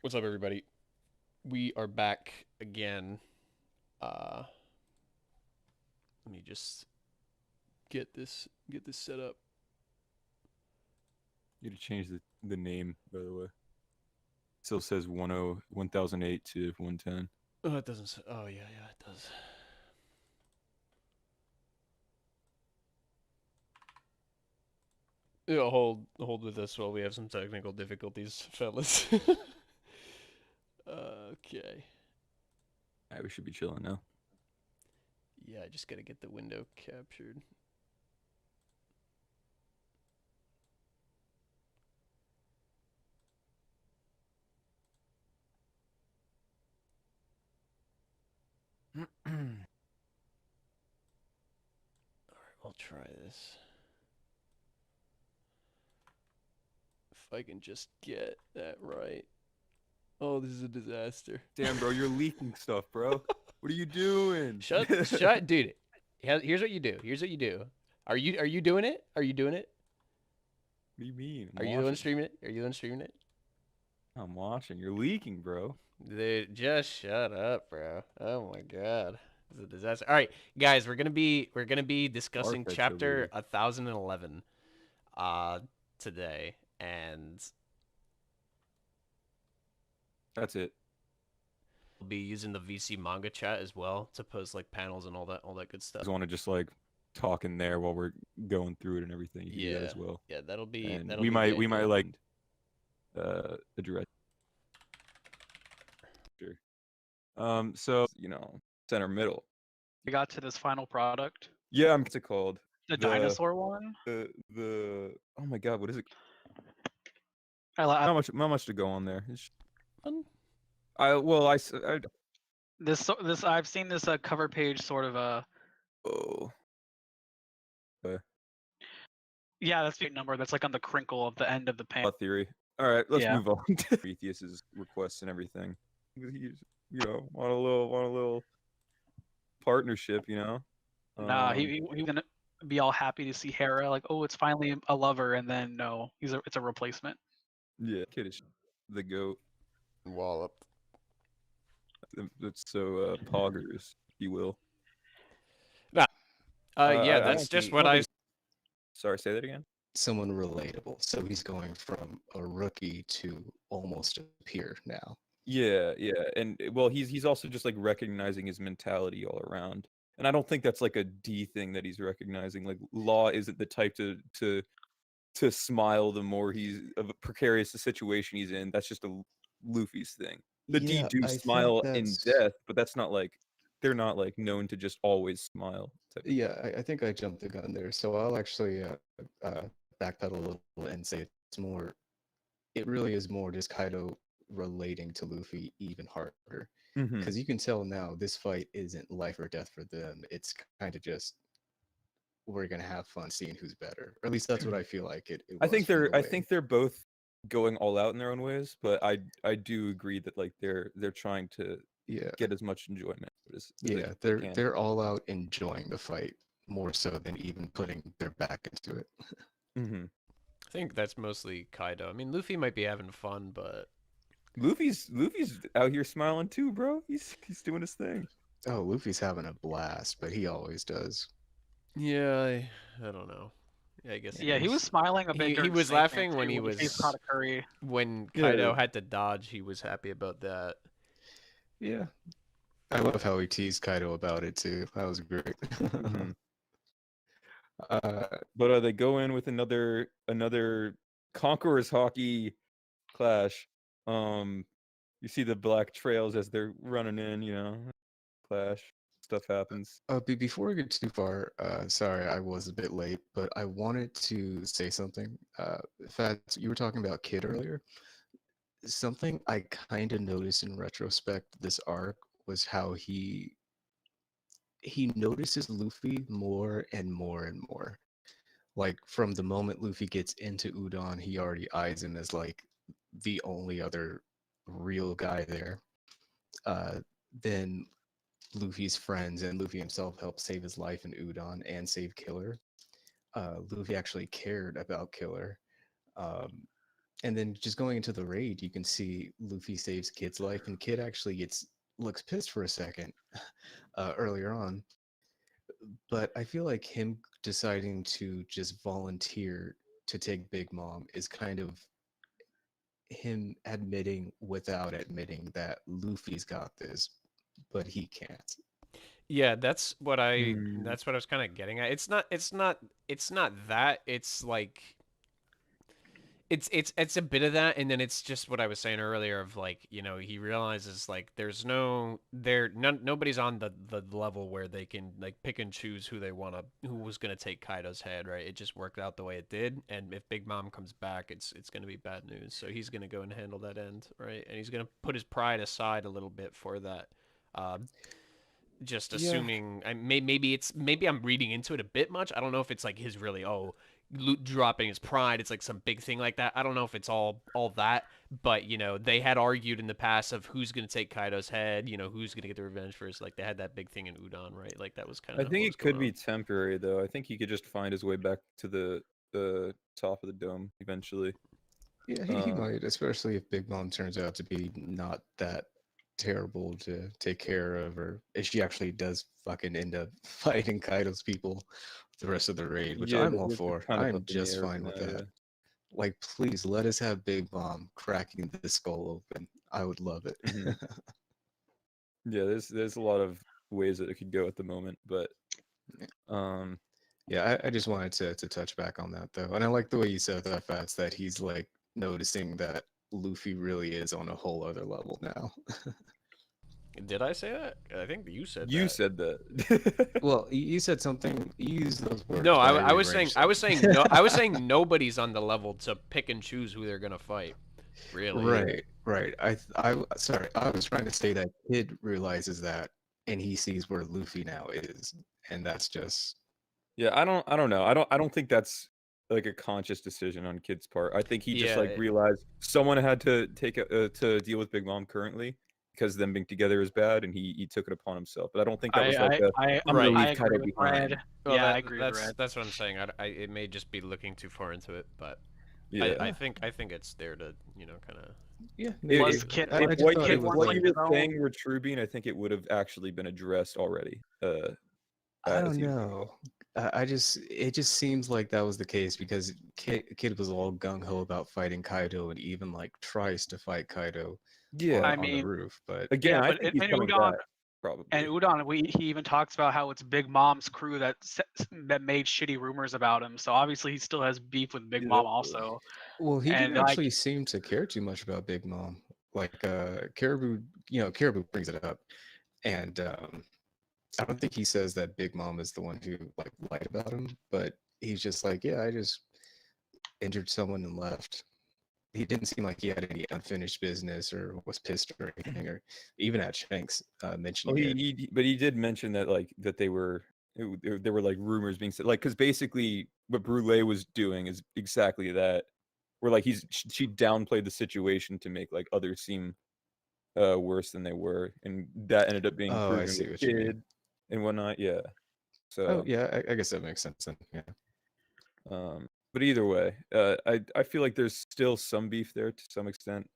What's up, everybody? We are back again. Let me just get this set up. You gotta change the name, by the way. Still says 1008 to 110. Oh, it doesn't. Oh, yeah, it does. Yeah, hold with us while we have some technical difficulties, fellas. Okay. Alright, we should be chilling now. Yeah, I just gotta get the window captured. All right, I'll try this. If I can just get that right. Oh, this is a disaster. Damn, bro, you're leaking stuff, bro. What are you doing? Shut, dude. Here's what you do. Here's what you do. Are you doing it? Are you doing it? What do you mean? I'm Are you the one watching. streaming it? Are you the one streaming it? I'm watching. You're leaking, bro. Dude, just shut up, bro. Oh my god. This is a disaster. All right, guys, we're gonna be discussing Archives over chapter here. 1011 uh today, and That's it. we'll be using the VC manga chat as well to post like panels and all that good stuff. I want to just like talk in there while we're going through it and everything. You can do that Yeah. as well. Yeah, that'll be And that'll we be the might idea. like address. Sure. So center middle. We got to this final product, Yeah, what's it called? the The dinosaur one. the oh my god, what is it? I Not much to go on there. Fun. this I've seen this cover page sort of Oh. yeah, that's the number that's like on the crinkle of the end of the panel. Theory. All right, let's Yeah. move on to Prometheus's requests and everything. He's, want a little partnership, Nah, he was gonna be all happy to see Hera, like, oh, it's finally a lover, and then no, it's a replacement. Yeah, kid is the goat. Wallop. That's so poggers, if you will. Yeah, that's just what I. Sorry, say that again. Someone relatable. So he's going from a rookie to almost a peer now. Yeah, and well, he's also just like recognizing his mentality all around, and I don't think that's like a D thing that he's recognizing. Like, Law isn't the type to smile the more he's of a precarious the situation he's in. That's just a Luffy's thing. The D do smile in death, but that's not like they're not like known to just always smile. Yeah, I think I jumped the gun there. So I'll actually backpedal a little and say it's more. It really is more just Kaido relating to Luffy even harder, because you can tell now this fight isn't life or death for them. It's kind of just we're gonna have fun seeing who's better. Or at least that's what I feel like it I was think from the I way. think they're both going all out in their own ways, but I do agree that like they're trying to Yeah, get as much enjoyment as yeah, they can. they're all out enjoying the fight more so than even putting their back into it. I think that's mostly Kaido. I mean, Luffy might be having fun, but Luffy's out here smiling too, bro. He's doing his thing. Oh, Luffy's having a blast, but he always does. yeah, I don't know. Yeah, I guess. Yeah, he was smiling a bit. He during was Snake Man, laughing when too, he was faced Katakuri. when Yeah. Kaido had to dodge. He was happy about that. Yeah. I love how he teased Kaido about it too. That was great. But they go in with another Conqueror's Hockey clash. You see the black trails as they're running in, clash. Stuff happens. Before we get too far, sorry I was a bit late, but I wanted to say something. In fact, you were talking about Kid earlier. Something I kind of noticed in retrospect this arc was how he notices Luffy more and more and more. Like from the moment Luffy gets into Udon, he already eyes him as like the only other real guy there. Then Luffy's friends and Luffy himself helped save his life in Udon and save Killer. Luffy actually cared about Killer. Um, And then just going into the raid, you can see Luffy saves Kid's life, and Kid actually looks pissed for a second earlier on. But I feel like him deciding to just volunteer to take Big Mom is kind of him admitting without admitting that Luffy's got this, but he can't. Yeah, that's what I Hmm. was kind of getting at. It's not that. It's like it's a bit of that, and then it's just what I was saying earlier of like, he realizes like nobody's on the level where they can like pick and choose who was gonna take Kaido's head, right? It just worked out the way it did, and if Big Mom comes back, it's gonna be bad news. So he's gonna go and handle that end, right? And he's gonna put his pride aside a little bit for that. Just Yeah. assuming, maybe I'm reading into it a bit much. I don't know if it's like his really dropping his pride. It's like some big thing like that. I don't know if it's all that, but they had argued in the past of who's gonna take Kaido's head. Who's gonna get the revenge first. Like they had that big thing in Udon, right? Like that was kind I of think what was it going could on. be temporary though. I think he could just find his way back to the top of the dome eventually. Yeah, he might, especially if Big Mom turns out to be not that terrible to take care of, or if she actually does fucking end up fighting Kaido's people the rest of the raid, which Yeah, I'm all it's for. kind of I'm up in the just air for fine with now. that. Yeah. Like, please let us have Big Mom cracking the skull open. I would love it. Mhm. Yeah, there's a lot of ways that it could go at the moment, but um, Yeah, I just wanted to touch back on that though, and I like the way you said that, Fats, that he's like noticing that Luffy really is on a whole other level now. Did I say that? I think you said you that. said that. Well, you said something. You used those No, words, but I I was saying rearranged them. I was saying nobody's on the level to pick and choose who they're gonna fight. Really. Yeah. Right, right. Sorry. I was trying to say that Kid realizes that, and he sees where Luffy now is, and that's just Yeah, I don't know. I don't think that's like a conscious decision on Kid's part. I think he just Yeah. like realized someone had to to deal with Big Mom currently because them being together is bad, and he took it upon himself. But I don't think that was like a I'm gonna Right. leave I agree Kaido with Red. behind. Well, Yeah, I agree with Red. that's what I'm saying. It may just be looking too far into it, but I Yeah. think it's there to kind of. yeah. If, Maybe. Plus, Kid, I if just what thought you, it Kid was wants what like you like his were own. saying were true, Bean, I think it would have actually been addressed already. I As don't he know. It just seems like that was the case because Kid was all gung ho about fighting Kaido and even like tries to fight Kaido Yeah. I on the mean, roof, but Again, yeah, I but think he's in coming Udon, back probably. he even talks about how it's Big Mom's crew that made shitty rumors about him. So obviously he still has beef with Big Mom Yeah. also. well, he And didn't like, actually seem to care too much about Big Mom. Like Caribou, Caribou brings it up, and I don't think he says that Big Mom is the one who like lied about him, but he's just like, yeah, I just injured someone and left. He didn't seem like he had any unfinished business or was pissed or anything, or even at Shanks Well, mentioning it. but he did mention that like that they were there were like rumors being said like because basically what Brule was doing is exactly that where like she downplayed the situation to make like others seem worse than they were, and that ended up being Oh, I proven see with what you mean. Kid and whatnot. Yeah. Oh, So yeah, I guess that makes sense then. Yeah. but either way, I feel like there's still some beef there to some extent,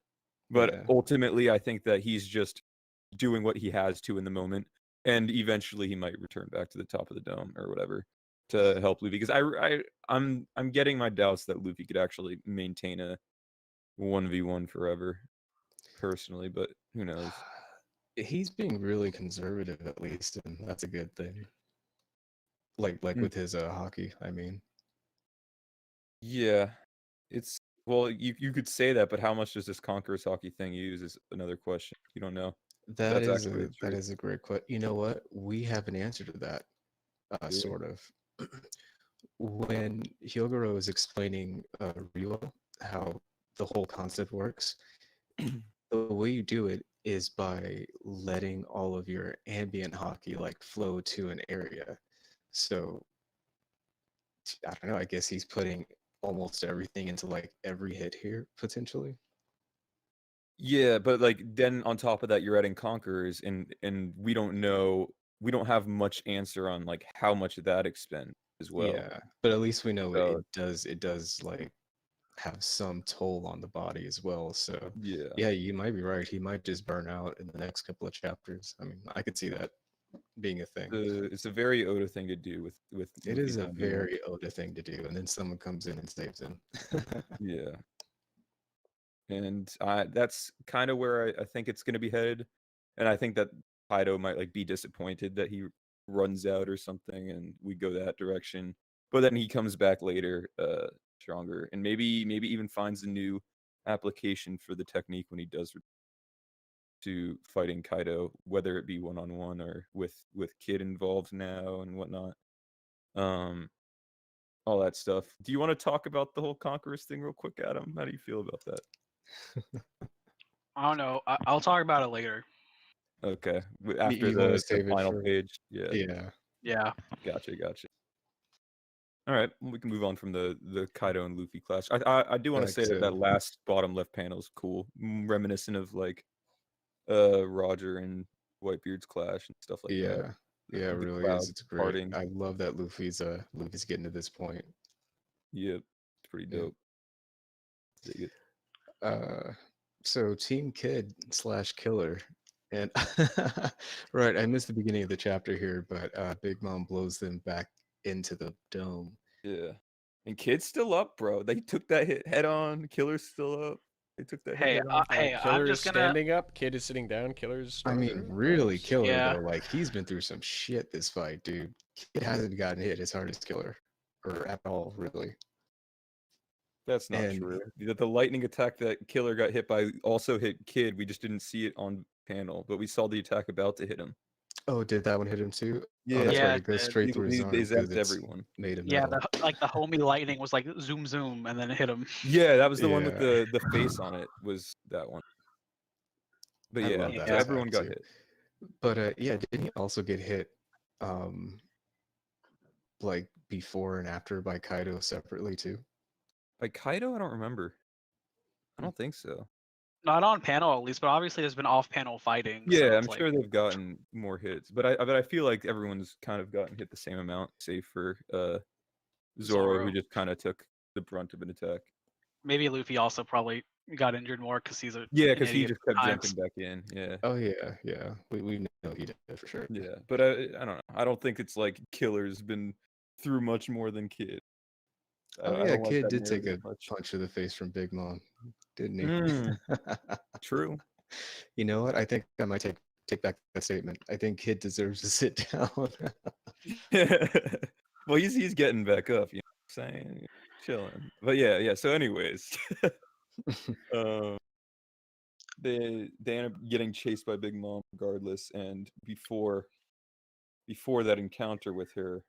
but Yeah. ultimately I think that he's just doing what he has to in the moment, and eventually he might return back to the top of the dome or whatever to help Luffy. Because I'm getting my doubts that Luffy could actually maintain a 1v1 forever, personally, but who knows? He's being really conservative at least, and that's a good thing. Like Mm, with his hockey, I mean. Yeah, it's well, you could say that, but how much does this Conqueror's hockey thing use is another question. You don't know if that's actually the That truth. is a great question. You know what? We have an answer to that, Do we? sort of. When Hyogoro is explaining Ryuo, how the whole concept works, the way you do it is by letting all of your ambient hockey like flow to an area. So I don't know. I guess he's putting almost everything into like every hit here potentially. Yeah, but like then on top of that, you're adding Conquerors, and we don't know, we don't have much answer on like how much of that expend as well. Yeah, but at least we know So it does like have some toll on the body as well. So Yeah. yeah, you might be right. He might just burn out in the next couple of chapters. I mean, I could see that being a thing. It's a very Oda thing to do with It Luffy is a not being very Oda thing to do, and then someone comes in and saves him. Yeah. And that's kind of where I think it's going to be headed. And I think that Kaido might like be disappointed that he runs out or something and we go that direction. But then he comes back later stronger and maybe even finds a new application for the technique when he does to fighting Kaido, whether it be one-on-one or with Kid involved now and whatnot. All that stuff. Do you want to talk about the whole Conquerors thing real quick, Adam? How do you feel about that? I don't know. I'll talk about it later. Okay. After you wanna the save it final for- page. Yeah. Yeah. Yeah. Gotcha. All right, well, we can move on from the Kaido and Luffy clash. I do want to Back say that to- last bottom left panel is cool, reminiscent of like Roger and Whitebeard's clash and stuff like Yeah. that. Yeah, it The really cloud is. It's great. parting. I love that Luffy's getting to this point. Yep, it's pretty Yeah. dope. Dig it. So Team Kid / Killer. And right, I missed the beginning of the chapter here, but Big Mom blows them back into the dome. Yeah, and Kid's still up, bro. They took that hit head on. Killer's still up. They took that Hey, hit head on. hey, I'm Killer's just gonna. standing up, Kid is sitting down, Killer's I mean, stronger, really, nice. Killer Yeah. though, like he's been through some shit this fight, dude. Kid hasn't gotten hit as hard as Killer, or at all, really. That's not And- true. The lightning attack that Killer got hit by also hit Kid. We just didn't see it on panel, but we saw the attack about to hit him. Oh, did that one hit him too? Yeah. Oh, that's Yeah, right. it It goes did. straight through his They arm. 'cause zapped it's everyone. made of Yeah, metal. the homie lightning was like zoom zoom, and then it hit him. Yeah, that was the one with Yeah. the face on it. Was that one? But I yeah, love that so everyone attack, got too. hit. But yeah, didn't he also get hit like before and after by Kaido separately too? By Kaido, I don't remember. I don't think so. Not on panel at least, but obviously there's been off panel fighting. so Yeah, it's I'm like, sure they've gotten more hits, but I feel like everyone's kind of gotten hit the same amount, save for Zoro, who Zoro. just kind of took the brunt of an attack. maybe Luffy also probably got injured more because he's a Yeah, an because he idiot just kept at jumping times. back in. Yeah. Oh yeah. We know he did for sure. Yeah, but I don't know. I don't think it's like Killer's been through much more than Kid. I Oh don't yeah, like Kid that did take a narrative much. punch to the face from Big Mom, didn't he? Mm. True. You know what? I think I might take back that statement. I think Kid deserves to sit down. Well, he's getting back up, you know what I'm saying? Chilling. But yeah. So anyways. They end up getting chased by Big Mom regardless, and before that encounter with her,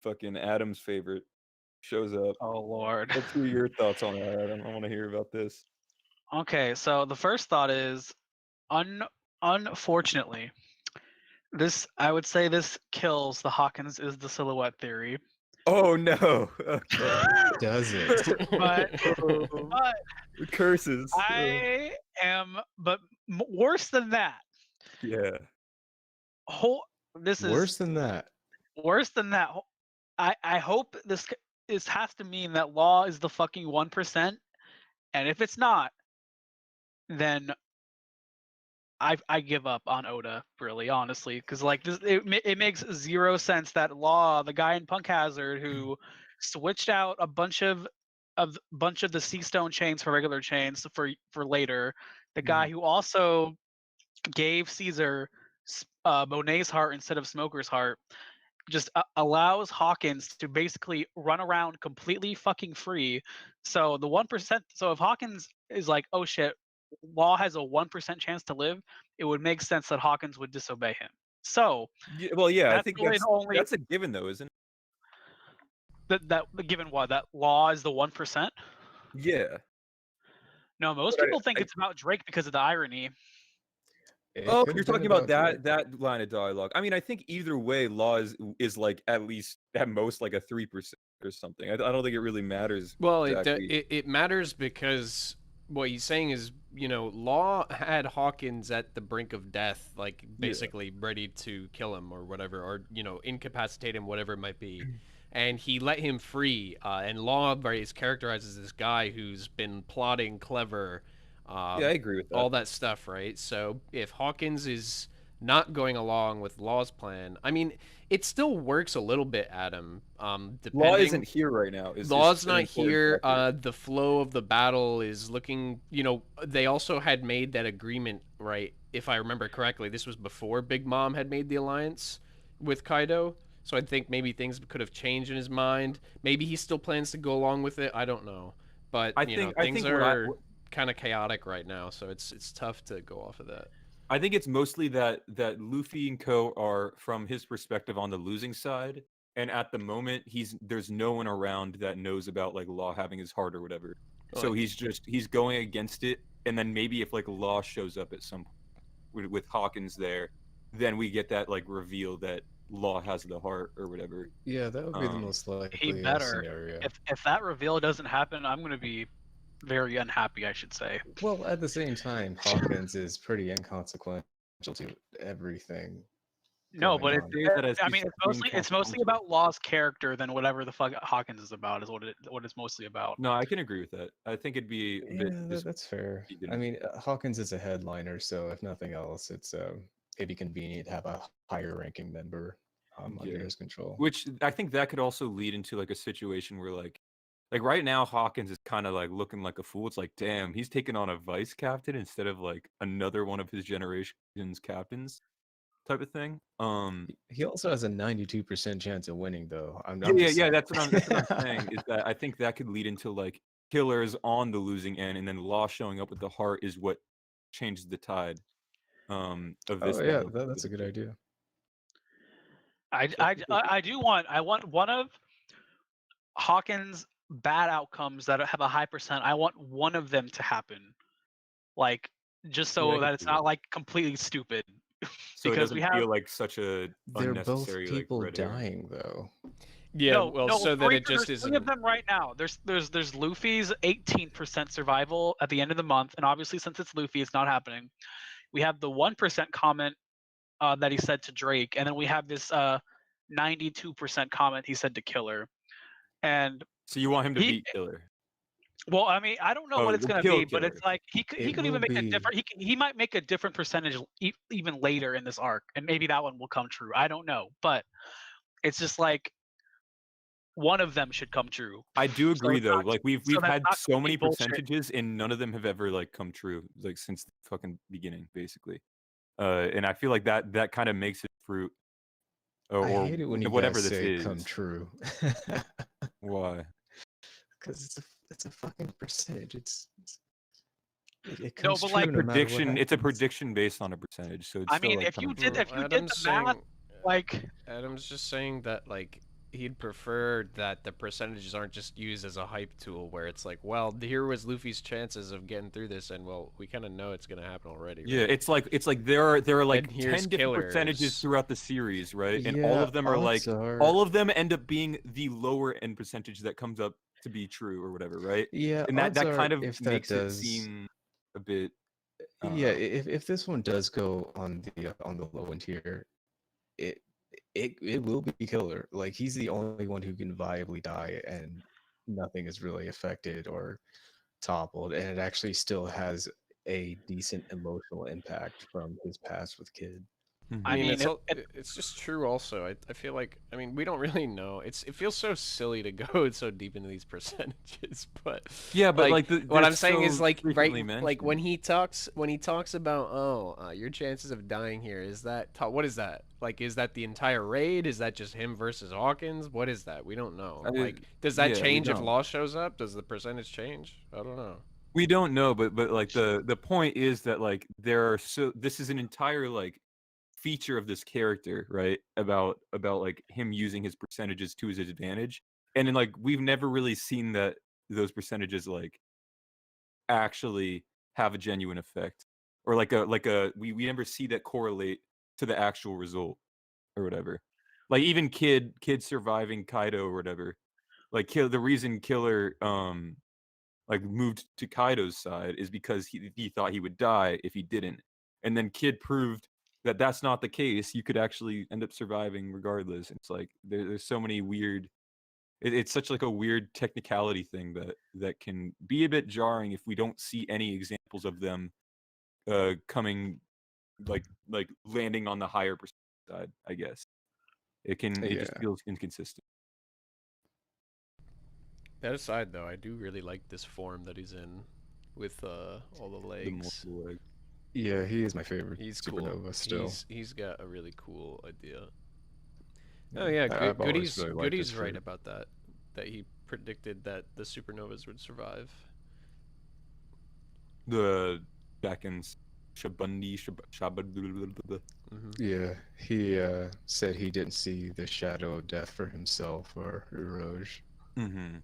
fucking Adam's favorite shows up. Oh lord. Let's hear your thoughts on that, Adam. I want to hear about this. Okay, so the first thought is, unfortunately, I would say this kills the Hawkins is the silhouette theory. Oh no. Okay. Does it? But Oh, but curses. I am, but worse than that. Yeah. This is Worse than that. worse than that. I hope this has to mean that Law is the fucking 1%, and if it's not, then I give up on Oda, really, honestly, because like this, it makes zero sense that Law, the guy in Punk Hazard who switched out a bunch of the Sea Stone chains for regular chains for later, the guy who also gave Caesar Monet's heart instead of Smoker's heart, just allows Hawkins to basically run around completely fucking free. So the 1%, so if Hawkins is like, oh shit, Law has a 1% chance to live, it would make sense that Hawkins would disobey him. So Yeah, well, yeah, I that's think really the only that's a given though, isn't it? that given what that Law is the 1%. Yeah. No, most But people think I- it's about Drake because of the irony. It Oh, could've you're been talking about Drake. that line of dialogue. I mean, I think either way, Law is like at least at most like a 3% or something. I don't think it really matters. Well, exactly. it matters because what he's saying is, you know, Law had Hawkins at the brink of death, like basically ready to kill him or whatever, or you know, incapacitate him, whatever it might be. and he let him free. And Law right, is characterized as this guy who's been plotting, clever, Yeah, I agree with that. all that stuff, right? So if Hawkins is not going along with Law's plan, I mean, it still works a little bit, Adam. Law Depending. isn't here right now. Law's an not important here. factor. The flow of the battle is looking. They also had made that agreement, right? If I remember correctly, this was before Big Mom had made the alliance with Kaido. So I think maybe things could have changed in his mind. Maybe he still plans to go along with it. I don't know. But I things think are kind of chaotic right now, so it's tough to go off of that. I think it's mostly that Luffy and Co are, from his perspective, on the losing side, and at the moment there's no one around that knows about like Law having his heart or whatever. So Like, he's going against it, and then maybe if like Law shows up at some point with Hawkins there, then we get that like reveal that Law has the heart or whatever. Yeah, that would be the Um, most He likely better. scenario. If that reveal doesn't happen, I'm gonna be very unhappy, I should say. Well, at the same time, Hawkins is pretty inconsequential to everything. No, going but on. Say that as I he's mean, it's mostly inconsequential. about Law's character than whatever the fuck Hawkins is about. Is what it's mostly about. No, I can agree with that. I think it'd be a bit Yeah, that's fair. he I didn't. mean, Hawkins is a headliner, so if nothing else, it's maybe convenient to have a higher ranking member under Yeah. his control. Which I think that could also lead into like a situation where like right now Hawkins is kind of like looking like a fool. It's like, damn, he's taking on a vice captain instead of like another one of his generation's captains type of thing. He also has a 92% chance of winning, though. I'm Yeah, just saying. that's what I'm saying is that I think that could lead into like Killers on the losing end, and then Law showing up with the heart is what changes the tide of this Oh yeah, battle. that's a good idea. I want one of Hawkins' bad outcomes that have a high percent. I want one of them to happen, like just Yeah, I so can that it's see not that. like completely stupid. So it Because we doesn't have feel like such a They're both unnecessary people like red herring. dying, though. Yeah, no, well, no, so that it there's just three of isn't. them right now. There's Luffy's 18% survival at the end of the month, and obviously since it's Luffy, it's not happening. We have the 1% comment that he said to Drake, and then we have this 92% comment he said to Killer. And So you want him to he, beat Killer? well, I mean, I don't know Oh, what it's we'll gonna kill be, but Killer. it's like he It could will even make a be- different. He might make a different percentage even later in this arc, and maybe that one will come true. I don't know, but it's just like one of them should come true. I do So agree it's though. not- Like we've so that's had not so many complete bullshit. percentages, and none of them have ever like come true, like since the fucking beginning, basically. And I feel like that kind of makes it fruit, I or hate it when you whatever guys this say is. come true. Why? Because it's a fucking percentage. It No, comes but, true like, no matter what Prediction. It's a happens. prediction based on a percentage. So it's I still, mean, like, if you kinda- did the Adam's math, saying, like Adam's just saying that like he'd prefer that the percentages aren't just used as a hype tool, where it's like, well, here was Luffy's chances of getting through this, and well, we kind of know it's gonna happen already. Yeah, right? it's like there are like And here's 10 different percentages Killers. throughout the series, right? And all Yeah, of them are like odds are- all of them end up being the lower end percentage that comes up to be true or whatever, right? Yeah, And that odds are kind of if that makes does, it seem a bit I don't yeah, know. if this one does go on the low end here, it will be Killer. Like he's the only one who can viably die, and nothing is really affected or toppled, and it actually still has a decent emotional impact from his past with Kid. I mean, it's just true. Also, I feel like we don't really know. It feels so silly to go so deep into these percentages, but Yeah, but like what I'm saying is like frequently like when mentioned. he talks about your chances of dying here, is that what is that, like, is that the entire raid, is that just him versus Hawkins, what is that? We don't know. Like, does that yeah, we change if don't. Law shows up? Does the percentage change? I don't know. We don't know, but like the point is that like there are this is an entire like feature of this character, right? About like him using his percentages to his advantage. And then like we've never really seen that those percentages like actually have a genuine effect. Or we never see that correlate to the actual result or whatever. Like even Kid surviving Kaido or whatever. Like the reason Killer like moved to Kaido's side is because he thought he would die if he didn't. And then Kid proved that that's not the case. You could actually end up surviving regardless. It's like there's so many weird it's such like a weird technicality thing that can be a bit jarring if we don't see any examples of them coming like landing on the higher percent side, I guess. It just Yeah. feels inconsistent. That aside, though, I do really like this form that he's in with all the The legs. multiple leg. Yeah, he is my favorite He's cool. supernova still. He's got a really cool idea. Oh yeah, I've always Goody's really liked Goody's his right fruit. about that. That he predicted that the supernovas would survive. The back in Shabundi, Hmm. Yeah, he said he didn't see the shadow of death for himself or Eroge. Mm-hmm.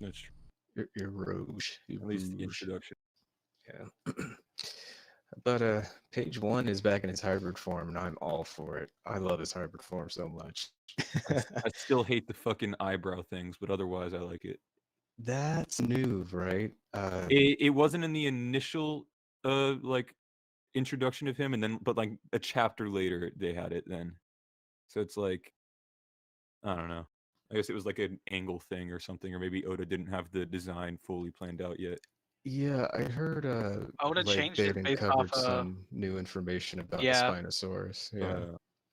That's true. Eroge. At least the Eroge. introduction. Yeah. But page 1 is back in its hybrid form, and I'm all for it. I love his hybrid form so much. I still hate the fucking eyebrow things, but otherwise I like it. That's new, right? It wasn't in the initial like introduction of him, and then but like a chapter later they had it then. So it's like I don't know. I guess it was like an angle thing or something, or maybe Oda didn't have the design fully planned out yet. Yeah, I heard Oda like changed they it had based uncovered off some new information about the yeah, Spinosaurus. Yeah.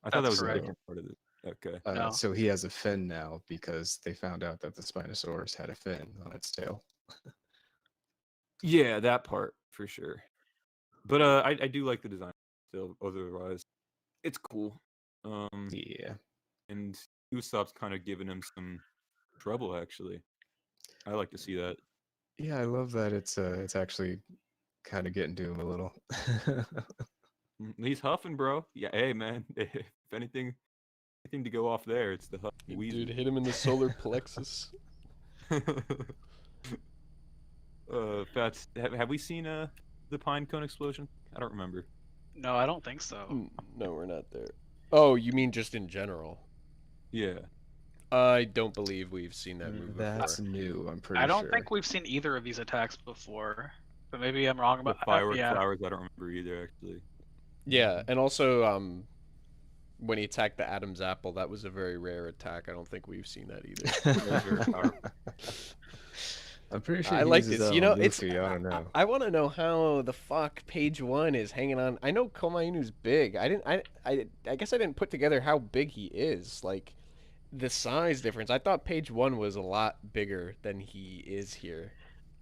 I thought that That's was a correct. different part of it. Okay. No. So he has a fin now because they found out that the Spinosaurus had a fin on its tail. Yeah, that part for sure. But I do like the design still. Otherwise, it's cool. Yeah. And Usopp's kind of giving him some trouble actually. I like to see that. Yeah, I love that it's actually kind of getting to him a little. He's huffing, bro. Yeah, hey man. If anything to go off there, it's the huff. Dude, hit him in the solar plexus. Fats, have we seen the pine cone explosion? I don't remember. No, I don't think so. No, we're not there. Oh, you mean just in general? Yeah. I don't believe we've seen that move That's before. new, I'm pretty I don't sure. think we've seen either of these attacks before, but maybe I'm wrong The about firework yeah. flowers, I don't remember either actually. Yeah, and also when he attacked the Adam's apple, that was a very rare attack. I don't think we've seen that either. I'm pretty sure I he like uses this. that You know, on Luffy, I don't know. I want to know how the fuck page 1 is hanging on. I know Komainu's big. I guess I didn't put together how big he is. Like the size difference. I thought page 1 was a lot bigger than he is here.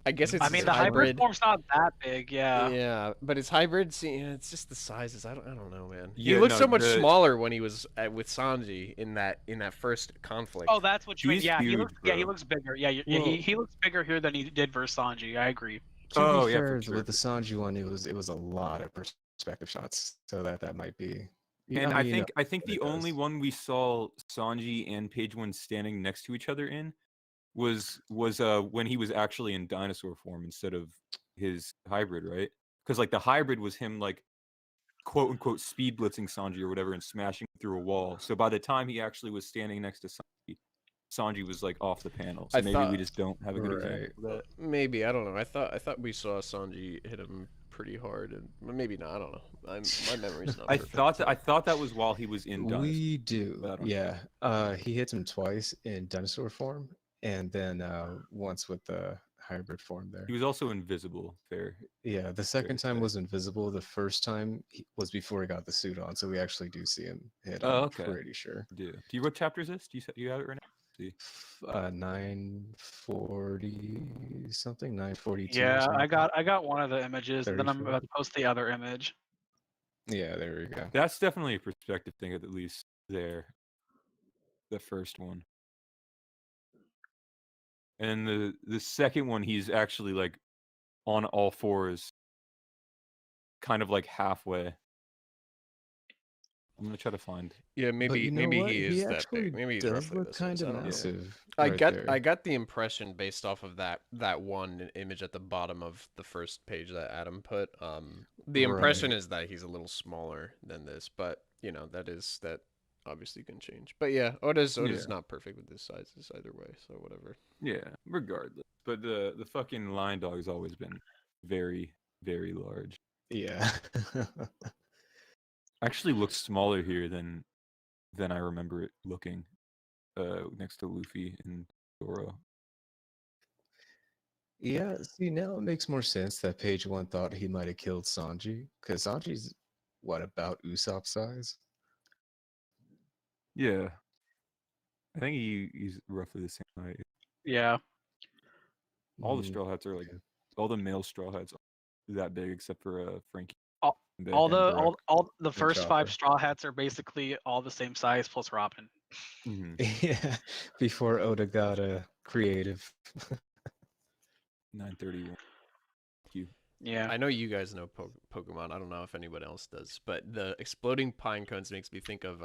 I guess it's I mean his the hybrid hybrid. form's not that big, yeah. Yeah, but his hybrid, see, it's just the sizes. I don't know, man. Yeah, he looked no, so much the- smaller when he was with Sanji in that first conflict. Oh, that's what you mean. He's Yeah, he huge, looks bro. bigger. Yeah, Well- he looks bigger here than he did versus Sanji. I agree. To Oh, be yeah, fair, for sure, with the for Sanji one, it was a lot of perspective shots, so that might be. And I mean, I think what it the only does. one we saw Sanji and Page One standing next to each other in was when he was actually in dinosaur form instead of his hybrid, right? Because like the hybrid was him like quote unquote speed blitzing Sanji or whatever and smashing through a wall. So by the time he actually was standing next to Sanji, Sanji was like off the panel. So I maybe thought- we just don't have a good Right. example of that. Maybe, I don't know. I thought we saw Sanji hit him pretty hard, and maybe not. I don't know. My memory's not. I perfect, thought that was while he was in dinosaur. We do, but I don't know. yeah. He hits him twice in dinosaur form, and then once with the hybrid form there. He was also invisible. Fair. Yeah, the second to time say. was invisible. The first time was before he got the suit on, so we actually do see him hit. Oh, I'm okay. pretty sure. Do you what chapter is this? Do you have it right now? See. 940 something, 942. Yeah, I got one of the images, and then I'm 34. about to post the other image. Yeah, there we go. That's definitely a perspective thing, at least there. The first one. And the second one, he's actually like on all fours, kind of like halfway. I'm gonna try to find. Yeah, But maybe you know maybe what? he is that actually big. Maybe he's does roughly look this size. kind I of don't know. massive. I right got there. I got the impression based off of that one image at the bottom of the first page that Adam put. The impression Right. is that he's a little smaller than this, but you know that obviously can change. But yeah, Oda's Yeah. not perfect with his sizes either way, so whatever. Yeah, regardless. But the fucking lion dog has always been very, very large. Yeah. Actually looks smaller here than I remember it looking. Next to Luffy and Zoro. Yeah, see, now it makes more sense that Page One thought he might have killed Sanji, because Sanji's what about Usopp size? Yeah, I think he's roughly the same height. Yeah. All the Mm, Straw Hats are like okay. all the male Straw Hats are that big except for Frankie All, and all and the Brook. all the And first 5 Chopper. Straw Hats are basically all the same size plus Robin. Mm-hmm. Yeah, before Oda got creative. 931. Q. Yeah. I know you guys know Pokemon. I don't know if anyone else does, but the exploding pine cones makes me think of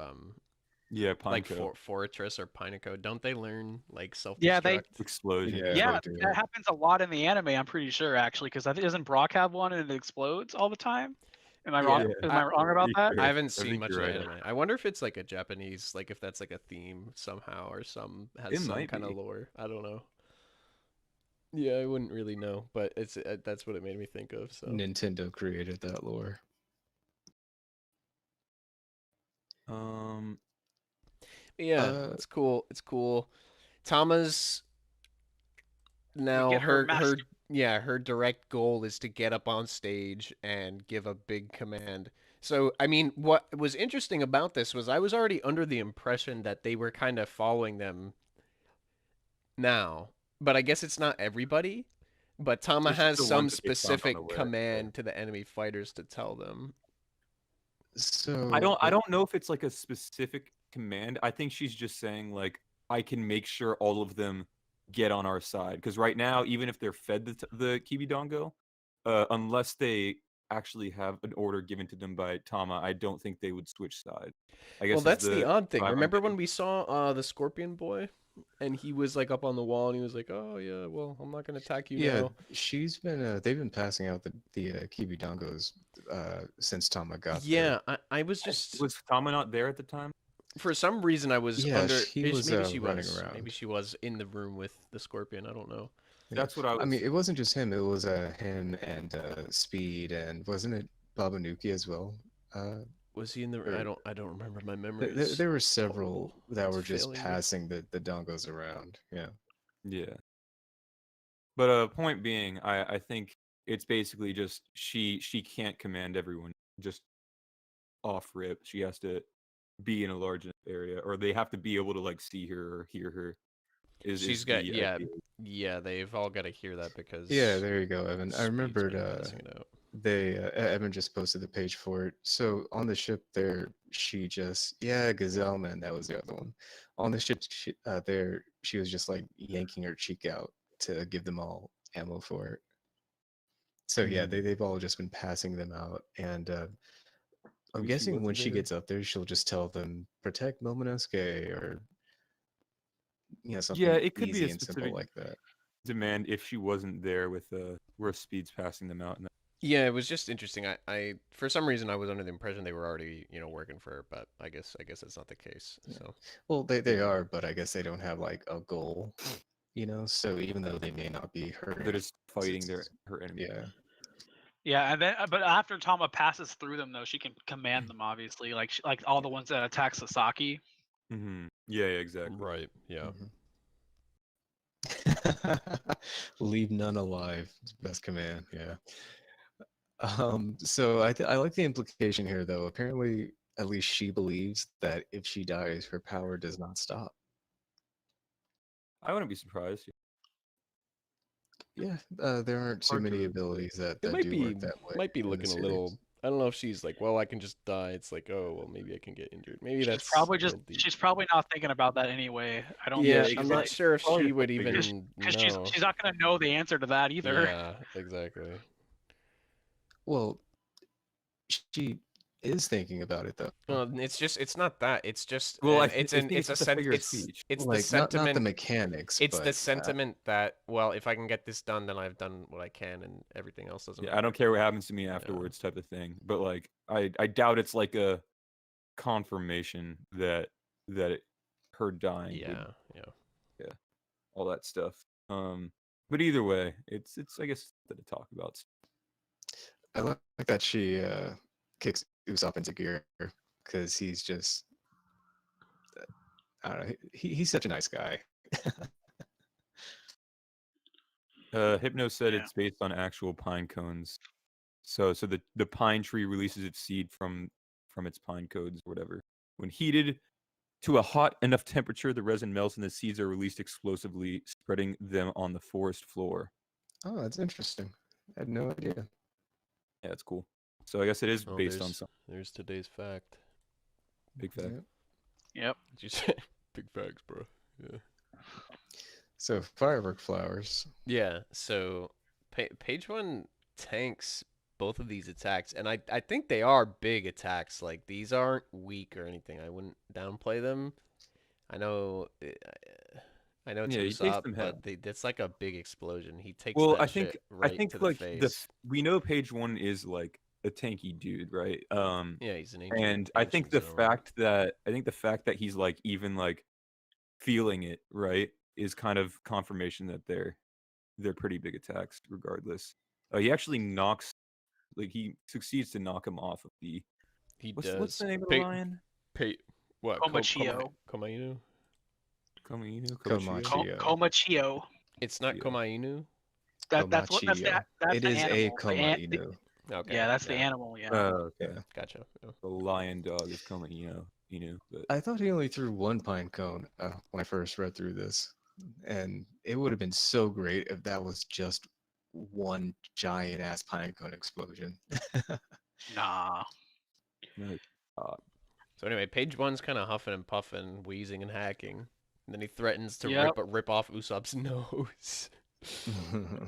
Yeah, like Pineco. Fortress or Pineco. Don't they learn like Yeah, they self-destruct? Explosion. Yeah, yeah, they do. that happens a lot in the anime, I'm pretty sure actually, because I think doesn't Brock have one and it explodes all the time? Am I wrong? Yeah, Am I wrong about that? I haven't I seen think much you're of the right. anime. I wonder if it's like a Japanese, like if that's like a theme somehow or some has It some might kind of be. lore. I don't know. Yeah, I wouldn't really know, but it's that's what it made me think of. So Nintendo created that lore. Um, yeah, Uh, it's cool. It's cool. Tama's We now get her her master. her direct goal is to get up on stage and give a big command. So I mean, what was interesting about this was I was already under the impression that they were kind of following them now, but I guess it's not everybody. But Tama it's just has the some ones that they found on the specific way. Yeah. command to the enemy fighters to tell them. so I don't know if it's like a specific command. I think she's just saying like I can make sure all of them get on our side because right now even if they're fed the Kibidongo, unless they actually have an order given to them by Tama, I don't think they would switch side. I Well, guess is that's the the odd thing. vibe I'm Remember when getting. we saw the Scorpion Boy, and he was like up on the wall, and he was like, "Oh yeah, well, I'm not gonna attack you yeah, now." she's been they've been passing out the Kibidongos since Tama got there. Yeah, I was just Was Tama not there at the time? for some reason I was Yeah, under. he was Maybe she running was. Maybe around. she was in the room with the Scorpion. I don't know. Yeah. That's what I I mean, was. it wasn't just him. It was him and Speed, and wasn't it Babanuki as well? Was he in the? Or I don't remember. My there, memories. there were several that It's were just failing me. passing the dongos around. Yeah. Yeah. But point being, I think it's basically just she can't command everyone just off rip. She has to be in a large enough area, or they have to be able to like see her or hear her. She's Is got the idea? yeah. They've all got to hear that because Yeah, there you go, Evan. I Speed's remembered been passing it out. they Evan just posted the page for it. So on the ship there, she just Gazelle Man, that was the other one. On the ship there, she was just like yanking her cheek out to give them all ammo for it. So yeah, Mhm. they've all just been passing them out, and I'm Maybe she guessing when wasn't she there. gets up there, she'll just tell them protect Momonosuke or Yeah, something it could be easy a and simple specific like that. demand if she wasn't there with where Speed's passing them out. And Yeah, it was just interesting. I for some reason I was under the impression they were already working for her, but I guess that's not the case. Yeah. So Well, they yeah, are, but I guess they don't have like a goal, So even though they may not be they're hurting, just fighting it's her enemy. yeah. Yeah, and then but after Tama passes through them though, she can command them obviously, like all the ones that attack Sasaki. Yeah, exactly. right, yeah. Mhm. Leave none alive. Best command. Yeah. So I like the implication here, though. Apparently, at least she believes that if she dies, her power does not stop. I wouldn't be surprised. Yeah, there aren't too Hard to many really say. abilities that It do work that way might be in the looking a series. little. I don't know if she's like, well, I can just die. It's like, oh, well, maybe I can get injured. Maybe She's that's probably a little deep. she's probably not thinking about that anyway. I don't Yeah, think Yeah, she's I'm not like sure if probably she just would a figure. even because know. she's not gonna know the answer to that either. Yeah, exactly. Well, she is thinking about it though. Well, it's not that. It's just Well, it's I think it's a just a figure of it's speech. the Like not the sentiment. mechanics, It's the but sentiment that, well, if I can get this done, then I've done what I can, and everything else doesn't Yeah, matter. I don't care what happens to me afterwards, type of thing. But like, I doubt it's like a confirmation that her dying would Yeah. all that stuff. But either way, it's I guess that to talk about. I like that she kicks Usopp into gear because he's just I don't know. He's such a nice guy. Hypno said Yeah. it's based on actual pine cones. So the pine tree releases its seed from its pine cones or whatever. When heated to a hot enough temperature, the resin melts and the seeds are released explosively, spreading them on the forest floor. Oh, that's interesting. I had no idea. Yeah, that's cool. So I guess it is Oh, based on some there's today's fact. big fact. Yep. Yep. Did you say big facts, bro? Yeah. So firework flowers. Yeah. So page one tanks both of these attacks, and I think they are big attacks. Like these aren't weak or anything. I wouldn't downplay them. I know. I know it's Yeah, he takes Usopp, them but head. it's like a big explosion. He takes Well, that I shit think right to the like face. we know page one is like a tanky dude, right? Yeah, he's an ancient. And I think ancient the Zoan. fact that he's like even like feeling it, right, is kind of confirmation that they're pretty big attacks regardless. He actually knocks he succeeds to knock him off of the He what's does. the name of the lion? What? Komachio. Komainu? Komainu? Komachio. Komachio. It's not Yeah. Komainu. That's what that's Komachio. that's It the is a animal. Koma Inu. Okay. Yeah, that's the animal. Yeah. Oh, okay. Gotcha. Yeah. The lion dog is Komainu, but I thought he only threw one pine cone when I first read through this, and it would have been so great if that was just one giant ass pine cone explosion. Nah. no, So anyway, page one's kind of huffing and puffing, wheezing and hacking, and then he threatens to Yep. rip off Usopp's nose.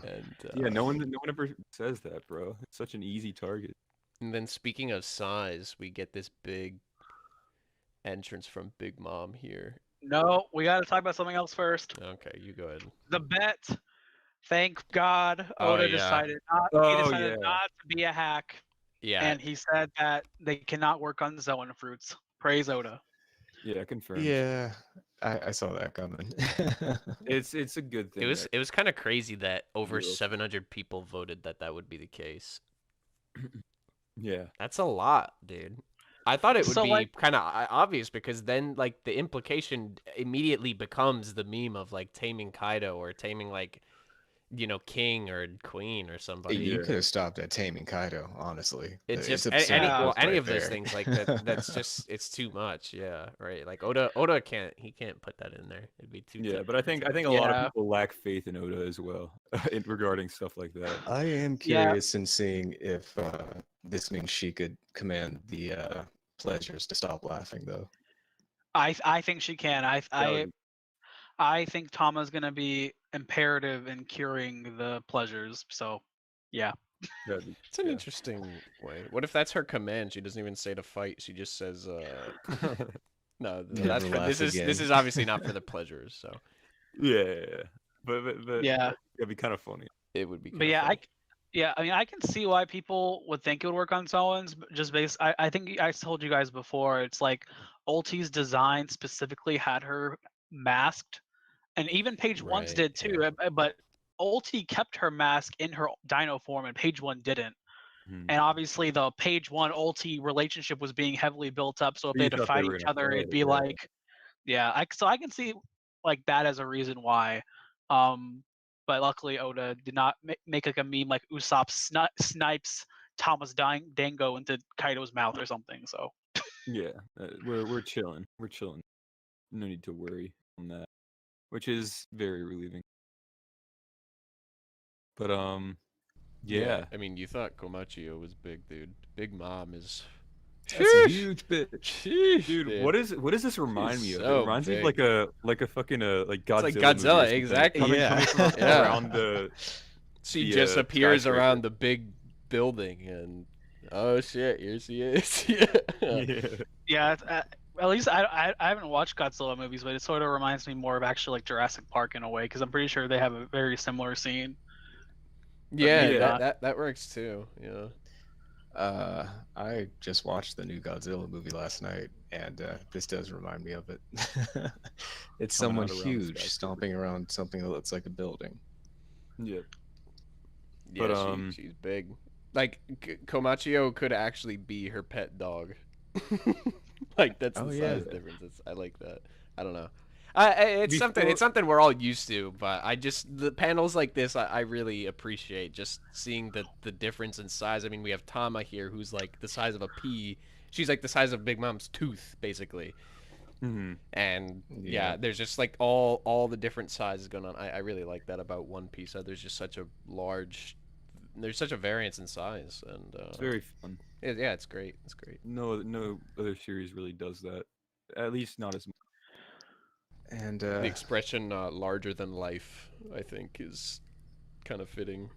And yeah, no one ever says that, bro. It's such an easy target. And then speaking of size, we get this big entrance from Big Mom here. No, we got to talk about something else first. Okay, you go ahead. The bet. Thank God, Oh, Oda yeah. decided not. Oh, he decided yeah. not to be a hack, Yeah. and he said that they cannot work on Zoan fruits. Praise Oda. Yeah, confirmed. Yeah, I saw that coming. It's a good thing. It was kind of crazy that over Real. 700 people voted that would be the case. Yeah. That's a lot, dude. I thought it would So, be like- kind of obvious because then like the implication immediately becomes the meme of like taming Kaido or taming like King or Queen or somebody. You Yeah. could have stopped at taming Kaido, honestly. It's It's just absurd any right of those there. things like that. That's just it's too much. Yeah, right. Like Oda can't put that in there. It'd be too. Yeah, too- but I think a lot Yeah. of people lack faith in Oda as well regarding stuff like that. I am Yeah. curious in seeing if this means she could command the pleasures to stop laughing, though. I think she can. That would I think Tama's gonna be imperative in curing the pleasures. So, yeah. that'd be- It's an yeah. interesting way. What if that's her command? She doesn't even say to fight. She just says, "No, Never that's for, laugh this again. is obviously not for the pleasures." So yeah. But Yeah. it'd be kind of funny. it would be. But kinda yeah, funny. I mean, I can see why people would think it would work on Zoans, just based. I think I told you guys before. It's like Ulti's design specifically had her masked, and even Page One's Right, did too. yeah. But Ulti kept her mask in her Dino form, and Page One didn't. Mhm. And obviously, the Page One Ulti relationship was being heavily built up. So if You they had to thought they fight were each gonna other, fight, it'd be yeah. like, yeah. So I can see like that as a reason why. But luckily Oda did not make like a meme like Usopp snipes Thomas Dango into Kaido's mouth or something. So Yeah, we're chilling. We're chilling. No need to worry on that, which is very relieving. But yeah. I mean, you thought Komachio was big, dude. Big Mom is. That's a Sheesh. huge bitch. Sheesh, Dude, what does this remind me She's of? so It reminds me of big. like a fucking like Godzilla. like movie or Godzilla, something, exactly. Coming Yeah. from Yeah. around the She the, just appears skyscraper. around the big building, and oh shit, here she is. Yeah. yeah. yeah, at least I haven't watched Godzilla movies, but it sort of reminds me more of actually like Jurassic Park in a way, because I'm pretty sure they have a very similar scene. Yeah, Yeah. that works too. Yeah. I just watched the new Godzilla movie last night, and this does remind me of it. It's Coming someone out around the huge skyscraper. stomping around something that looks like a building. Yeah. Yeah, But, she's big. Like Komachio could actually be her pet dog. Like that's the Oh, size yeah. difference. I like that. I don't know. It's something we're all used to, but the panels like this I really appreciate, just seeing the difference in size. I mean, we have Tama here, who's like the size of a pea. She's like the size of Big Mom's tooth, basically. And yeah, there's just like all the different sizes going on. I really like that about One Piece. There's just such a there's such a variance in size, and it's very fun. Yeah, it's great. It's great. No other series really does that, at least not as much. And The expression "larger than life," I think, is kind of fitting.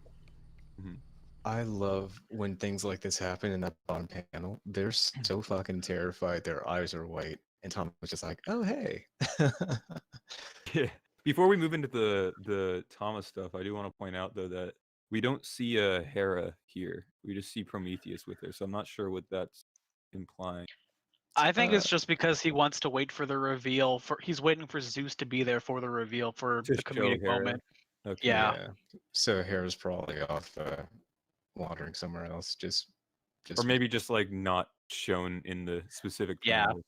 I love when things like this happen in that bottom panel. They're so fucking terrified. Their eyes are white, and Tom was just like, "Oh hey." Yeah. Before we move into the Thomas stuff, I do want to point out though that we don't see Hera here. We just see Prometheus with her, so I'm not sure what that's implying. I think it's just because he wants to wait for the reveal. He's waiting for Zeus to be there for the reveal for To the show comedic Hera. moment. Okay. Yeah. So Hera's probably off wandering somewhere else. Just Or maybe just like not shown in the specific. Yeah. panel.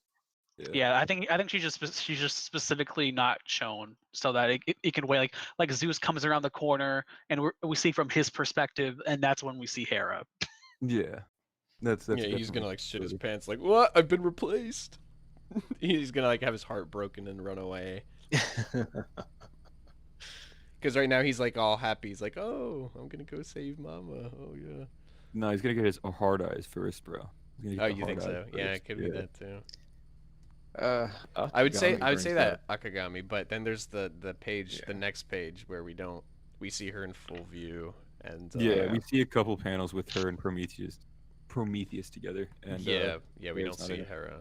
Yeah, I think she's just specifically not shown so that it can wait. Like Zeus comes around the corner and we see from his perspective, and that's when we see Hera. Yeah, that's yeah. He's gonna definitely like shit his true. pants, like, what? I've been replaced. He's gonna like have his heart broken and run away. Because right now he's like all happy. He's like, oh, I'm gonna go save Mama. Oh yeah. No, he's gonna get his hard eyes first, bro. Oh, you think so? Yeah, it could be that too. I would say that Akagami, but then there's the page, the next page where we see her in full view, and we see a couple panels with her and Prometheus together, and we don't see Hera.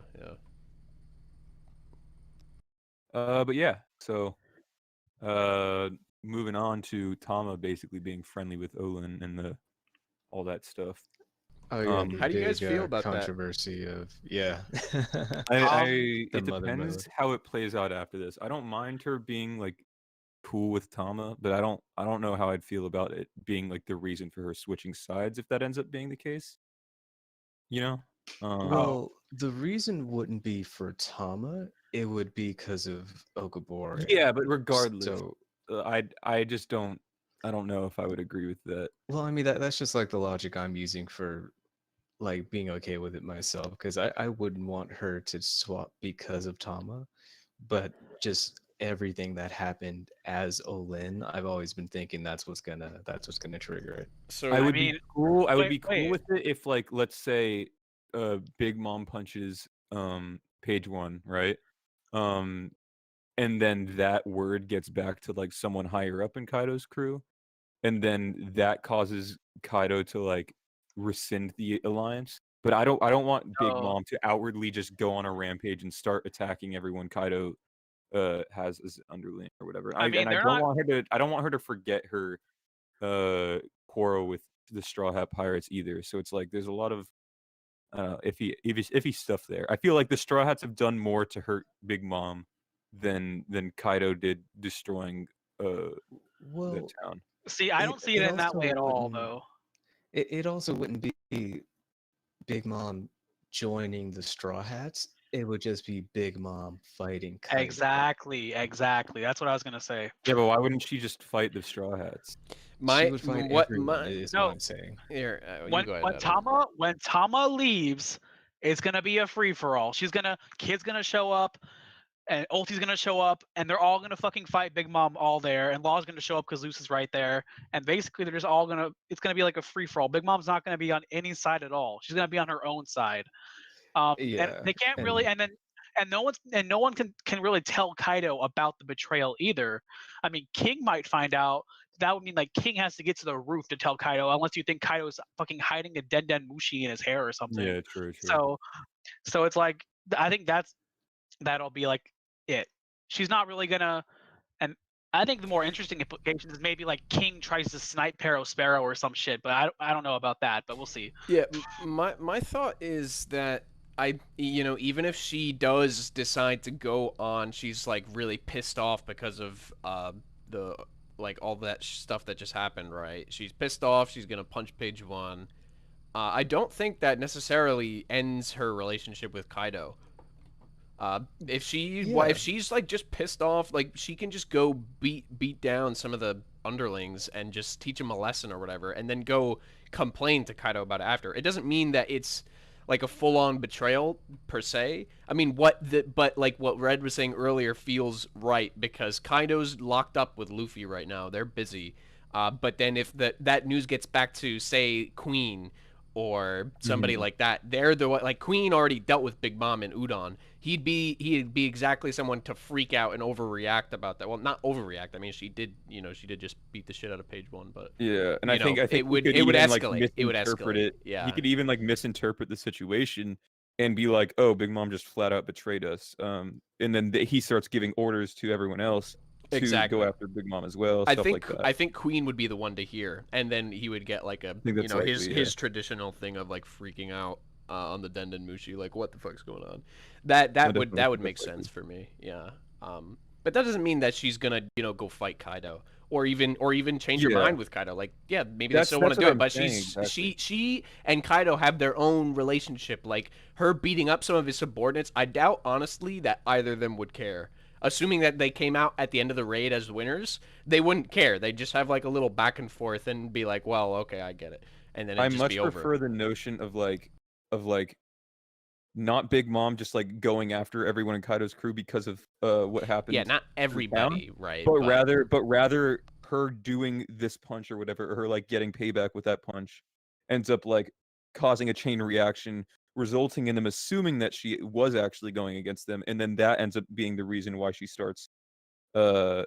But yeah, so moving on to Tama basically being friendly with Olin and all that stuff. Oh yeah, how do you guys feel about controversy of it depends how it plays out after this. I don't mind her being like cool with Tama, but I don't know how I'd feel about it being like the reason for her switching sides if that ends up being the case. You know? Well, the reason wouldn't be for Tama, it would be because of Okabor. Yeah, but regardless, So I just don't know if I would agree with that. well, I mean that's just like the logic I'm using for like being okay with it myself, because I wouldn't want her to swap because of Tama, but just everything that happened as Olin, I've always been thinking that's what's gonna trigger it. So I would be cool with it if, like, let's say Big Mom punches page 1, right? And then that word gets back to like someone higher up in Kaido's crew, and then that causes Kaido to like rescind the alliance. But I don't want Big Mom to outwardly just go on a rampage and start attacking everyone Kaido has as underling or whatever. I don't want her to forget her quarrel with the Straw Hat Pirates either. So it's like there's a lot of iffy stuff there. I feel like the Straw Hats have done more to hurt Big Mom than Kaido did destroying the town. See, I don't see it in that way at all, though. It also wouldn't be Big Mom joining the Straw Hats. It would just be Big Mom fighting Kaido. Exactly. That's what I was gonna say. Yeah, but why wouldn't she just fight the Straw Hats? What I'm saying. Here, when Tama leaves, it's gonna be a free for all. Kid's gonna show up, and Ulti's gonna show up, and they're all gonna fucking fight Big Mom all there, and Law's gonna show up because Zeus is right there, and basically they're just all it's gonna be like a free for all. Big Mom's not gonna be on any side at all. She's gonna be on her own side. And they can't really, and no one can really tell Kaido about the betrayal either. I mean, King might find out. That would mean like King has to get to the roof to tell Kaido, unless you think Kaido's fucking hiding a Den Mushi in his hair or something. Yeah, true. So it's like I think that'll be like it. She's not really gonna. And I think the more interesting implications is maybe like King tries to snipe Sparrow or some shit, but I don't know about that, but we'll see. Yeah, my thought is that even if she does decide to go on, she's like really pissed off because of the like all that stuff that just happened, right? She's pissed off. She's gonna punch page 1. I don't think that necessarily ends her relationship with Kaido. If she Yeah. if she's like just pissed off, like she can just go beat down some of the underlings and just teach them a lesson or whatever, and then go complain to Kaido about it after. It doesn't mean that it's like a full on betrayal per se. I mean, but like what Red was saying earlier feels right because Kaido's locked up with Luffy right now. They're busy. But then if that news gets back to say Queen or somebody like that, they're the like Queen already dealt with Big Mom and Udon. He'd be exactly someone to freak out and overreact about that. Well, not overreact. I mean, she did just beat the shit out of Page One, but Yeah, and you I think know, I think it he would could it would even, like, escalate. It would misinterpret escalate. it. Yeah. He could even like misinterpret the situation and be like, "Oh, Big Mom just flat out betrayed us." And then he starts giving orders to everyone else to Exactly. go after Big Mom as well, I stuff think like that. I think Queen would be the one to hear, and then he would get like a think that's likely, yeah. his traditional thing of like freaking out on the Denden Mushi, like what the fuck's going on. That definitely would think make that's likely. sense for me. Yeah. But that doesn't mean that she's gonna go fight Kaido or even change her Yeah. mind with Kaido. Like yeah, maybe they That's- still want that's to do what it, I'm but saying, she's exactly. she and Kaido have their own relationship. Like her beating up some of his subordinates, I doubt honestly that either of them would care. Assuming that they came out at the end of the raid as winners, they wouldn't care. They'd just have like a little back and forth and be like, "Well, okay, I get it," and then I it'd just much be over. prefer the notion of like not Big Mom just like going after everyone in Kaido's crew because of what happened. Yeah, not in town, everybody, right? but rather her doing this punch or whatever, or her like getting payback with that punch ends up like causing a chain reaction, resulting in them assuming that she was actually going against them, and then that ends up being the reason why she starts uh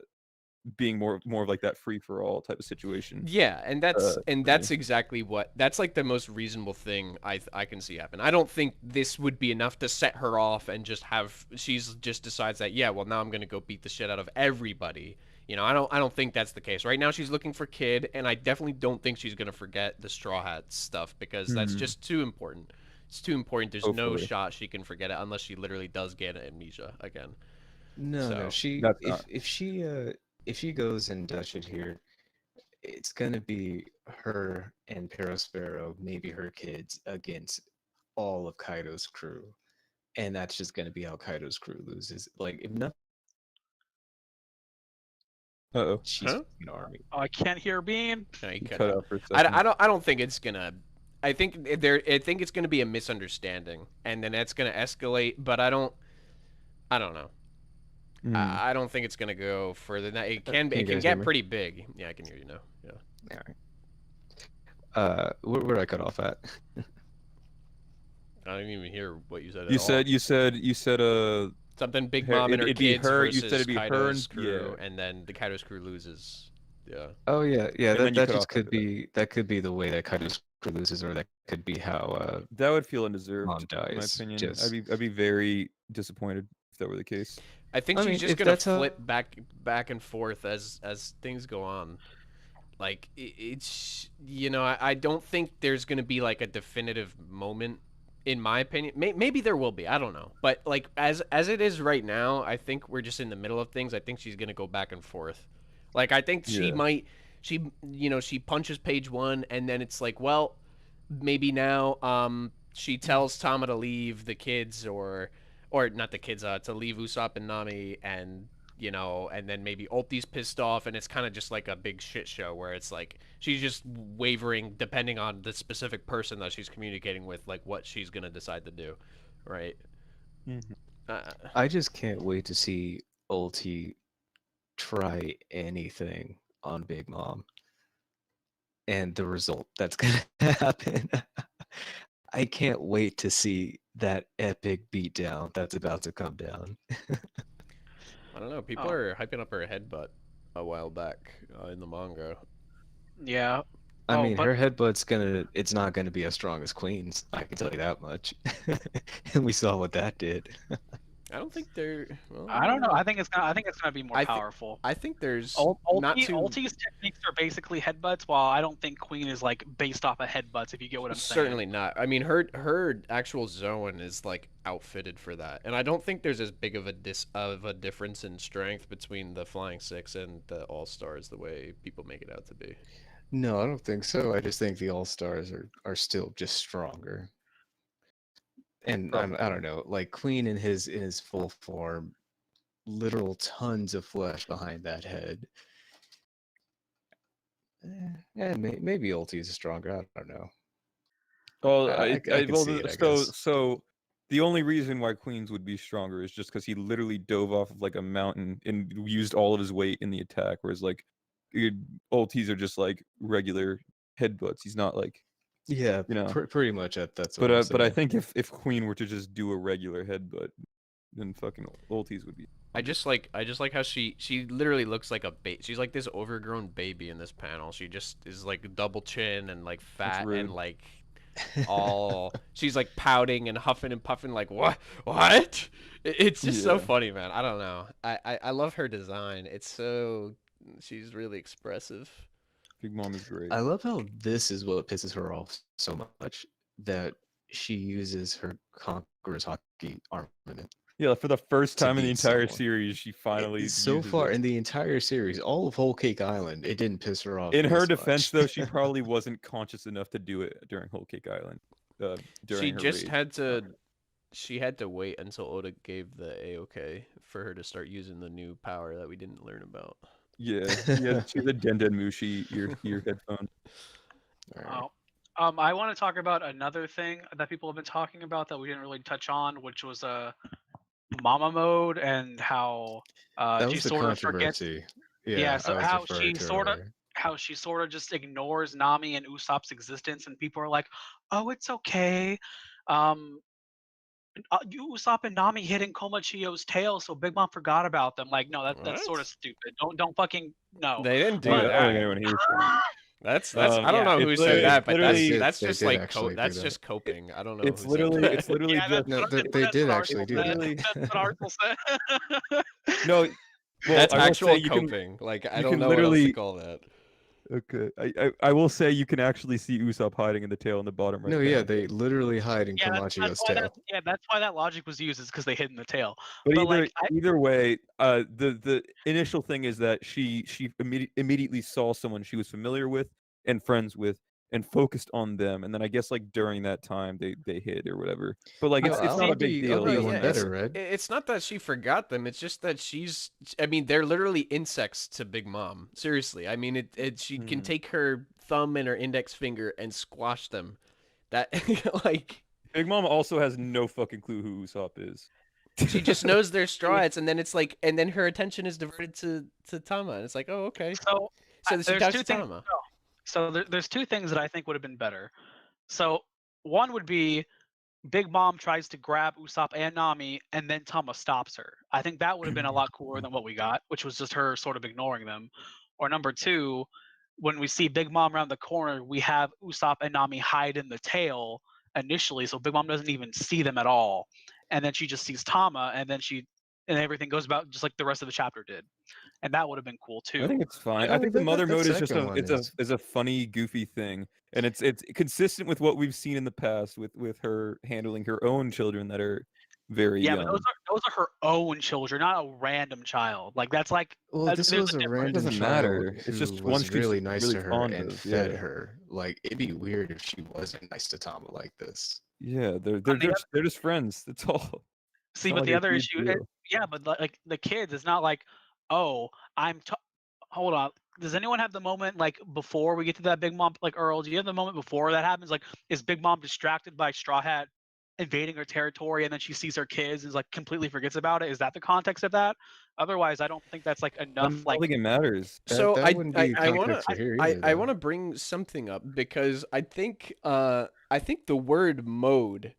being more of like that free for all type of situation. Yeah, and that's for me. exactly that's like the most reasonable thing I can see happen. I don't think this would be enough to set her off and just have she's just decides that yeah, well now I'm gonna go beat the shit out of everybody. You know, I don't think that's the case. Right now she's looking for Kid, and I definitely don't think she's gonna forget the Straw Hat stuff because that's just too important. It's too important. There's no Hopefully. shot she can forget it unless she literally does get amnesia again. No, So, she That's not- if she goes and does it here, it's gonna be her and Perospero, maybe her kids, against all of Kaido's crew, and that's just gonna be how Kaido's crew loses. Like if nothing, Uh-oh. she's Huh? an army. Oh, I can't hear Bean. no, you You cut cut out. out for a second. I don't think it's gonna. I think it's gonna be a misunderstanding, and then that's gonna escalate. But I don't know. Mm. I don't think it's gonna go further than that. It Can you it can guys hear get me? pretty big. Yeah, I can hear you now. Yeah. Where did I cut off at? I didn't even hear what you said. You at all. said something Big her- Mom and her it'd be kids her- you versus said it'd be her Kaido's and- crew, yeah. and then the Kaido's crew loses. Yeah. Oh yeah, yeah. And then That you cut just off could after be the way that Kaido's crew loses, or that could be how that would feel undeserved, Mom in my dies. opinion. Just I'd be very disappointed if that were the case. I think I she's mean, just if gonna that's how- flip back and forth as things go on. Like it's you know I don't think there's gonna be like a definitive moment in my opinion. Maybe there will be. I don't know. But like as it is right now, I think we're just in the middle of things. I think she's gonna go back and forth. Like I think she Yeah. might she punches Page One and then it's like well maybe now she tells Tama to leave the kids or not the kids to leave Usopp and Nami and and then maybe Ulti's pissed off and it's kind of just like a big shit show where it's like she's just wavering depending on the specific person that she's communicating with like what she's gonna decide to do, right? I just can't wait to see Ulti try anything on Big Mom and the result that's gonna happen. I can't wait to see that epic beatdown that's about to come down. I don't know. People are hyping up her headbutt a while back in the manga. Yeah. I Oh, mean, but- her headbutt's it's not gonna be as strong as Queen's. I can tell you that much. And we saw what that did. I don't think they're. Well, I don't know. I think it's gonna be more I thi- powerful. I think there's not too. Ulti's techniques are basically headbutts, while I don't think Queen is like based off of headbutts. If you get what I'm saying. Certainly not. I mean, her actual zone is like outfitted for that, and I don't think there's as big of a difference in strength between the Flying Six and the All Stars the way people make it out to be. No, I don't think so. I just think the All Stars are still just stronger. And I don't know, like Queen in his full form, literal tons of flesh behind that head. Yeah, maybe Ulti is stronger. I don't know. Well, I can well, see it, I so guess. the only reason why Queens would be stronger is just because he literally dove off of like a mountain and used all of his weight in the attack, whereas like ultis are just like regular headbutts. He's not like, Yeah, you know. pretty much. That's what I'm But I saying. think if Queen were to just do a regular headbutt, then fucking ultis would be. I just like how she literally looks like a she's like this overgrown baby in this panel. She just is like double chin and like fat rude. and like all she's like pouting and huffing and puffing like what? It's just so Yeah. funny, man. I don't know. I love her design. It's so she's really expressive. Big Mom is great. I love how this is what pisses her off so much, that she uses her Conqueror's hockey armament. Yeah, for the first to time in the beat entire someone. series, she finally So uses far it. in the entire series, all of Whole Cake Island, it didn't piss her off. In her this defense, much. though, she probably wasn't conscious enough to do it during Whole Cake Island. During She her just raid. had to she had to wait until Oda gave the A-OK for her to start using the new power that we didn't learn about. Yeah, she had the Dendenmushi ear headphone. Alright. I want to talk about another thing that people have been talking about that we didn't really touch on, which was Mama mode and how That she was the sort of forgets. controversy. Yeah, so I was how referring she to sort of earlier. how she sort of just ignores Nami and Usopp's existence, and people are like, "Oh, it's okay. Um, Usopp and Nami hid in Komachiyo's tail, so Big Mom forgot about them." Like, no, that's sort What? of stupid. Don't fucking no. They didn't do I don't think that. anyone hears that. That's I don't Yeah. know It's who literally- said that, but literally- that's They just did like actually do that's that. just coping. I don't know. It's who literally said it's that. literally Yeah, just No, what- they that's did what actually Arsenal do said. that. Literally- That's what Arsenal said. no. Well, That's I will actual say you can. coping. Like I you don't can know what else to literally- call that. Okay, I will say you can actually see Usopp hiding in the tail in the bottom right. No, yeah, panel. they literally hide in Yeah, Komachiyo's why tail. that's why that logic was used, is because they hid in the tail. But But, like, either way, the initial thing is that she immediately saw someone she was familiar with and friends with and focused on them, and then I guess like during that time they hid or whatever. But like No, it's not a big deal. I'll It be doesn't one matter. better, Red. It's not that she forgot them. It's just that she's. I mean, they're literally insects to Big Mom. Seriously. I mean, she can take her thumb and her index finger and squash them. That like Big Mom also has no fucking clue who Usopp is. she just knows they're strides, and then it's like, and then her attention is diverted to Tama, and it's like, oh okay. so So she there's talks two to things. Tama. So there's two things that I think would have been better. So one would be Big Mom tries to grab Usopp and Nami, and then Tama stops her. I think that would have been a lot cooler than what we got, which was just her sort of ignoring them. Or number two, when we see Big Mom around the corner, we have Usopp and Nami hide in the tail initially, so Big Mom doesn't even see them at all, and then she just sees Tama, and then everything goes about just like the rest of the chapter did, and that would have been cool too. I think it's fine. Oh, I think the that mother mode is just second one is a funny, goofy thing, and it's consistent with what we've seen in the past with her handling her own children that are very Yeah, young. but those are her own children, not a random child. Like that's like Well, there's this a was a difference. random Doesn't child matter. who It's just one was she's really nice really to her fond and of, fed yeah. her. Like, it'd be weird if she wasn't nice to Tama like this. Yeah, they're the they're just friends. That's all. See, not but like the a other huge issue, deal. yeah, but like the kids, it's not like, oh, hold on. Does anyone have the moment like before we get to that Big Mom, like Earl? Do you have the moment before that happens? Like, is Big Mom distracted by Straw Hat invading her territory, and then she sees her kids and like completely forgets about it? Is that the context of that? Otherwise, I don't think that's like I enough. don't Like, think it matters. So that wouldn't be I wanna context for here either, I though. wanna bring something up because I think the word mode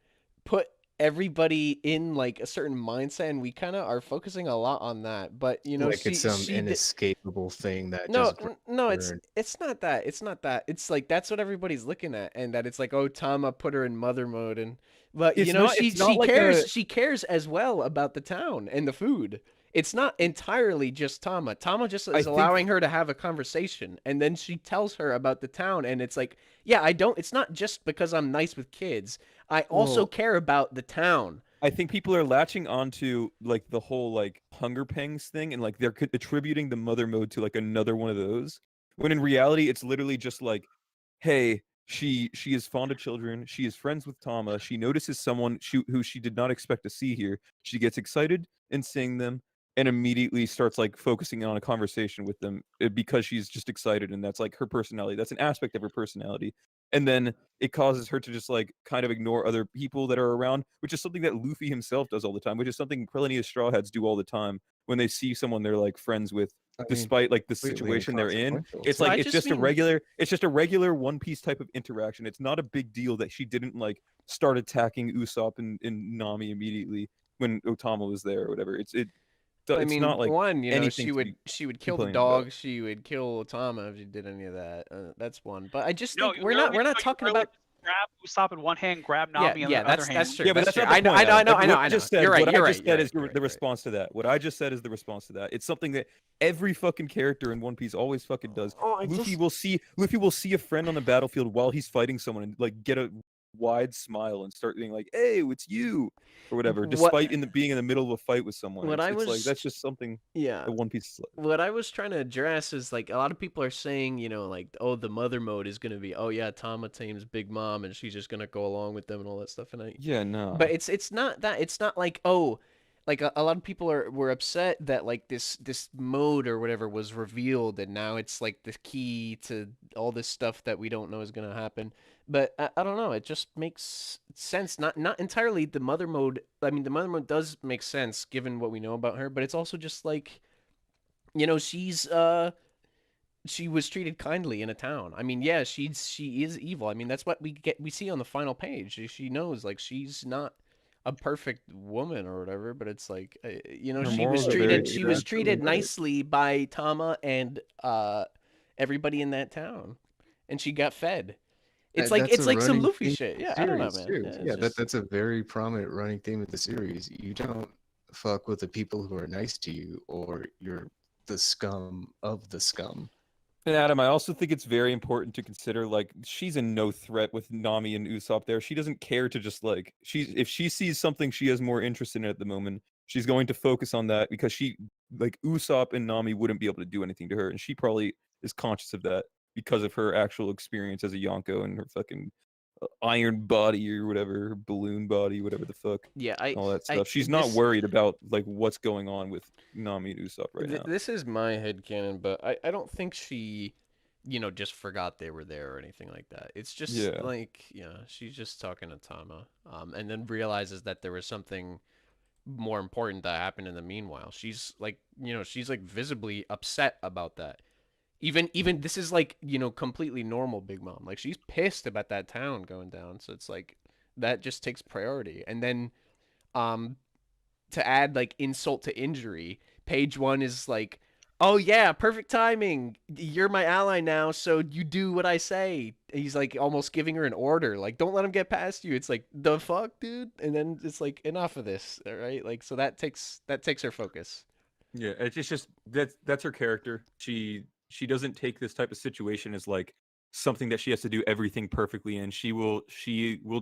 put everybody in like a certain mindset, and we kind of are focusing a lot on that. But you know, Like it's some she inescapable thing that no, just no, brings her it's not that. It's not that. It's like that's what everybody's looking at, and that it's like, oh, Tama put her in mother mode, and but It's you know, not- she it's not like cares. a- She cares as well about the town and the food. It's not entirely just Tama. Tama just is think- allowing her to have a conversation, and then she tells her about the town, and it's like, yeah, I don't. It's not just because I'm nice with kids. I also Well- care about the town. I think people are latching onto like the whole like hunger pangs thing, and like they're attributing the mother mode to like another one of those. When in reality, it's literally just like, hey, She is fond of children. She is friends with Tama. She notices someone who she did not expect to see here. She gets excited and seeing them, and immediately starts like focusing on a conversation with them because she's just excited, and that's like her personality. That's an aspect of her personality. And then it causes her to just like kind of ignore other people that are around, which is something that Luffy himself does all the time, which is something plenty of Straw Hats do all the time when they see someone they're like friends with, I mean, despite like the completely situation they're in. inconsequential, It's too. like I it's just just a mean- regular One Piece type of interaction. It's not a big deal that she didn't like start attacking Usopp and Nami immediately when Otama was there or whatever. It's I mean, not like one, you know, anything she would kill the complaining about. dog. She would kill Otama if she did any of that. That's one. But I just No, think we're not talking about. grab Usopp in one hand, grab Yeah, Nami in yeah, the other hand. that's true. Yeah, but that's that's true. not the point. I know. What I just said, You're right. what You're I right. just said is you're the right. response to that. What I just said is the response to that. It's something that every fucking character in One Piece always fucking does. Oh, Luffy will see a friend on the battlefield while he's fighting someone and like get a wide smile and start being like, "Hey, it's you," or whatever, What- despite being in the middle of a fight with someone. what It's, I it's like was- that's just something Yeah. that One Piece is like. What I was trying to address is like a lot of people are saying, you know, like, oh, the mother mode is gonna be, oh yeah, Tama tames Big Mom and she's just gonna go along with them and all that stuff. And Yeah, no. but it's not that. It's not like, oh, like a lot of people were upset that like this mode or whatever was revealed and now it's like the key to all this stuff that we don't know is gonna happen. But I don't know. It just makes sense. Not entirely the mother mode. I mean, the mother mode does make sense given what we know about her. But it's also just like, you know, she was treated kindly in a town. I mean, yeah, she is evil. I mean, that's what we see on the final page. She knows like she's not a perfect woman or whatever, but it's like you know, Her she was morals are very treated right. nicely by Tama and everybody in that town, and she got fed. It's like That's a some running Luffy theme shit. of Yeah, the I don't know, series, man. too. it's Yeah, just- that's a very prominent running theme of the series. You don't fuck with the people who are nice to you, or you're the scum of the scum. And Adam, I also think it's very important to consider like she's a no threat with Nami and Usopp there. She doesn't care to just like if she sees something she has more interest in at the moment, she's going to focus on that because she like Usopp and Nami wouldn't be able to do anything to her, and she probably is conscious of that because of her actual experience as a Yonko and her fucking iron body or whatever, her balloon body, whatever the fuck, yeah, all that stuff. She's not worried about like what's going on with Nami and Usopp right now. This is my headcanon, but I don't think she, you know, just forgot they were there or anything like that. It's just Yeah. like, yeah, she's just talking to Tama, and then realizes that there was something more important that happened in the meanwhile. She's like, you know, she's like visibly upset about that. Even this is like, you know, completely normal Big Mom. Like she's pissed about that town going down. So it's like that just takes priority. And then to add like insult to injury, page 1 is like, oh yeah, perfect timing. You're my ally now, so you do what I say. He's like almost giving her an order, like don't let him get past you. It's like the fuck, dude. And then it's like enough of this, all right? Like so that takes her focus. Yeah, it's just that's her character. She doesn't take this type of situation as like something that she has to do everything perfectly in. She will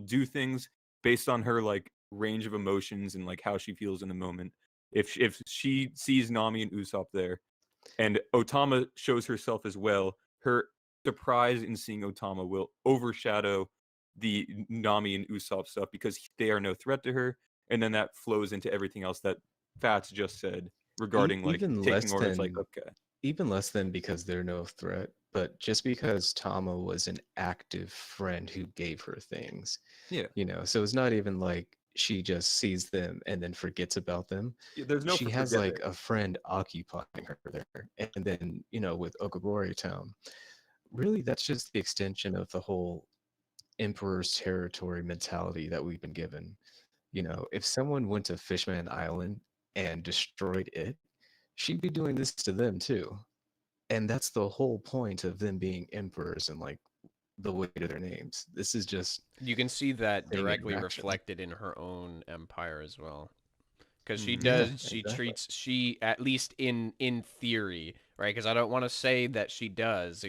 do things based on her like range of emotions and like how she feels in the moment. If she sees Nami and Usopp there, and Otama shows herself as well, her surprise in seeing Otama will overshadow the Nami and Usopp stuff because they are no threat to her, and then that flows into everything else that Fats just said regarding like even taking less orders. Like, than- okay, Even less than because they're no threat, but just because Tama was an active friend who gave her things. Yeah. You know, so it's not even like she just sees them and then forgets about them. yeah, there's no She has like a friend occupying her there. And then, you know, with Okagori Town, really that's just the extension of the whole Emperor's territory mentality that we've been given. You know, if someone went to Fishman Island and destroyed it, she'd be doing this to them too. And that's the whole point of them being emperors and like the weight of their names. This is just You can see that Thing in directly action. reflected in her own empire as well. Because she Mhm. Yeah, does, she exactly. treats, she, at least in theory, right? Because I don't want to say that she does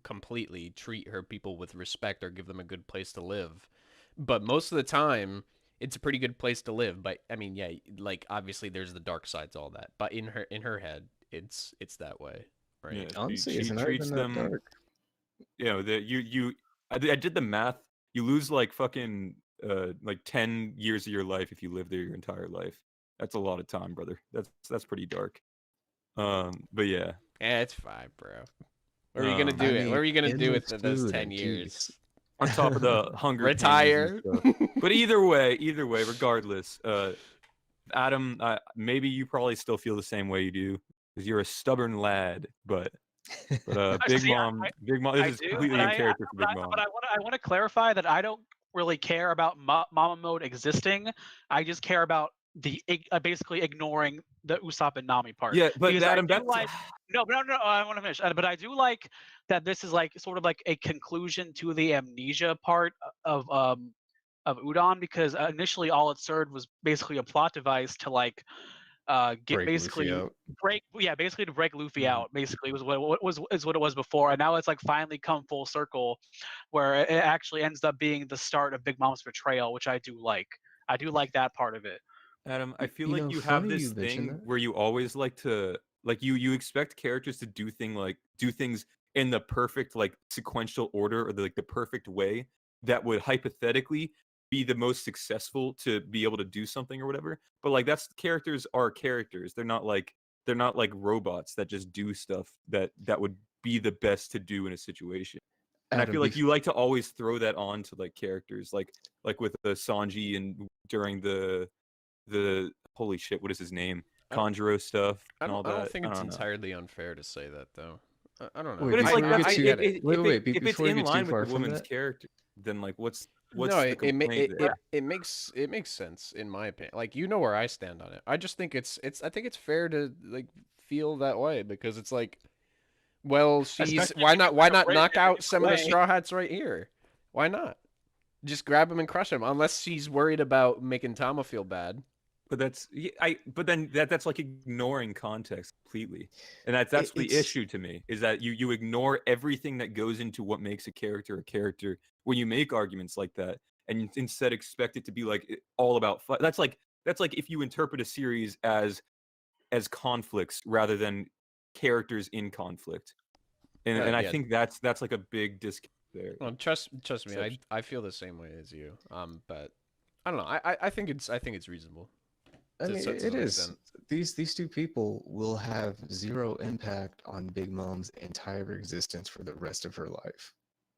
completely treat her people with respect or give them a good place to live. But most of the time, it's a pretty good place to live. But I mean, yeah, like obviously there's the dark side to all that. But in her head, it's that way, right? Yeah. honestly, she it's not treats even that them. dark. You know, that you I did the math. You lose like fucking like 10 years of your life if you live there your entire life. That's a lot of time, brother. That's pretty dark. But yeah. It's fine, bro. Where are you gonna do I it? What mean, are you gonna in do the with those food 10 and years? geese. On top of the hunger pains Retire. and stuff. But either way, regardless, Adam, maybe you probably still feel the same way you do because you're a stubborn lad. But Big See, Mom, this is do, completely but in character for Big Mom. But I want to clarify that I don't really care about Mama Mode existing. I just care about the basically ignoring the Usopp and Nami part. Yeah, but because Adam, I do that's like no, I want to finish. But I do like that this is like sort of like a conclusion to the amnesia part of Udon, because initially all it served was basically a plot device to like get Break Luffy basically out. basically to break Luffy Mhm. out, basically was what it was before, and now it's like finally come full circle where it actually ends up being the start of Big Mom's betrayal, which I do like. I do like that part of it. Adam, I feel You like know, you have funny this you mention thing that. where you always like to like you expect characters to do things in the perfect like sequential order or the perfect way that would hypothetically be the most successful to be able to do something or whatever. But like characters are characters. They're not like robots that just do stuff that would be the best to do in a situation. And I Adam, feel like you like to always throw that on to like characters like with the Sanji and during the holy shit, what is his name? I don't- Conjuro stuff I and all don't. I that. don't think I it's don't know. entirely unfair to say that though. I don't know. Wait, But it's before like we that's get too- get it. wait, if it's before we in get too line with far the from woman's that. character, then like what's No, the complaint there? it makes sense in my opinion. Like you know where I stand on it. I just think it's I think it's fair to like feel that way because it's like, well, she's Especially why if not you why took a not break knock and out took some of the away. Straw Hats right here? Why not? Just grab them and crush them. Unless she's worried about making Tama feel bad. But but then that's like ignoring context completely. And that's the It's- issue to me is that you ignore everything that goes into what makes a character when you make arguments like that and you instead expect it to be like all about that's like if you interpret a series as conflicts rather than characters in conflict. And I Yeah. think that's like a big disconnect there. Well, trust me, Perception. I feel the same way as you. But I don't know. I think it's reasonable. I to mean, some it is. extent. These two people will have zero impact on Big Mom's entire existence for the rest of her life.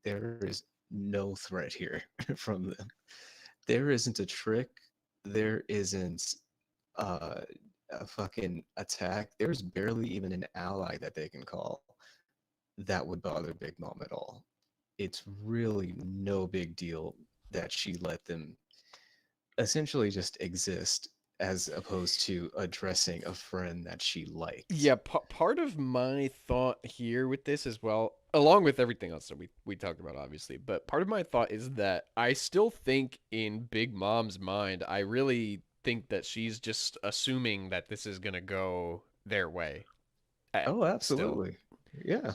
There is no threat here from them. There isn't a trick. There isn't a fucking attack. There's barely even an ally that they can call that would bother Big Mom at all. It's really no big deal that she let them essentially just exist as opposed to addressing a friend that she liked. Yeah, part of my thought here with this as well, along with everything else that we talked about, obviously, but part of my thought is that I still think in Big Mom's mind, I really think that she's just assuming that this is going to go their way. Oh, absolutely. Yeah.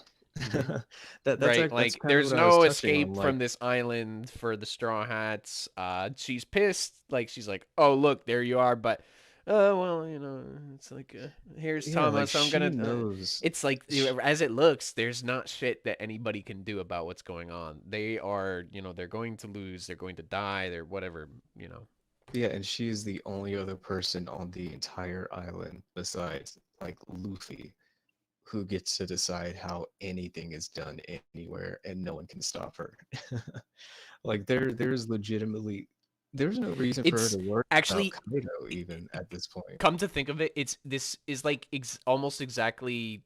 Right, that's like kinda there's what I was no touching escape on, from like, this island for the Straw Hats. She's pissed, like she's like, "Oh, look, there you are," but well, you know, it's like here's yeah, Tama, like so I'm she gonna knows. it's like as it looks, there's not shit that anybody can do about what's going on. They are, you know, they're going to lose, they're going to die, they're whatever, you know. Yeah, and she's the only other person on the entire island besides like Luffy who gets to decide how anything is done anywhere and no one can stop her. Like there's legitimately there's no reason for her It's to worry actually about Kaido even at this point. come to think of it, this is like almost exactly.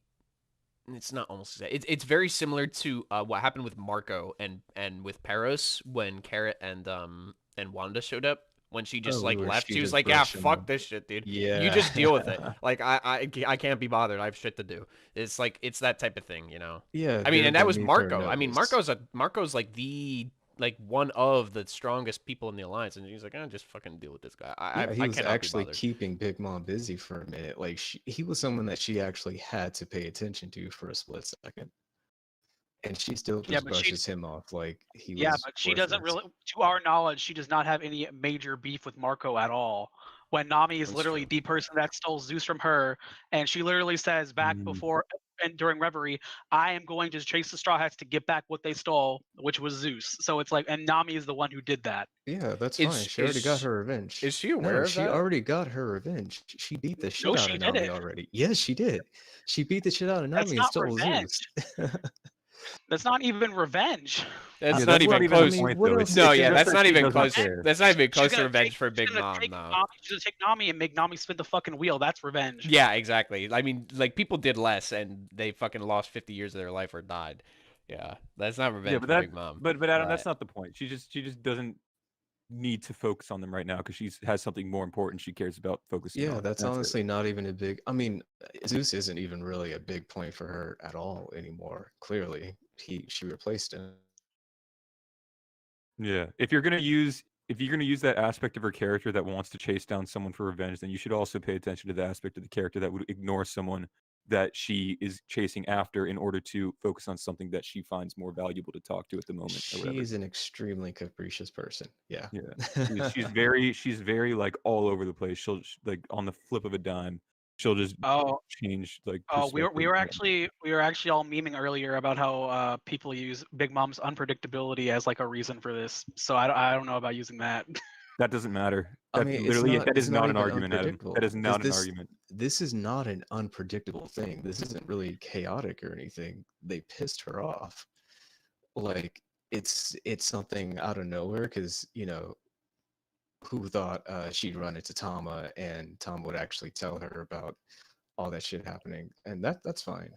It's not almost exactly. It's very similar to what happened with Marco and with Paros when Carrot and Wanda showed up. When she just Oh, like where left, she she was just like, "Yeah, brushed him fuck off. this shit, dude. Yeah. You just deal with it. Like I can't be bothered. I have shit to do." It's like it's that type of thing, you know. Yeah, I mean, they're and that was beneath her Marco. I mean, notice. Marco's like the one of the strongest people in the alliance, and he's like, just fucking deal with this guy. Yeah, he I was cannot actually be bothered. keeping Big Mom busy for a minute. Like he was someone that she actually had to pay attention to for a split second, and she still Yeah, just but she brushes him off like he yeah, was but she doesn't worthless. really, to our knowledge, she does not have any major beef with Marco at all. when Nami is That's literally true. the person that stole Zeus from her, and she literally says back Mm. before and during Reverie, I am going to chase the Straw Hats to get back what they stole, which was Zeus. So it's like, and Nami is the one who did that. Yeah, that's Is fine. sh- She is already got sh- her revenge. Is she aware No, of she that? already got her revenge. She beat the shit No, out she of Nami didn't. already. Yes, she did. She beat the shit out of That's Nami and not stole Zeus. revenge. That's not even revenge. That's Yeah, not that's even not even close. the point, what though. else? No, It's yeah, just that's that not she even doesn't close. care. That's not even She's close to gonna revenge take, for she's Big gonna Mom, take though. Nami, she's gonna take Nami and make Nami spin the fucking wheel. That's revenge. Yeah, exactly. I mean, like people did less, and they fucking lost 50 years of their life or died. Yeah, that's not revenge Yeah, for but Big Mom. but Adam, that's not the point. She just doesn't need to focus on them right now because she has something more important she cares about focusing Yeah, on. that's it. honestly not even a big. I mean, Zeus isn't even really a big point for her at all anymore. Clearly, she replaced him. Yeah. If you're gonna use that aspect of her character that wants to chase down someone for revenge, then you should also pay attention to the aspect of the character that would ignore someone that she is chasing after in order to focus on something that she finds more valuable to talk to at the moment or whatever. She's an extremely capricious person. Yeah. Yeah. She's very like all over the place. She'll like on the flip of a dime, she'll just Oh, change like we were perspective. we were actually all memeing earlier about how people use Big Mom's unpredictability as like a reason for this. So I don't know about using that. That doesn't matter. I That's mean, literally that it's is not not an even argument, Adam. unpredictable That is because not an argument. this is not an unpredictable thing. This isn't really chaotic or anything. They pissed her off. Like it's something out of nowhere because who thought she'd run into Tama and Tama would actually tell her about all that shit happening, and that's fine.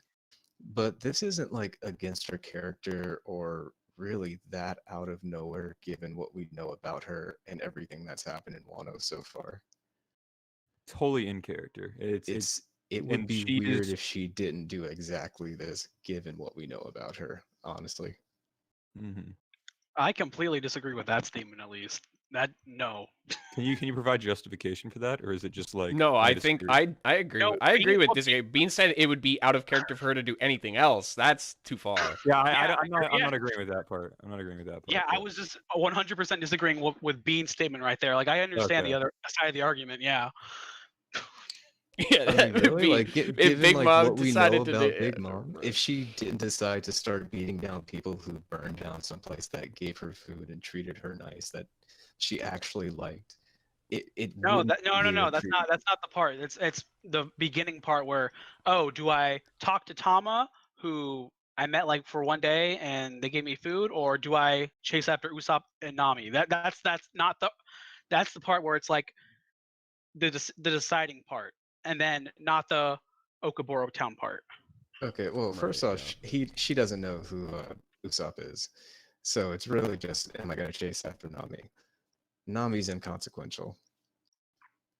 But this isn't like against her character or really that out of nowhere given what we know about her and everything that's happened in Wano so far. It's wholly in character. It's It would and be she weird is if she didn't do exactly this given what we know about her, honestly. mhm. I completely disagree with that statement. At least no. Can you provide justification for that, or is it just like No, I think disagree? I agree. No, I agree Bean- with well, this. Bean said it would be out of character for her to do anything else. That's too far. Yeah, Yeah, I'm yeah. not agreeing with that part. I'm not agreeing with that part. Yeah, I but- was just 100% disagreeing with Bean's statement right there. Like I understand Okay. the other side of the argument. Yeah. Yeah, I that mean, would really, be like if given Big like Mom what we know decided to about do. Big Mom, if she didn't decide to start beating down people who burned down someplace that gave her food and treated her nice, that she actually liked, it No, wouldn't no. be a That's treat. not the part. It's the beginning part where, oh, do I talk to Tama, who I met like for one day and they gave me food, or do I chase after Usopp and Nami? That's not the that's the part where it's like the deciding part, and then not the Okaburo town part. Okay, well, Right, first off, yeah. she doesn't know who Usopp is, so it's really just, am I gonna chase after Nami? Nami's inconsequential,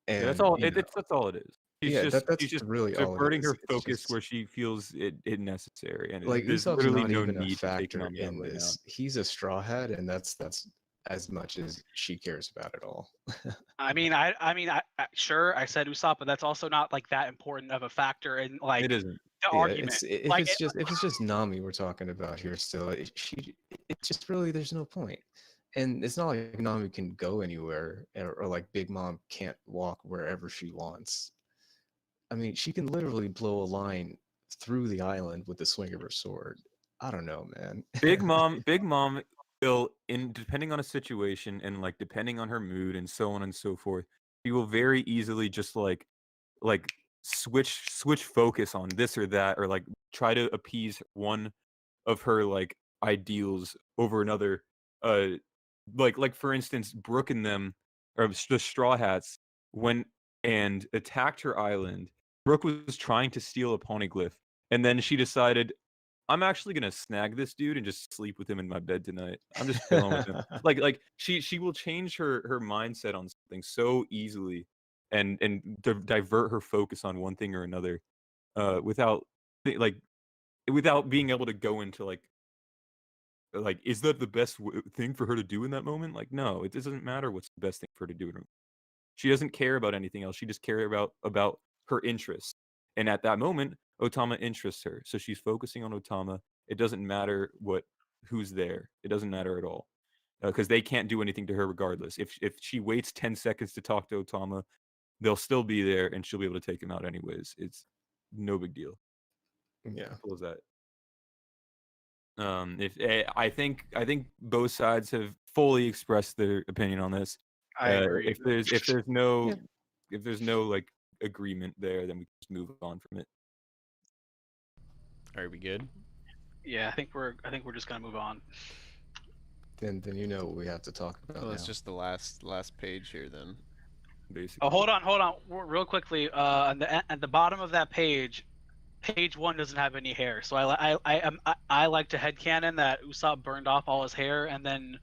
and Yeah, that's all. you know, That's all it is. yeah, that's She's just really all it diverting is. her It's focus just where she feels it necessary, and like there's Usopp's literally not no even a need to take factor Nami out in right now. this. He's a straw hat, and that's as much as she cares about it all. I mean, sure, I said Usopp, but that's also not like that important of a factor in like It isn't. the Yeah, argument. if Like, it's just Nami we're talking about here still, it's just really there's no point. And it's not like Nami can go anywhere or like Big Mom can't walk wherever she wants. I mean, she can literally blow a line through the island with the swing of her sword. I don't know, man. Big Mom will, in depending on a situation and like depending on her mood and so on and so forth, she will very easily just like switch focus on this or that, or like try to appease one of her like ideals over another. Like for instance, Brooke and them, or the Straw Hats, went and attacked her island. Brooke was trying to steal a poneglyph, and then she decided, I'm actually gonna snag this dude and just sleep with him in my bed tonight. I'm just chilling with him. Like she will change her mindset on something so easily, and divert her focus on one thing or another, without like without being able to go into like is that the best thing for her to do in that moment? Like no, it doesn't matter what's the best thing for her to do. She doesn't care about anything else. She just cares about her interests. And at that moment, Otama interests her. So she's focusing on Otama. It doesn't matter who's there. It doesn't matter at all. Because they can't do anything to her regardless. If she waits 10 seconds to talk to Otama, they'll still be there, and she'll be able to take him out anyways. It's no big deal. Yeah. Simple as that. I think both sides have fully expressed their opinion on this. I agree. If there's no Yeah. if there's no like agreement there, then we can just move on from it. Are we good? Yeah, I think we're just gonna move on. Then you know what we have to talk about Well, now. it's just the last page here then. Basically. Oh, hold on, real quickly. At the bottom of that page, page 1 doesn't have any hair. So I like to headcanon that Usopp burned off all his hair, and then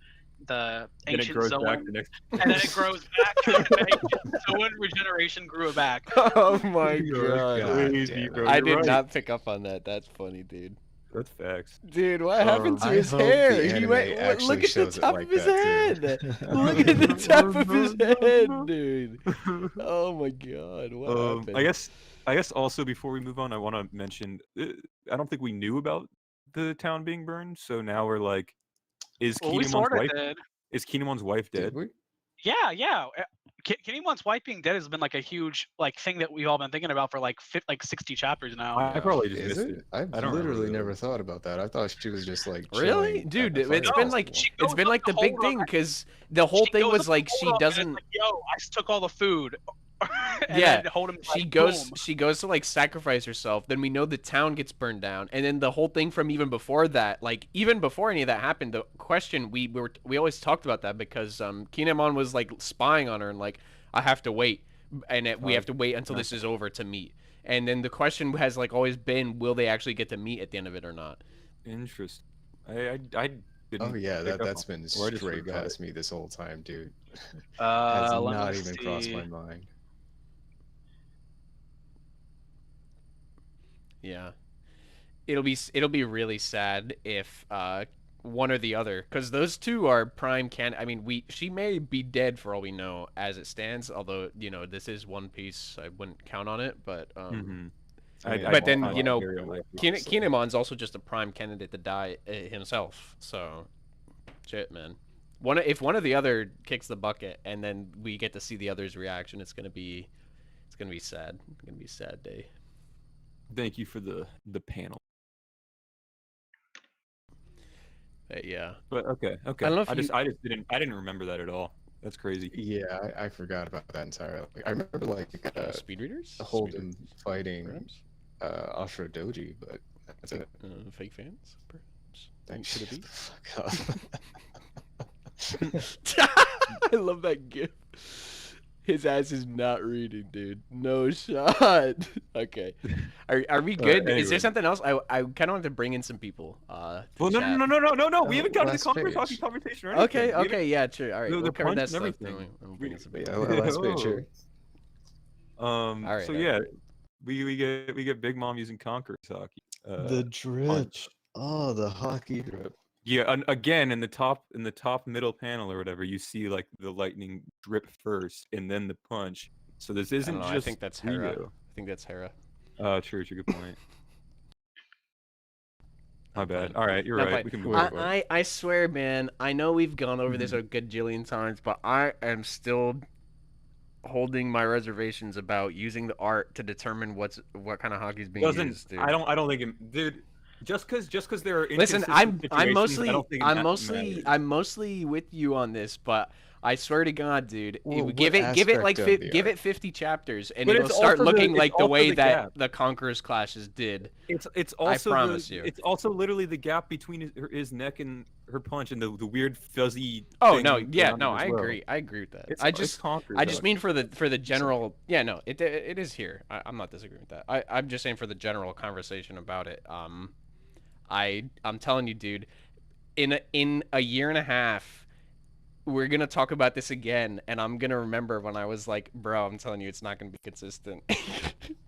the Then it ancient grows Zoan, back the next. and then it grows back. The ancient Zoan regeneration grew it back. Oh my God Crazy, damn it. bro. I You're did right. not pick up on that. That's funny, dude. That's facts. Dude, what happened to I his hope the hair? He anime went. actually Look at the shows it top like of his that, too. head. Look at the top of his head, dude. Oh my god, what happened? I guess also before we move on, I want to mention I don't think we knew about the town being burned, so now we're like, is Well, we Kinemon's sort of wife did. is Kinemon's wife Did dead? we? Yeah. Kinemon's wife being dead has been like a huge thing that we've all been thinking about for like 60 chapters now. I probably just Is missed it? it. I've I don't remember literally really. never thought about that. I thought she was just like Really, chilling dude? at the It's fire been No, like festival. she it's goes been up like to the big hold up- thing because the whole She thing goes was up to like hold she up and it's doesn't. like, yo, I took all the food. And Yeah, then hold him. She like, goes boom. she goes to like sacrifice herself, then we know the town gets burned down, and then the whole thing from even before that, like even before any of that happened, the question we always talked about that because Kinemon was like spying on her and like, I have to wait, and we have to wait until this is over to meet, and then the question has like always been, will they actually get to meet at the end of it or not? Interesting. I didn't. Oh yeah, pick up that's on- been or I just straight forgot past me this whole time, dude. Let Has me not even crossed see. my mind. Yeah, it'll be really sad if one or the other, because those two are prime can. I mean, she may be dead for all we know as it stands. Although this is One Piece, I wouldn't count on it. But Mhm. I mean, but then, find you it know, very unlikely. Kinemon's also just a prime candidate to die himself. So, shit, man. If one or the other kicks the bucket, and then we get to see the other's reaction, it's gonna be sad. It's gonna be a sad day. Thank you for the panel. But yeah. But okay. I don't know if I just didn't remember that at all. That's crazy. Yeah, I forgot about that entirely. I remember like Speed readers? Holden fighting Perhaps? Ashura Doji, but that's it. Fake fans, perhaps. Thanks. Could it be? Fuck up. I love that gif. His ass is not reading, dude. No shot. Okay. Are we good? Is there anyway. something else? I kind of wanted to bring in some people. Well, chat. no. We haven't gotten to last the page. talking conversation or anything. Okay, We haven't- okay, yeah, true. All right, The we'll cover punch that and stuff. everything. Then we'll bring in some Yeah, people. last page here. right, So all yeah, we get Big Mom using Conqueror's hockey. The drip. punch. Oh, the hockey drip. Yeah, and again in the top middle panel or whatever, you see like the lightning drip first and then the punch. So this I isn't don't know, just I think that's Hera. Rio. I think that's Hera. True, good point. My bad. fine. All right, you're No, right. fine. We can move. I swear, man. I know we've gone over this a good jillion times, but I am still holding my reservations about using the art to determine what kind of hockey's being used, dude. I don't think it, dude. Just because there are Listen, inconsistent I'm situations, I don't think it matters. I'm mostly with you on this, but I swear to God, dude, Well, give what it like aspect of the give art? it 50 chapters, and But it'll it's start also the- looking it's like the also way the that gap. the Conqueror's clashes did. It's also promise you. It's also literally the gap between his neck and her punch and the weird fuzzy. Oh thing no, yeah, around no, it as I well. agree. I agree with that. It's, I it's just Conqueror's I just hockey. mean for the general. Yeah, no, it is here. I'm not disagreeing with that. I'm just saying for the general conversation about it. I'm telling you, dude, in a year and a half, we're gonna talk about this again, and I'm gonna remember when I was like, bro, I'm telling you, it's not gonna be consistent,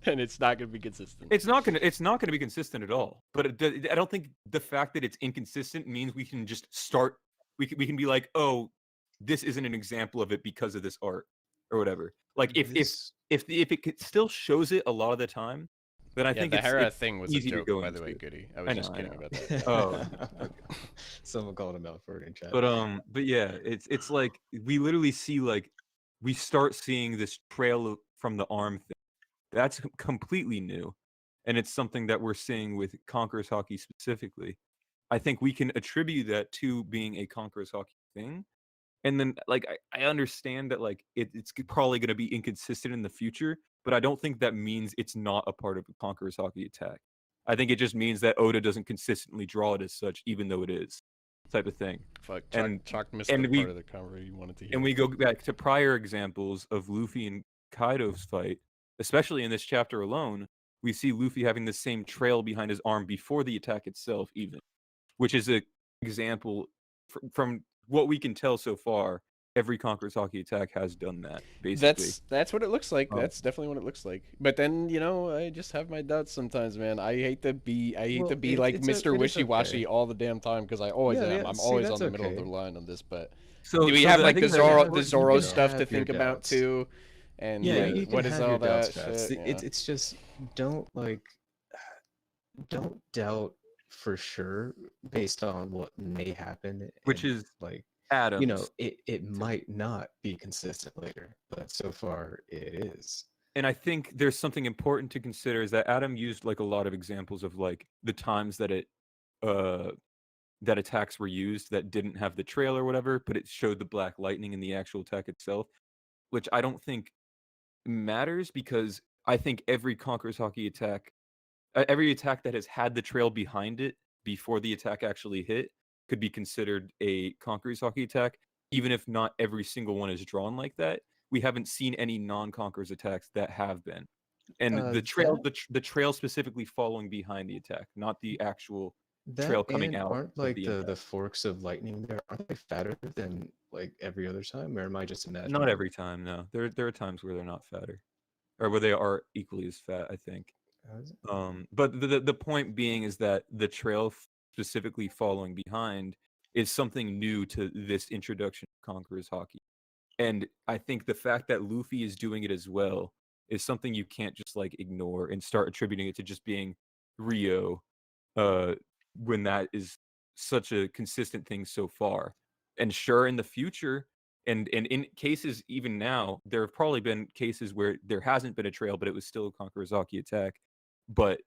and it's not gonna be consistent. It's not gonna be consistent at all. But I don't think the fact that it's inconsistent means we can just start. We can be like, oh, this isn't an example of it because of this art or whatever. Like if it still shows it a lot of the time, then I Yeah, think the it's Hera thing was a easy to joke, go by the way, into. Goody. I I was just know, I kidding know. about that. Oh, Someone called him out for it in chat. but yeah, it's like we literally see like we start seeing this trail from the arm thing. That's completely new, and it's something that we're seeing with Conquerors hockey specifically. I think we can attribute that to being a Conquerors hockey thing. And then, like, I understand that, like, it's probably going to be inconsistent in the future, but I don't think that means it's not a part of the Conquerors hockey attack. I think it just means that Oda doesn't consistently draw it as such, even though it is, type of thing. Fuck, And- Chalk missed and the we- part of the conversation you wanted to hear. And we go back to prior examples of Luffy and Kaido's fight, especially in this chapter alone. We see Luffy having the same trail behind his arm before the attack itself, even, which is an example from what we can tell so far. Every Conquerors hockey attack has done that, basically. That's what it looks like. Um, That's definitely what it looks like. But then, you know, I just have my doubts sometimes, man. I hate to be Well, like it's Mr. it is Wishy-Washy okay. all the damn time, because I always Yeah, am. yeah, I'm see, always that's on the middle of okay. the line on this, but So do we so have I like the think that- Zoro you Zoro can stuff to have your think about doubts. too? And Yeah, like, you can what is have all your doubts, that Max. shit? Yeah. It's just don't don't doubt for sure based on what may happen, Which and, is like, Adams. you know, it might not be consistent later, but so far it is. And I think there's something important to consider is that Adam used like a lot of examples of like the times that that attacks were used that didn't have the trail or whatever, but it showed the black lightning in the actual attack itself, which I don't think matters because I think every Conquerors hockey attack, every attack that has had the trail behind it before the attack actually hit could be considered a Conquerors hockey attack, even if not every single one is drawn like that. We haven't seen any non-Conquerors attacks that have been, and the trail, the trail specifically following behind the attack, not the actual trail coming and out aren't of like the the impact. forks of lightning there, aren't they fatter than like every other time, or am I just imagining? Not every time, no. There are times where they're not fatter, or where they are equally as fat, I think. But the point being is that the trail specifically following behind is something new to this introduction of Conquerors hockey. And I think the fact that Luffy is doing it as well is something you can't just like ignore and start attributing it to just being Rio, when that is such a consistent thing so far. And sure, in the future, and in cases even now, there have probably been cases where there hasn't been a trail, but it was still a Conquerors hockey attack. But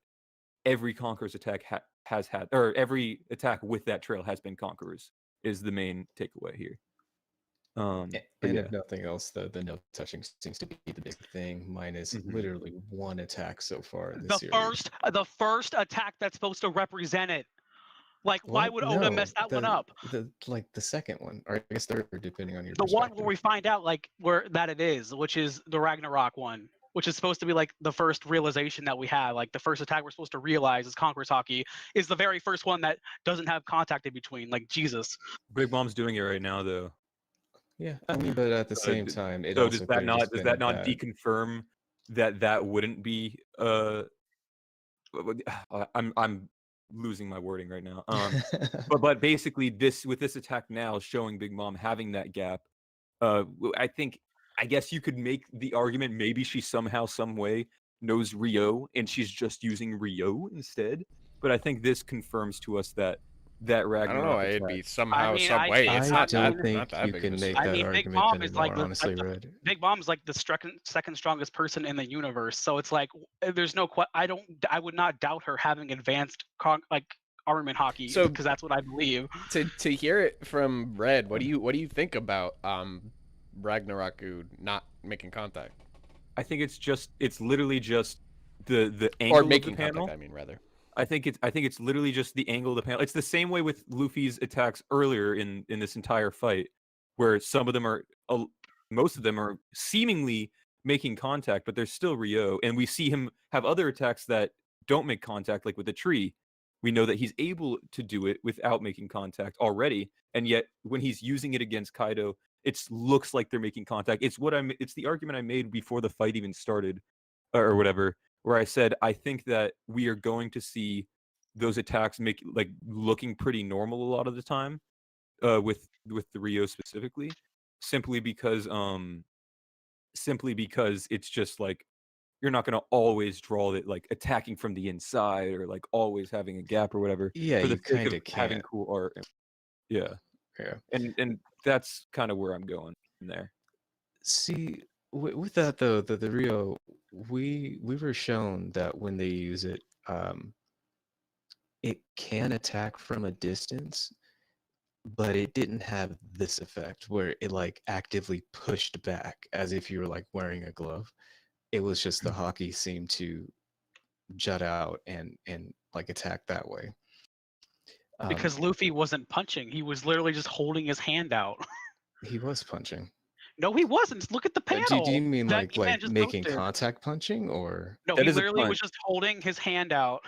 every Conquerors attack has had, or every attack with that trail has been Conquerors, is the main takeaway here. But And yeah. if nothing else, the no touching seems to be the big thing, minus Mhm. literally one attack so far in The this series. first attack that's supposed to represent it. Like, why would Oda mess that one up? The second one, or I guess third, depending on your The one perspective. where we find out like where that it is, which is the Ragnarok one, which is supposed to be like the first realization that we have. Like the first attack we're supposed to realize is Conquerors hockey is the very first one that doesn't have contact in between. Like Jesus. Big Mom's doing it right now, though. Yeah, I mean, but at the So same time, it So also does that could've not just been that. deconfirm that wouldn't be I'm losing my wording right now. But basically with this attack now showing Big Mom having that gap, I guess you could make the argument maybe she somehow, some way knows Rio and she's just using Rio instead. But I think this confirms to us that Ragnarok I don't know. It'd attack- be somehow, mean, some way. It's I not don't that, think not that you big can of a make stretch. I that mean, Big argument Mom is like anymore, the- honestly, Red. Big Mom's like the second strongest person in the universe. So it's like there's no I would not doubt her having advanced armament hockey So- because that's what I believe. To hear it from Red, what do you think about Ragnaroku not making contact I think it's literally just the angle or making of the panel. contact? I mean, rather. I think it's literally just the angle of the panel. It's the same way with Luffy's attacks earlier in this entire fight, where some of them are, most of them are seemingly making contact, but they're still Rio, and we see him have other attacks that don't make contact, like with the tree. We know that he's able to do it without making contact already, and yet when he's using it against Kaido, it looks like they're making contact. It's the argument I made before the fight even started, or whatever, where I said I think that we are going to see those attacks looking pretty normal a lot of the time, with the Rio specifically, simply because it's just like you're not going to always draw it like attacking from the inside or like always having a gap or whatever. Yeah, for the you sake kind of of having can't. cool art. Yeah, Yeah. and that's kind of where I'm going from there. See, With that though, the Rio, we were shown that when they use it, it can attack from a distance, but it didn't have this effect where it like actively pushed back as if you were like wearing a glove. It was just the hockey seemed to jut out and like attack that way. Because Luffy wasn't punching; he was literally just holding his hand out. He was punching. No, he wasn't. Look at the panel. Do you mean that like man just making posted. contact punching or? No, That he is a literally was punch. just holding his hand out,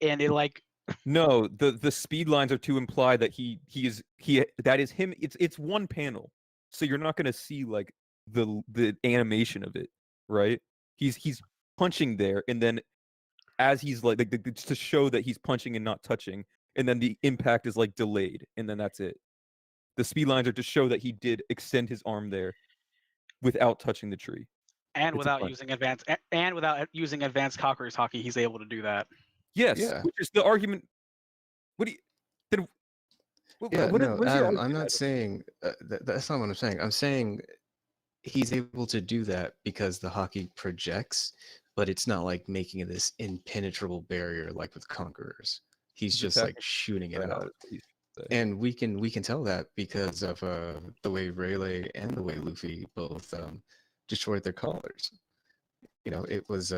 and it like No, the speed lines are to imply that he that is him. It's one panel, so you're not gonna see like the animation of it, right? He's punching there, and then as he's like to show that he's punching and not touching, and then the impact is like delayed, and then that's it. The speed lines are to show that he did extend his arm there without touching the tree. and It's a without punch. using advanced Conqueror's hockey, he's able to do that. Yes, Yeah. which is the argument. What do you? Then, Yeah, what no, is your Adam, argument, I'm not Adam? saying that's not what I'm saying. I'm saying he's able to do that because the hockey projects, but it's not like making this impenetrable barrier like with Conquerors. He's just like attacking shooting it right out. is what he's saying. And we can tell that because of the way Rayleigh and the way Luffy both destroyed their collars. You know, it was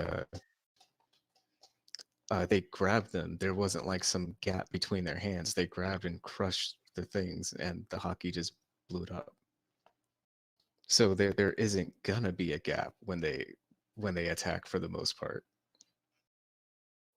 they grabbed them. There wasn't like some gap between their hands. They grabbed and crushed the things, and the hockey just blew it up. So there isn't gonna be a gap when they attack for the most part.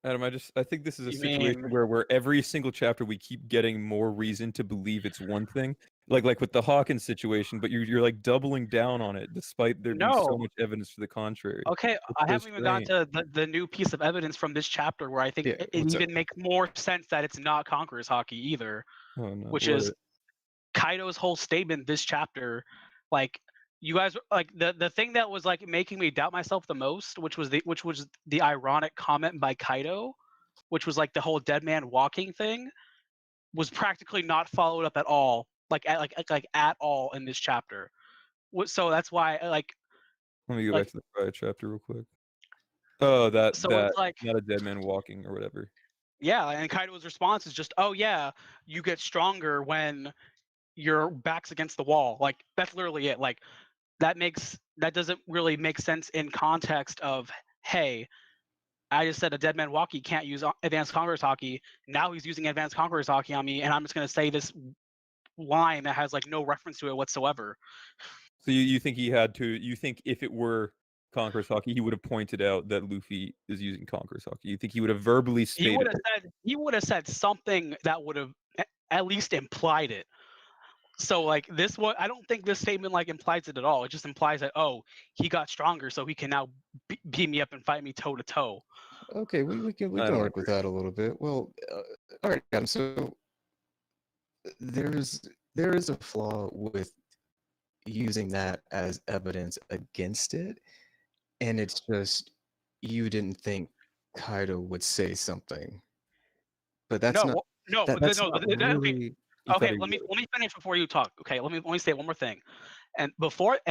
Adam, I think this is a You situation mean- where every single chapter we keep getting more reason to believe it's one thing, like with the Hawkins situation, but you're like doubling down on it despite there being so No. much evidence to the contrary. Okay, I so haven't even gotten strange. to the new piece of evidence from this chapter where I think Yeah, it what's up? even makes more sense that it's not Conqueror's hockey either, Oh no, which what is Kaido's whole statement this chapter. Like, you guys like the thing that was like making me doubt myself the most, which was the ironic comment by Kaido, which was like the whole dead man walking thing, was practically not followed up at all, like at all in this chapter. So that's why like Let me go like- back to the prior chapter real quick. Oh, that So that it's like- not a dead man walking or whatever. yeah, and Kaido's response is just, oh yeah, you get stronger when your back's against the wall. Like, that's literally it. Like, that doesn't really make sense in context of, hey, I just said a dead man walkie can't use advanced Conqueror's hockey. Now he's using advanced Conqueror's hockey on me, and I'm just gonna say this line that has like no reference to it whatsoever. So you think he had to? You think if it were Conqueror's hockey, he would have pointed out that Luffy is using Conqueror's hockey? You think he would have verbally He stated would it? have said something that would have at least implied it. So like this one, I don't think this statement like implies it at all. It just implies that, oh, he got stronger, so he can now beat me up and fight me toe to toe. Okay, we can I don't work with that a little bit. Well, all right, Adam. So there is a flaw with using that as evidence against it, and it's just you didn't think Kaido would say something, but that's not that's not okay. You thought Okay, he let me would. finish before you talk. Okay, let me say one more thing. And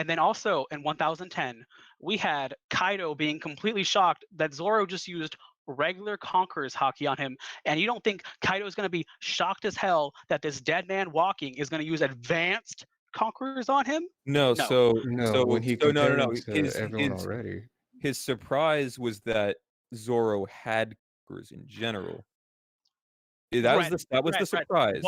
then also in 1010, we had Kaido being completely shocked that Zoro just used regular Conqueror's hockey on him, and you don't think Kaido is going to be shocked as hell that this dead man walking is going to use advanced Conquerors on him? No, No. so no when he so no, compared no, no. him to everyone already. His surprise was that Zoro had Conquerors in general. That was the surprise.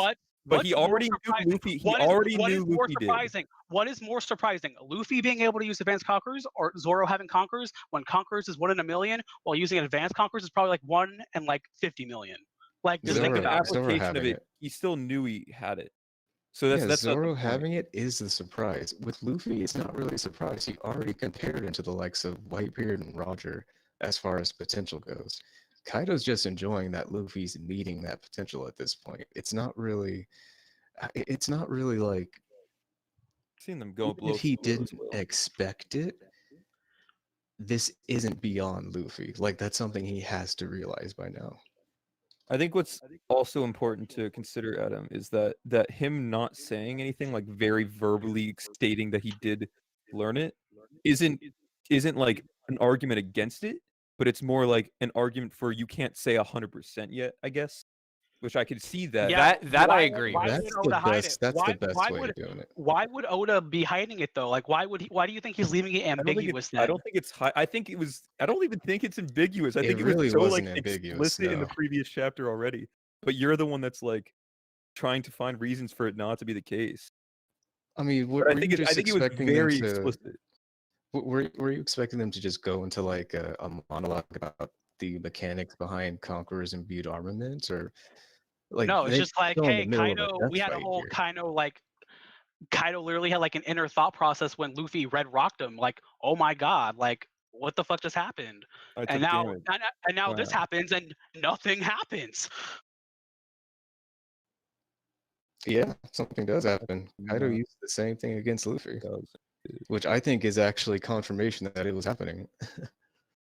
But he already knew Luffy. He already knew Luffy did. What is more surprising, Luffy being able to use advanced Conquerors, or Zoro having Conquerors when Conquerors is 1 in a million, while using advanced Conquerors is probably like 1 in like 50 million? Like, just think Zoro- about it. Zoro Application of having it, he still knew he had it. So Yeah, that's not the Zoro point. having it is the surprise. With Luffy, it's not really a surprise. He already compared him to the likes of Whitebeard and Roger as far as potential goes. Kaido's just enjoying that Luffy's meeting that potential at this point. It's not really like Seen them go even blow if he through as didn't well. expect it, this isn't beyond Luffy. Like that's something he has to realize by now. I think what's also important to consider, Adam, is that him not saying anything, like very verbally stating that he did learn it, isn't like an argument against it, but it's more like an argument for you can't say 100% yet, I guess. Which I could see that. Yeah, That I why agree. Why That's would the Oda hide it? best. That's Why? the best Why way would? of doing it. Why would Oda be hiding it though? Like, why would he? Why do you think he's leaving it I don't think ambiguous? it's, I don't think it's high. I think it was. I don't even think it's ambiguous. I It think it really was so like wasn't ambiguous, explicit in the no. previous chapter already. But you're the one that's like trying to find reasons for it not to be the case. I mean, But I were think you I just think it was expecting them very to? explicit. Were you expecting them to just go into like a monologue about the mechanics behind Conqueror's imbued armaments, or like No, it's they just like, still in the hey, middle of a Kaido. death We had a fight whole here? Kaido literally had like an inner thought process when Luffy red rocked him. Like, oh my god, like what the fuck just happened? I And took now, damage. and now this Wow. happens, and nothing happens. Yeah, something does happen. Kaido No, used the same thing against Luffy, it does. which I think is actually confirmation that it was happening.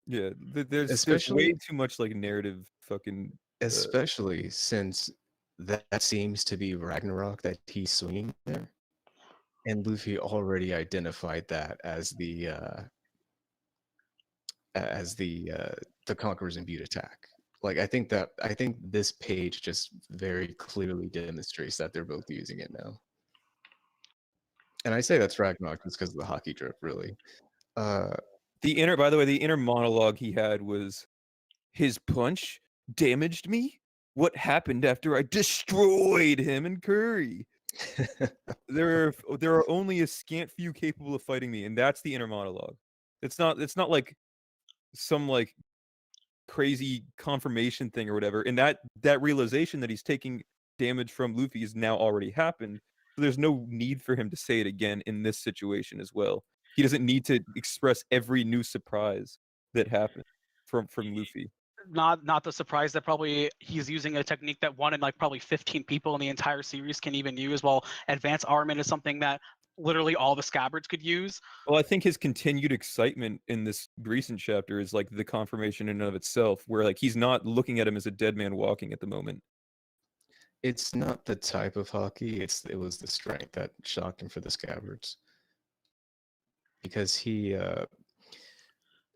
Yeah, there's Especially, way too much like narrative fucking. especially since that seems to be Ragnarok that he's swinging there, and Luffy already identified that as the Conqueror's imbued attack. Like I think this page just very clearly demonstrates that they're both using it now. And I say that's Ragnarok just because of the hockey drip, really. By the way, the inner monologue he had was, his punch damaged me. What happened after I destroyed him and Curry? There are only a scant few capable of fighting me, and that's the inner monologue. It's not like some like crazy confirmation thing or whatever. And that realization that he's taking damage from Luffy has now already happened. So there's no need for him to say it again in this situation as well. He doesn't need to express every new surprise that happened from Luffy. Not the surprise that probably he's using a technique that one in like probably 15 people in the entire series can even use, while advanced armament is something that literally all the scabbards could use. Well, I think his continued excitement in this recent chapter is like the confirmation in and of itself, where like he's not looking at him as a dead man walking at the moment. It's not the type of hockey. It was the strength that shocked him for the scabbards, because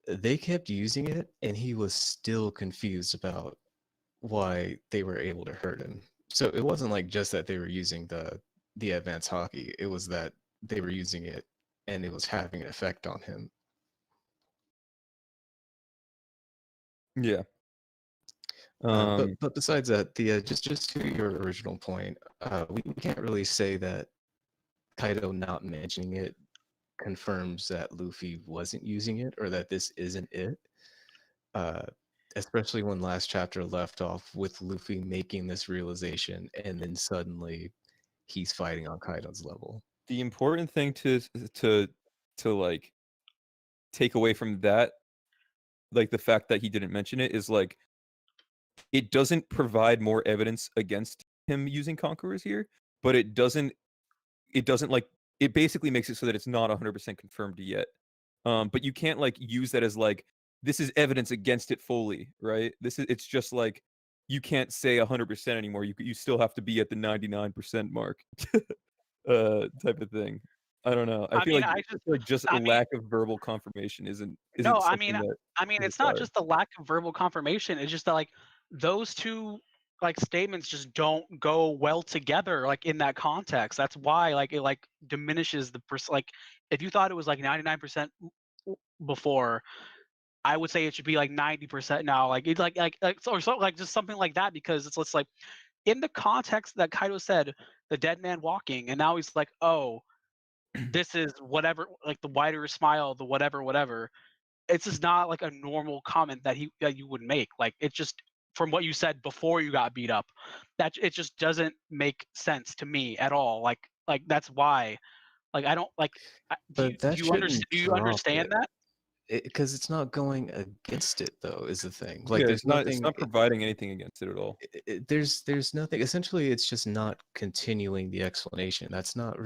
they kept using it, and he was still confused about why they were able to hurt him. So it wasn't like just that they were using the advanced hockey. It was that they were using it, and it was having an effect on him. Yeah. But besides that, just to your original point, we can't really say that Kaido not mentioning it confirms that Luffy wasn't using it, or that this isn't it. Especially when last chapter left off with Luffy making this realization, and then suddenly he's fighting on Kaido's level. The important thing to like take away from that, like the fact that he didn't mention it, is like it doesn't provide more evidence against him using Conquerors here, but it doesn't like, it basically makes it so that it's not 100% confirmed yet. But you can't like use that as like, this is evidence against it fully, right? It's just like, you can't say 100% anymore. You still have to be at the 99% mark, type of thing. I don't know. I feel like just a lack of verbal confirmation isn't No, something that it's not just the lack of verbal confirmation. It's just that like those two like statements just don't go well together, like in that context. That's why like it like diminishes the like if you thought it was like 99% before, I would say it should be like 90% now. Like it's or so like just something like that, because it's like in the context that Kaido said the dead man walking, and now he's like, oh, this is whatever, like the wider smile, the whatever. It's just not like a normal comment that you would make. Like it's just from what you said before you got beat up, that it just doesn't make sense to me at all. Like that's why, like I don't like. But that shouldn't do you drop understand it. that? Because it's not going against it, though, is the thing. Like yeah, there's nothing. It's not providing anything against it at all. There's nothing. Essentially, it's just not continuing the explanation. That's not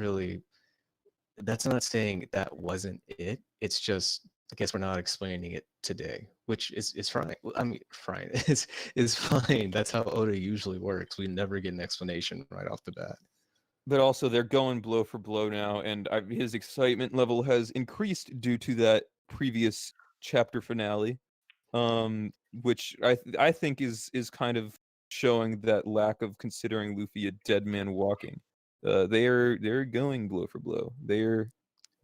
saying that wasn't it. It's just, I guess we're not explaining it today, which is fine. I mean, fine. It's fine. That's how Oda usually works. We never get an explanation right off the bat. But also, they're going blow for blow now, and his excitement level has increased due to that previous chapter finale, which I think is kind of showing that lack of considering Luffy a dead man walking. They're going blow for blow.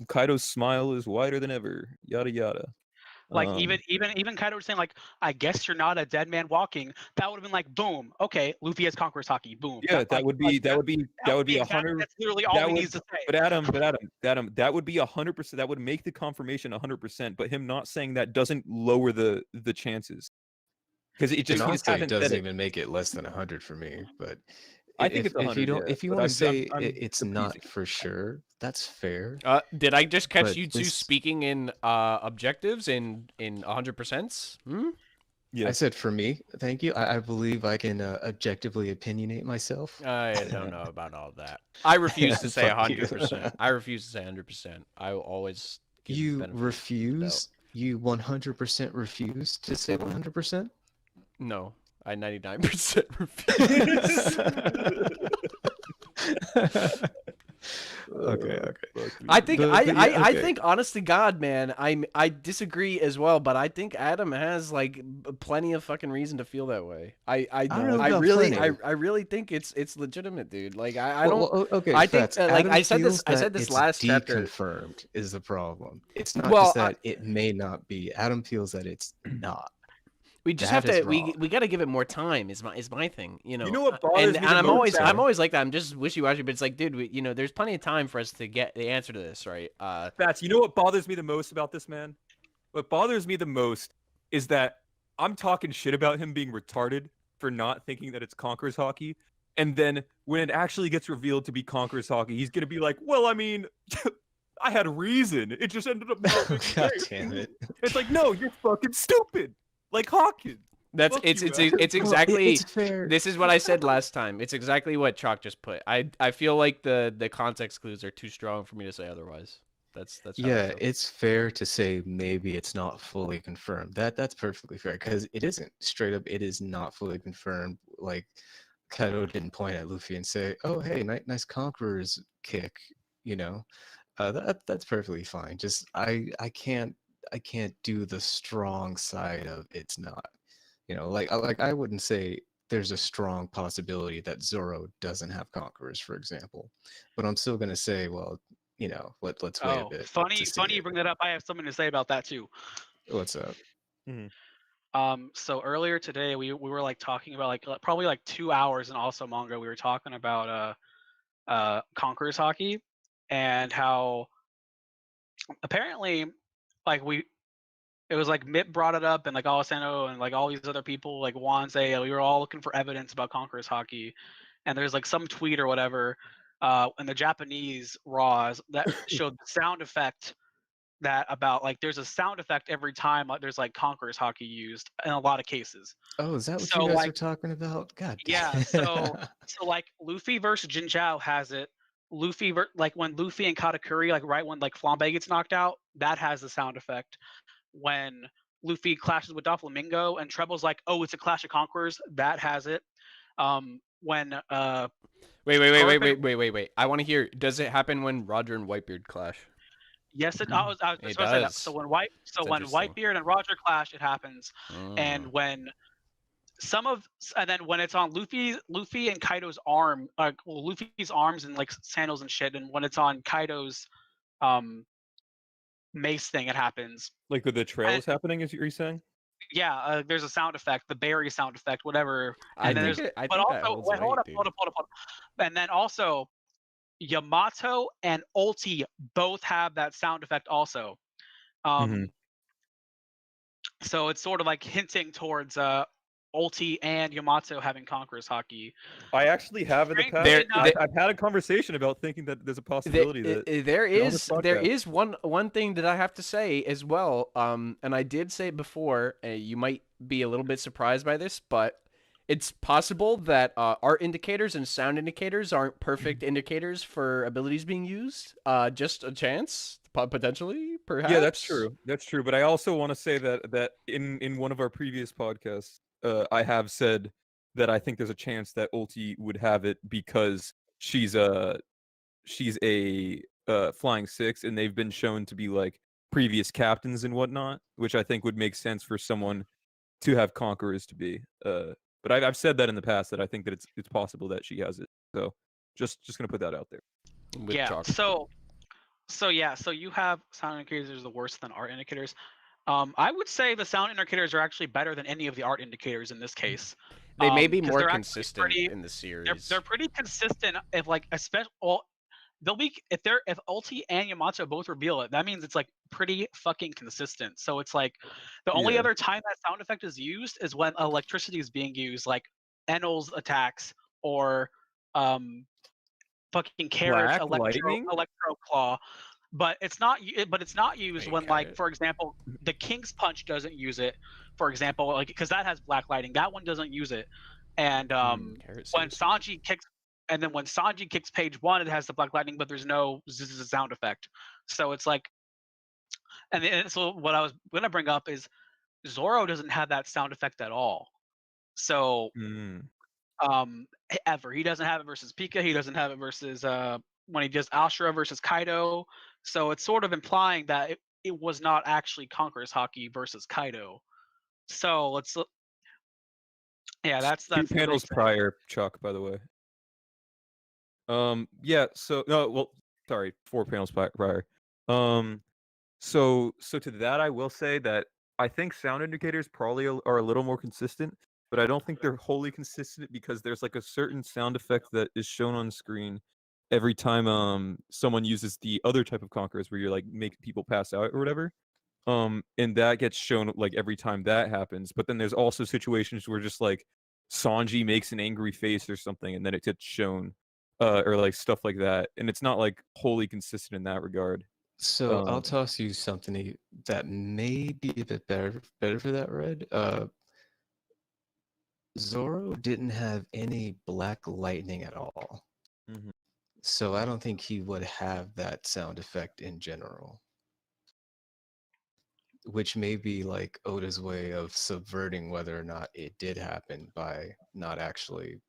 Kaido's smile is wider than ever. Yada yada. Like Um, even Kaido was saying like, I guess you're not a dead man walking. That would have been like, boom, okay, Luffy has Conqueror's Haki. Boom. Yeah, that would be that would be 100. that's literally all he needs to say. But Adam, that would be 100%. That would make the confirmation 100%. But him not saying that doesn't lower the chances, because it And just he just honestly, it hasn't said doesn't it. even make it less than 100 for me. But I think it's if 100. you don't, Yeah, if you but want to say I'm it's not appeasing. for sure, that's fair. Did I just catch But you two this- speaking in objectives in 100%? Hmm? I Yeah, said for me, thank you. I believe I can objectively opinionate myself. I don't know about all that. I refuse to say Fuck you. 100%. I refuse to say 100%. I will always give the You benefit of the doubt. refuse? You 100% refuse to say 100%? No, I 99% refuse. Okay. I think But yeah, I okay. think honest to God, man, I disagree as well, but I think Adam has like plenty of fucking reason to feel that way. I don't know I about really plenty. I really think it's legitimate, dude. Like I don't Okay, I think Fats, like Adam I said feels this that it's last chapter. deconfirmed is the problem. It's not Well, just that it may not be. Adam feels that it's not. We just That have is to wrong. we got to give it more time is my thing, you know. You know what bothers and me the I'm most, always Adam? like that. I'm just wishy-washy, but it's like, dude, you know, there's plenty of time for us to get the answer to this, right? Bats, you know what bothers me the most about this man? What bothers me the most is that I'm talking shit about him being retarded for not thinking that it's Conqueror's Haki, and then when it actually gets revealed to be Conqueror's Haki, he's gonna be like, "Well, I mean, I had a reason. It just ended up not making God sense." damn it. It's like, no, you're fucking stupid, like Hawkins. That's Fuck it's you, it's Adam. it's Well, exactly it's fair. this is what I said last time. It's exactly what Chalk just put. I feel like the context clues are too strong for me to say otherwise. That's how I Yeah, feel. it's fair to say maybe it's not fully confirmed. That's perfectly fair because it isn't straight up. It is not fully confirmed. Like Kaido didn't point at Luffy and say, "Oh, hey, nice Conqueror's kick," you know. That's perfectly fine. Just I can't do the strong side of it's not. You know, like I wouldn't say there's a strong possibility that Zoro doesn't have Conquerors, for example. But I'm still gonna say, well, you know, let's wait a bit funny to see you it. bring that up. I have something to say about that too. What's up? So earlier today we were like talking about like probably like 2 hours in also manga. We were talking about Conqueror's Haki and how apparently like it was like Mip brought it up and like Alessandro and like all these other people like Wanze, we were all looking for evidence about Conqueror's Haki, and there's like some tweet or whatever in the Japanese raws that showed the sound effect that about like there's a sound effect every time like there's like Conqueror's Haki used in a lot of cases. Oh, is that what So you guys like are talking about? God yeah, damn. so like Luffy versus Jin Zhao has it. Like when Luffy and Katakuri like right when like Flambe gets knocked out, that has the sound effect. When Luffy clashes with Doflamingo and Treble's like, "Oh, it's a Clash of Conquerors," that has it. When Wait. I want to hear. Does it happen when Roger and Whitebeard clash? yes, I was It just gonna say that. does. So when That's interesting. Whitebeard and Roger clash, it happens. And Mm. when and then when it's on Luffy and Kaido's arm, Luffy's arms and like sandals and shit, and when it's on Kaido's mace thing, it happens. Like the trail And- is happening, are you saying? Yeah, there's a sound effect, the berry sound effect, whatever. And then there's, I but think that also, holds wait, hold weight, up, dude. hold up. And then also, Yamato and Ulti both have that sound effect also. So it's sort of like hinting towards Ulti and Yamato having Conqueror's Haki. I actually have in the Strange past. enough- I've had a conversation about thinking that there's a possibility that There on this is podcast. one thing that I have to say as well. And I did say it before. You might be a little bit surprised by this, but it's possible that art indicators and sound indicators aren't perfect indicators for abilities being used. Just a chance, potentially, perhaps. Yeah, that's true. That's true. But I also want to say that in one of our previous podcasts, I have said that I think there's a chance that Ulti would have it because she's she's a flying 6, and they've been shown to be like previous captains and whatnot, which I think would make sense for someone to have conquerors to be. But I've said that in the past that I think that it's possible that she has it. So just gonna put that out there. With yeah. chalk. So you have sound indicators are worse than art indicators. I would say the sound indicators are actually better than any of the art indicators in this case. They may be 'cause more they're actually consistent pretty- in the series. They're pretty consistent. If like especially, well, they'll be if Ulti and Yamato both reveal it, that means it's like pretty fucking consistent. So it's like the only Yeah. other time that sound effect is used is when electricity is being used, like Enel's attacks or fucking Carriage Black lightning? Electro Claw. But it's not. But it's not used Wait, when, like, Carrot. for example, the King's Punch doesn't use it. For example, like because that has black lighting, that one doesn't use it. And Carrot when seems- Sanji kicks, and then when Sanji kicks page 1, it has the black lightning, but there's no sound effect. So it's like, and so what I was gonna bring up is Zoro doesn't have that sound effect at all. So Mm. ever he doesn't have it versus Pika. He doesn't have it versus when he does Ashura versus Kaido. So it's sort of implying that it was not actually Conqueror's Haki versus Kaido. So let's yeah, that's Two the big panels thing. prior, Chuck, by the way. Yeah, so no, well, sorry, 4 panels prior. So to that I will say that I think sound indicators probably are a little more consistent, but I don't think they're wholly consistent because there's like a certain sound effect that is shown on screen every time someone uses the other type of conquerors where you're like make people pass out or whatever. And that gets shown like every time that happens. But then there's also situations where just like Sanji makes an angry face or something, and then it gets shown, or like stuff like that. And it's not like wholly consistent in that regard. So I'll Um, toss you something that may be a bit better for that, Red. Zoro didn't have any black lightning at all. Mhm. So I don't think he would have that sound effect in general. Which may be like Oda's way of subverting whether or not it did happen by not actually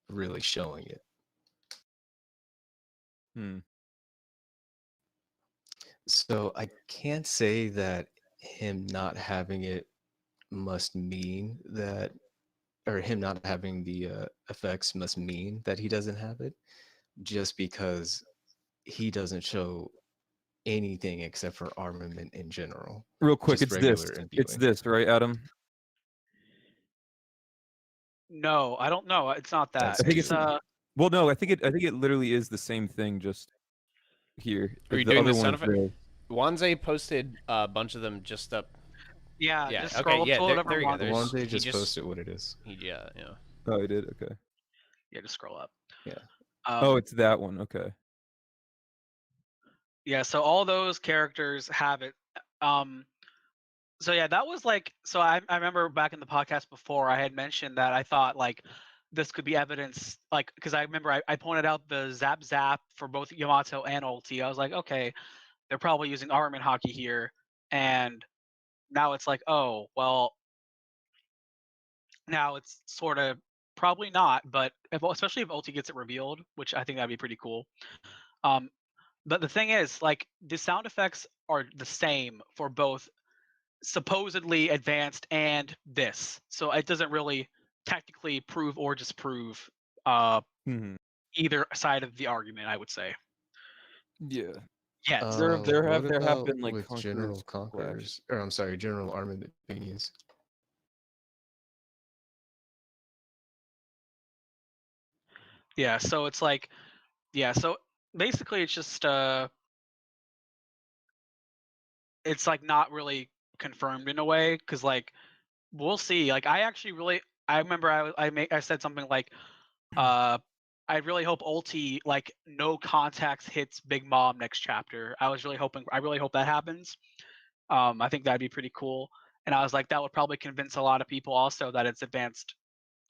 really showing it. Hmm. So I can't say that him not having it must mean that, or him not having the effects must mean that he doesn't have it, just because he doesn't show anything except for armament in general. Real quick, Just it's this. regular It's imbuing. this, right, Adam? No, I don't know. It's not that. That's I think It's it's well, no, I think it literally is the same thing, just here. Are you The doing other the sound one's there. Wanze posted a bunch of them just up. yeah. Yeah, Just okay, scroll up yeah, to whatever there you go, one. there's- Wanze he just just- posted what it is. Yeah. Oh, he did. Okay. Yeah, just scroll up. Yeah. Oh, it's that one. Okay. Yeah, so all those characters have it. So yeah, that was like, so I remember back in the podcast before I had mentioned that I thought like this could be evidence, like, because I remember I pointed out the zap for both Yamato and Ulti. I was like, okay, they're probably using armament hockey here, and now it's like, oh well, now it's sort of probably not, but especially if Ulti gets it revealed, which I think that'd be pretty cool. But the thing is, like, the sound effects are the same for both supposedly advanced and this, so it doesn't really technically prove or disprove Mhm. either side of the argument, I would say. Yeah. Yeah. There have What been, like, with general conquerors conquerors, or I'm sorry, general armament being used. Yeah, so it's like, yeah, so basically it's just it's like not really confirmed in a way, because like we'll see. Like I remember I said something like I really hope Ulti, like, no contacts hits Big Mom next chapter. I really hope that happens. I think that'd be pretty cool. And I was like, that would probably convince a lot of people also that it's advanced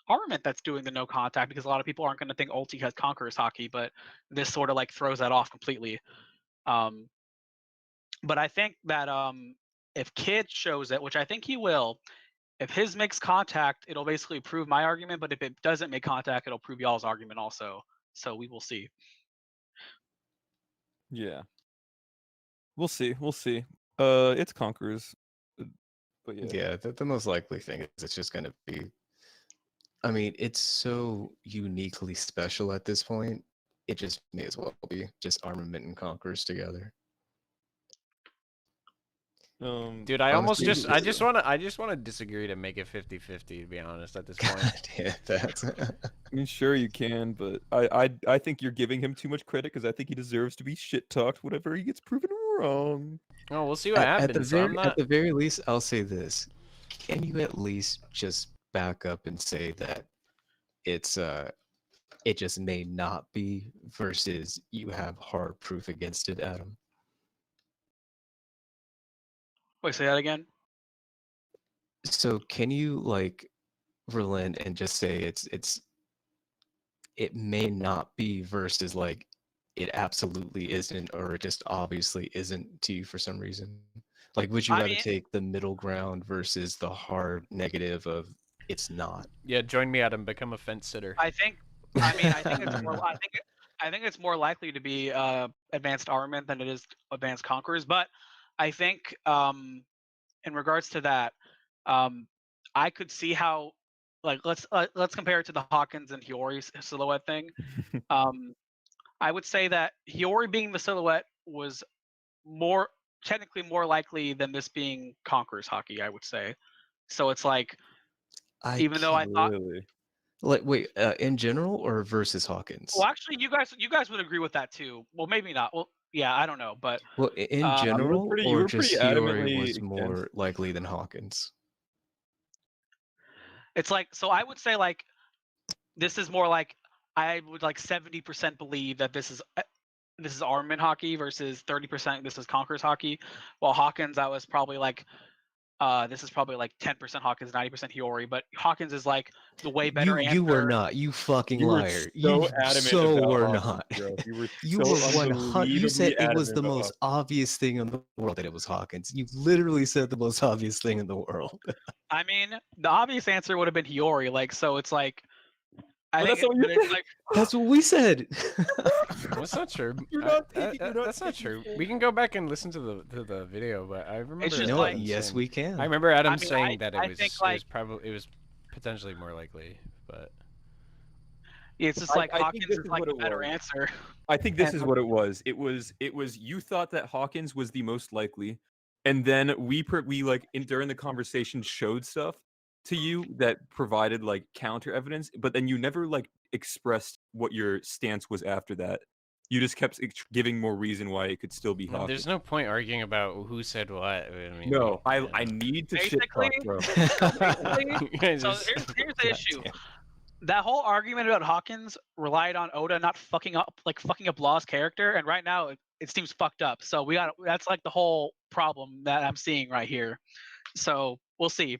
armament that's doing the no contact, because a lot of people aren't going to think Ulti has Conqueror's Haki, but this sort of like throws that off completely. But I think that if Kid shows it, which I think he will, if his makes contact, it'll basically prove my argument. But if it doesn't make contact, it'll prove y'all's argument also. So we will see. Yeah. We'll see. We'll see. It's Conquerors. But yeah. Yeah, the most likely thing is it's just gonna be. I mean, it's so uniquely special at this point. It just may as well be just Armament and Conquerors together. Dude, I almost honestly, I just wanna disagree to make it 50-50, to be honest, at this point. God damn that. I mean, sure you can, but I think you're giving him too much credit because I think he deserves to be shit talked whenever he gets proven wrong. Oh, we'll see what At happens. I'm not. the very least, I'll say this: can you at least just back up and say that it's it just may not be versus you have hard proof against it, Adam? Wait, say that again. So can you like relent and just say it may not be versus like it absolutely isn't, or it just obviously isn't to you for some reason? Like, would you I rather mean- take the middle ground versus the hard negative of it's not? Yeah, join me, Adam. Become a fence sitter. I think it's more. I think it's more likely to be advanced armament than it is advanced conquerors. But I think in regards to that, I could see how, like, let's compare it to the Hawkins and Hiyori silhouette thing. I would say that Hiyori being the silhouette was technically more likely than this being Conquerors hockey, I would say. So it's like, even though I thought, Really? Like, wait, in general or versus Hawkins? well, actually, you guys would agree with that too. Well, maybe not. Well, yeah, I don't know, but Well, in you were general, you or were just pretty Hiyori adamantly was against. more likely than Hawkins? it's like, so I would say like this is more like, I would like 70% believe that this is armament hockey versus 30% this is Conquerors hockey. While Hawkins, I was probably like, this is probably like 10% Hawkins, 90% Hiyori. But Hawkins is like the way better answer. You were not. You fucking You were liar. so You adamant so about were Hawkins, not. bro. You were You so were 100. You said unbelievably it was adamant the about most Hawkins. obvious thing in the world that it was Hawkins. You literally said the most obvious thing in the world. I mean, the obvious answer would have been Hiyori. Like, so it's like, I But think that's not what you it's said. like, That's what we said. That's not true. You're not taking- you're not That's not taking true. full- We can go back and listen to the video, but I remember. just You Adam know what? like- Yes, saying- we can. I remember Adam I mean, saying that I think, like- it was potentially more likely, but it's just I like think Hawkins this is is like what a it better was. answer. I think this And- is what it was. It was you thought that Hawkins was the most likely, and then we like during the conversation showed stuff to you that provided like counter evidence, but then you never like expressed what your stance was after that. You just kept giving more reason why it could still be well, Hawkins. there's no point arguing about who said what. I mean, No, we- I need to shit Basically- talk, bro. Basically, You guys so just- here's the God issue. damn. That whole argument about Hawkins relied on Oda not fucking up Law's character, and right now it seems fucked up. So that's like the whole problem that I'm seeing right here. So we'll see.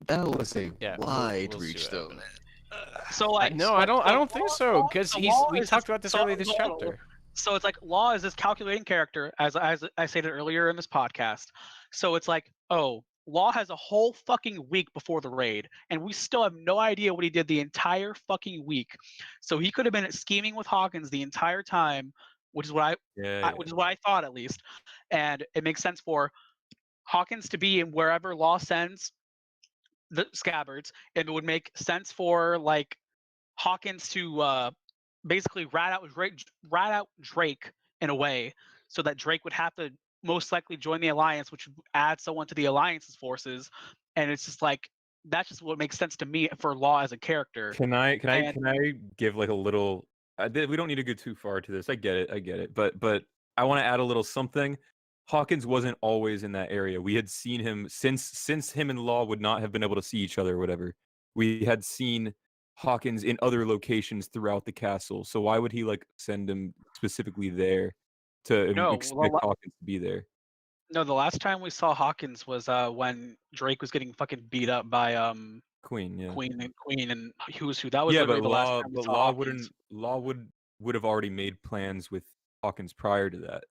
That was a Yeah, wide we'll see reach, what though, happens. man. So like, No, so, I don't. I so don't think Law- so. Law- Because so we Law is talked this- about this so- earlier this no, no, no. chapter. So it's like Law is this calculating character, as I stated earlier in this podcast. So it's like, oh, Law has a whole fucking week before the raid, and we still have no idea what he did the entire fucking week. So he could have been scheming with Hawkins the entire time, which is what which is what I thought at least. And it makes sense for Hawkins to be in wherever Law sends the scabbards, and it would make sense for like Hawkins to basically rat out Drake in a way, so that Drake would have to most likely join the alliance, which would add someone to the alliance's forces. And it's just like, that's just what makes sense to me for Law as a character. Can I And- give like a little? We don't need to go too far to this. I get it. But I want to add a little something. Hawkins wasn't always in that area. We had seen him since him and Law would not have been able to see each other or whatever. We had seen Hawkins in other locations throughout the castle. So why would he like send him specifically there to No, expect well, Hawkins to be there? No, the last time we saw Hawkins was when Drake was getting fucking beat up by Queen, yeah. Queen and who's who. That was Yeah, literally but the last time we saw Hawkins. Law would have already made plans with Hawkins prior to that.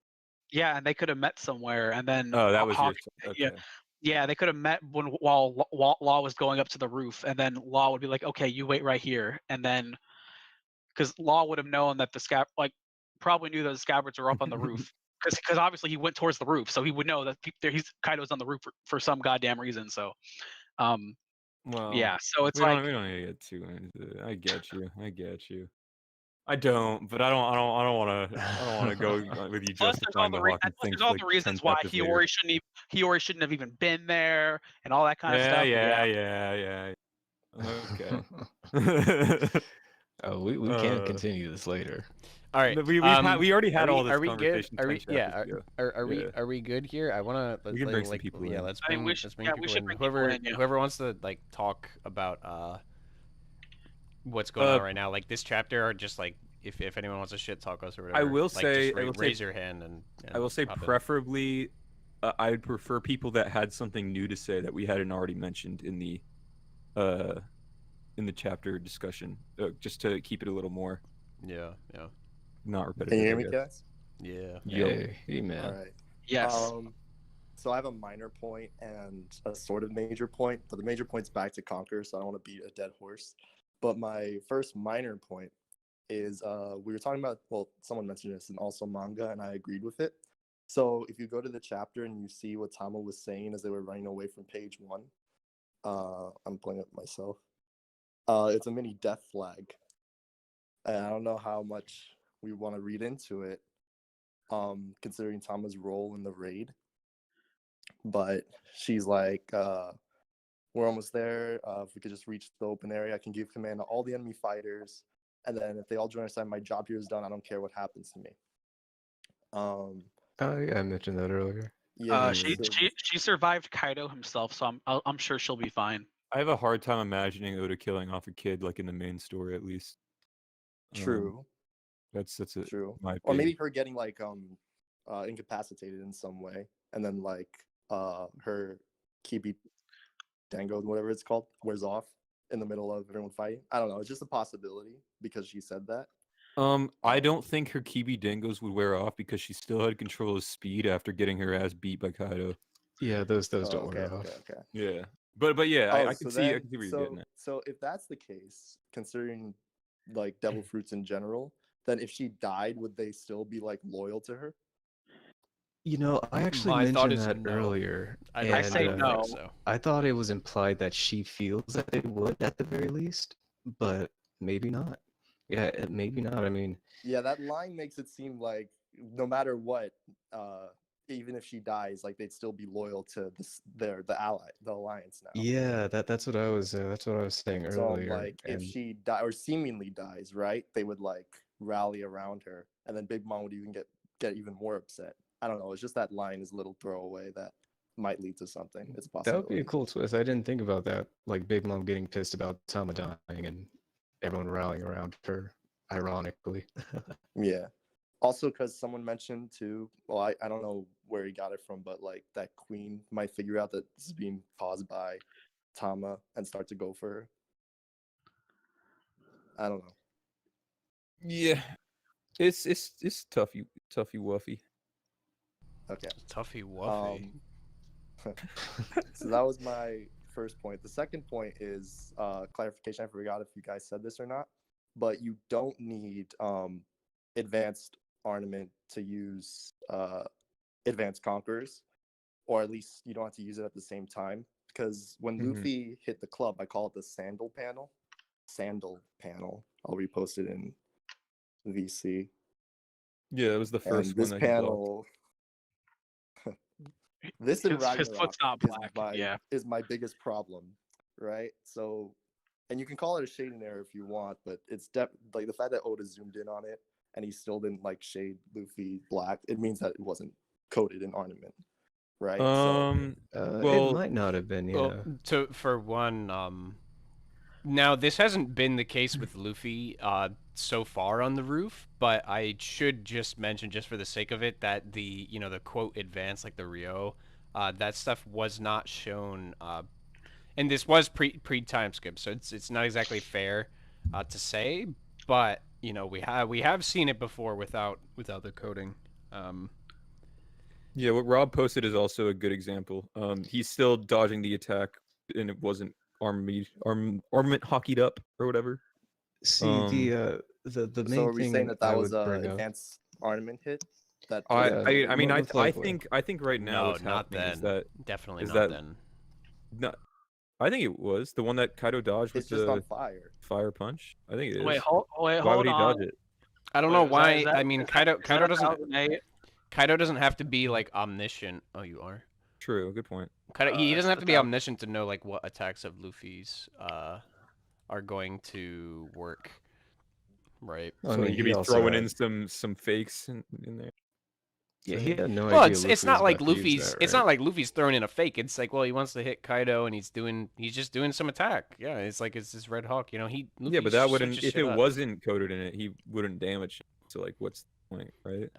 Yeah, and they could have met somewhere, and then Oh, that was your Hawkins, okay. yeah, they could have met while Law was going up to the roof, and then Law would be like, "Okay, you wait right here," and then because Law would have known that the probably knew that the scabbards were up on the roof because obviously he went towards the roof, so he would know that Kaido's on the roof for some goddamn reason. So, Well, yeah. So it's we like don't need to get too into it. I get you. I don't, but I don't want to go with you plus justifying the Hawk and think there's all like the 10 reasons why chapters later. Hiyori shouldn't have even been there and all that kind of stuff. Yeah. Okay. Oh, we can continue this later. All right. We already had all this are we good? conversation. Are we? 10 Yeah. chapters ago. Are we good here? I want to. We can bring some people in. Let's I mean, bring. we Let's should- bring yeah, people we should in. bring people in, yeah. Whoever wants to like talk about what's going on right now, like this chapter, or just like if anyone wants to shit talk us or whatever. I will like, say, just raise your hand and I will say pop in. preferably, I'd prefer people that had something new to say that we hadn't already mentioned in the chapter discussion, just to keep it a little more Yeah. not repetitive. Can you hear I me, guess. guys? Yeah. Hey man. All right. yes. So I have a minor point and a sort of major point, but the major point's back to Conquer, so I don't want to beat a dead horse. But my first minor point is we were talking about, well, someone mentioned this and also manga, and I agreed with it. So if you go to the chapter and you see what Tama was saying as they were running away from page 1, I'm pulling it myself. It's a mini death flag. And I don't know how much we want to read into it, considering Tama's role in the raid. But she's like, we're almost there. If we could just reach the open area, I can give command to all the enemy fighters. And then if they all join our side, my job here is done. I don't care what happens to me. Oh yeah, I mentioned that earlier. Yeah, She survived Kaido himself, so I'm sure she'll be fine. I have a hard time imagining Oda killing off a kid, like in the main story at least. true. That's a True. my Or maybe opinion. her getting like incapacitated in some way, and then like her Kibi Dango, whatever it's called, wears off in the middle of everyone fighting. I don't know. It's just a possibility because she said that. I don't think her Kibi Dengos would wear off because she still had control of speed after getting her ass beat by Kaido. Yeah, those Oh, don't okay, wear off. okay. Yeah, but yeah, Oh, I so can see where then- you're so, getting at. So if that's the case, considering like devil fruits in general, then if she died, would they still be like loyal to her? You know, I actually My thought mentioned is that no. earlier. I I and, say don't no. think so. I thought it was implied that she feels that they would at the very least, but maybe not. Yeah, maybe not. I mean, Yeah, that line makes it seem like no matter what, even if she dies, like they'd still be loyal to the alliance now. yeah, that's what I was saying So earlier. like if and she die or seemingly dies, right? They would like rally around her, and then Big Mom would even get even more upset. I don't know. It's just that line is a little throwaway that might lead to something. It's possible. that would be a cool twist. I didn't think about that. Like Big Mom getting pissed about Tama dying and everyone rallying around her, ironically. Yeah. Also, because someone mentioned too, well, I don't know where he got it from, but like that Queen might figure out that this is being caused by Tama and start to go for her. I don't know. Yeah, it's toughy wuffy. Okay. Tuffy Wuffy. So that was my first point. The second point is clarification. I forgot if you guys said this or not, but you don't need advanced ornament to use advanced conquerors, or at least you don't have to use it at the same time. Because when Mhm. Luffy hit the club, I call it the sandal panel. I'll repost it in VC. Yeah, that was the first And one this that he blocked. panel, this in His foot's not black, yeah. is my biggest problem, right? So, and you can call it a shading error if you want, but it's like the fact that Oda zoomed in on it and he still didn't like shade Luffy black. It means that it wasn't coated in ornament, right? Well, it might not have been. Yeah. Well, for one, now this hasn't been the case with Luffy so far on the roof, but I should just mention, just for the sake of it, that the quote advance, like the Rio, that stuff was not shown, and this was pre time skip, so it's not exactly fair to say, but we have seen it before without the coding. Yeah, what Rob posted is also a good example. He's still dodging the attack, and it wasn't armament hockeyed up or whatever. See, the main so are we thing saying that I was would bring up. advanced ornament hit. That I Yeah, I mean I most likely. think right now No, what's not happening then. is that Definitely is not that then. no, I think it was the one that Kaido dodged with it's just on the fire. fire punch. I think it is. Wait, Why hold would he on. dodge it? I don't Wait, know is why. that- I mean, is that- Kaido is that a doesn't 1008? Kaido doesn't have to be like omniscient. Oh, you are. True, good point. Kaido, he That's doesn't have the to be time. omniscient to know like what attacks of Luffy's are going to work. Right. I So mean, you could he be also throwing had- in some fakes in there. Yeah, he had no Well, idea. it's Luffy not was like about to use Luffy's. that, It's right? not like Luffy's throwing in a fake. It's like, well, he wants to hit Kaido, and he's just doing some attack. Yeah, it's like it's this Red Hawk. You know, Luffy Yeah, but that wouldn't switches if shit it up. wasn't coded in it, he wouldn't damage. So like, what's the point, right?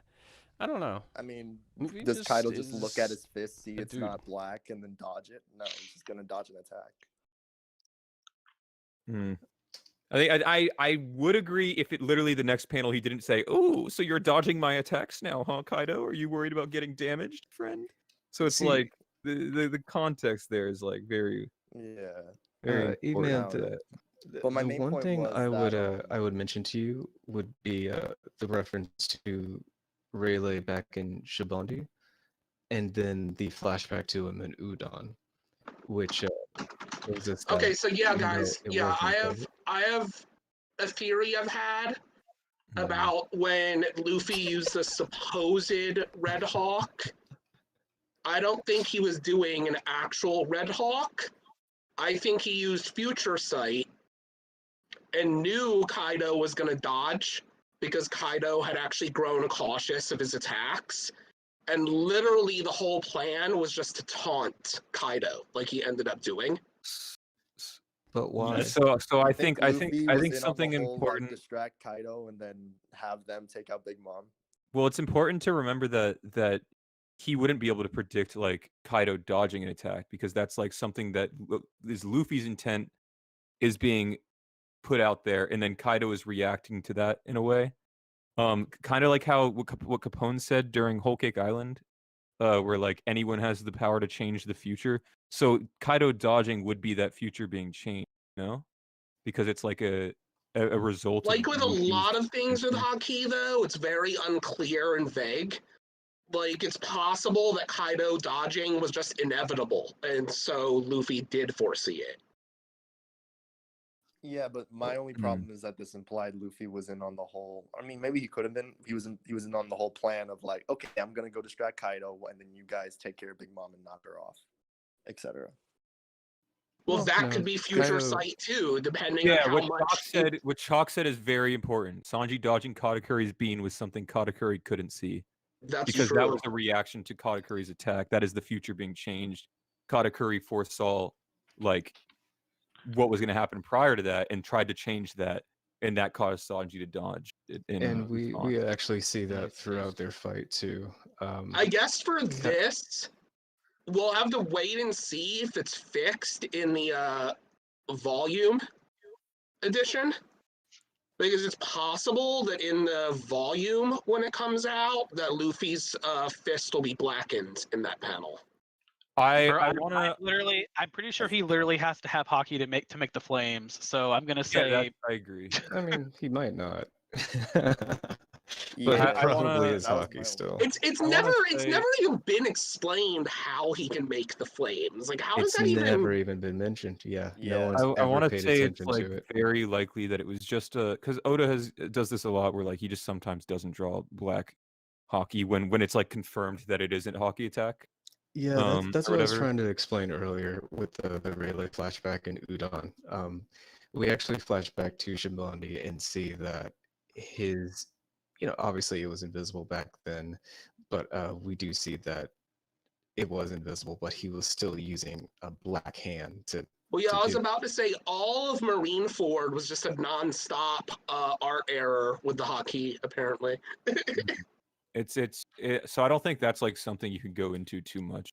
I don't know. I mean, Luffy does Kaido just is look at his fist, see a it's dude. not black, and then dodge it? No, he's just gonna dodge an attack. Hmm. I think I would agree if it literally the next panel he didn't say, "Oh, so you're dodging my attacks now, huh, Kaido? Are you worried about getting damaged, friend?" So it's See- like the context there is like very Yeah. very Even important to Now, that. But my the main one point thing was I would that, I would mention to you would be the reference to Rayleigh back in Shibondi, and then the flashback to him in Udon, which shows us Okay, that so yeah, even though guys, it yeah, wasn't I have a theory I've had Mhm. about when Luffy used the supposed Red Hawk. I don't think he was doing an actual Red Hawk. I think he used Future Sight and knew Kaido was going to dodge because Kaido had actually grown cautious of his attacks. And literally the whole plan was just to taunt Kaido, like he ended up doing. But why? So I you think Luffy I was think in on the something whole, important. Like, distract Kaido and then have them take out Big Mom. Well, it's important to remember that he wouldn't be able to predict like Kaido dodging an attack because that's like something that is Luffy's intent is being put out there, and then Kaido is reacting to that in a way. Kind of like how what Capone said during Whole Cake Island, where like anyone has the power to change the future. So Kaido dodging would be that future being changed, you know, because it's like a result. Like of with a Luffy's lot of things with intent. Haki, though, it's very unclear and vague. Like, it's possible that Kaido dodging was just inevitable, and so Luffy did foresee it. Yeah, but my only problem is that this implied Luffy was in on the whole. I mean, maybe he could have been. He was in on the whole plan of like, okay, I'm gonna go distract Kaido, and then you guys take care of Big Mom and knock her off, etc. Well, Well, that no, could be future Kaido- sight too, depending Yeah, on how much. what Chalk said is very important. Sanji dodging Katakuri's bean was something Katakuri couldn't see That's because true. that was a reaction to Katakuri's attack. That is the future being changed. Katakuri foresaw like what was going to happen prior to that and tried to change that, and that caused Sanji to dodge. And we actually see that throughout their fight too. I guess for this, we'll have to wait and see if it's fixed in the volume edition. Because it's possible that in the volume, when it comes out, that Luffy's fist will be blackened in that panel. I'm pretty sure he literally has to have Haki to make the flames. So I'm gonna say I agree. I mean, he might not. Yeah, But I it probably wanna- is that was hockey my still. It's I never wanna say- even been explained how he can make the flames. Like, how does It's that even? never even been mentioned. Yeah, Yeah. no one's I ever want to paid say it's attention like to it. very likely that it was just because Oda does this a lot where like he just sometimes doesn't draw black hockey when it's like confirmed that it isn't hockey attack. Yeah, that's or what I was whatever. trying to explain earlier with the Rayleigh flashback in Udon. We actually flash back to Shibondi and see that his, obviously it was invisible back then, but we do see that it was invisible, but he was still using a black hand to. Well, yeah, to I was do- about to say all of Marineford was just a non-stop art error with the hockey, apparently. So I don't think that's like something you can go into too much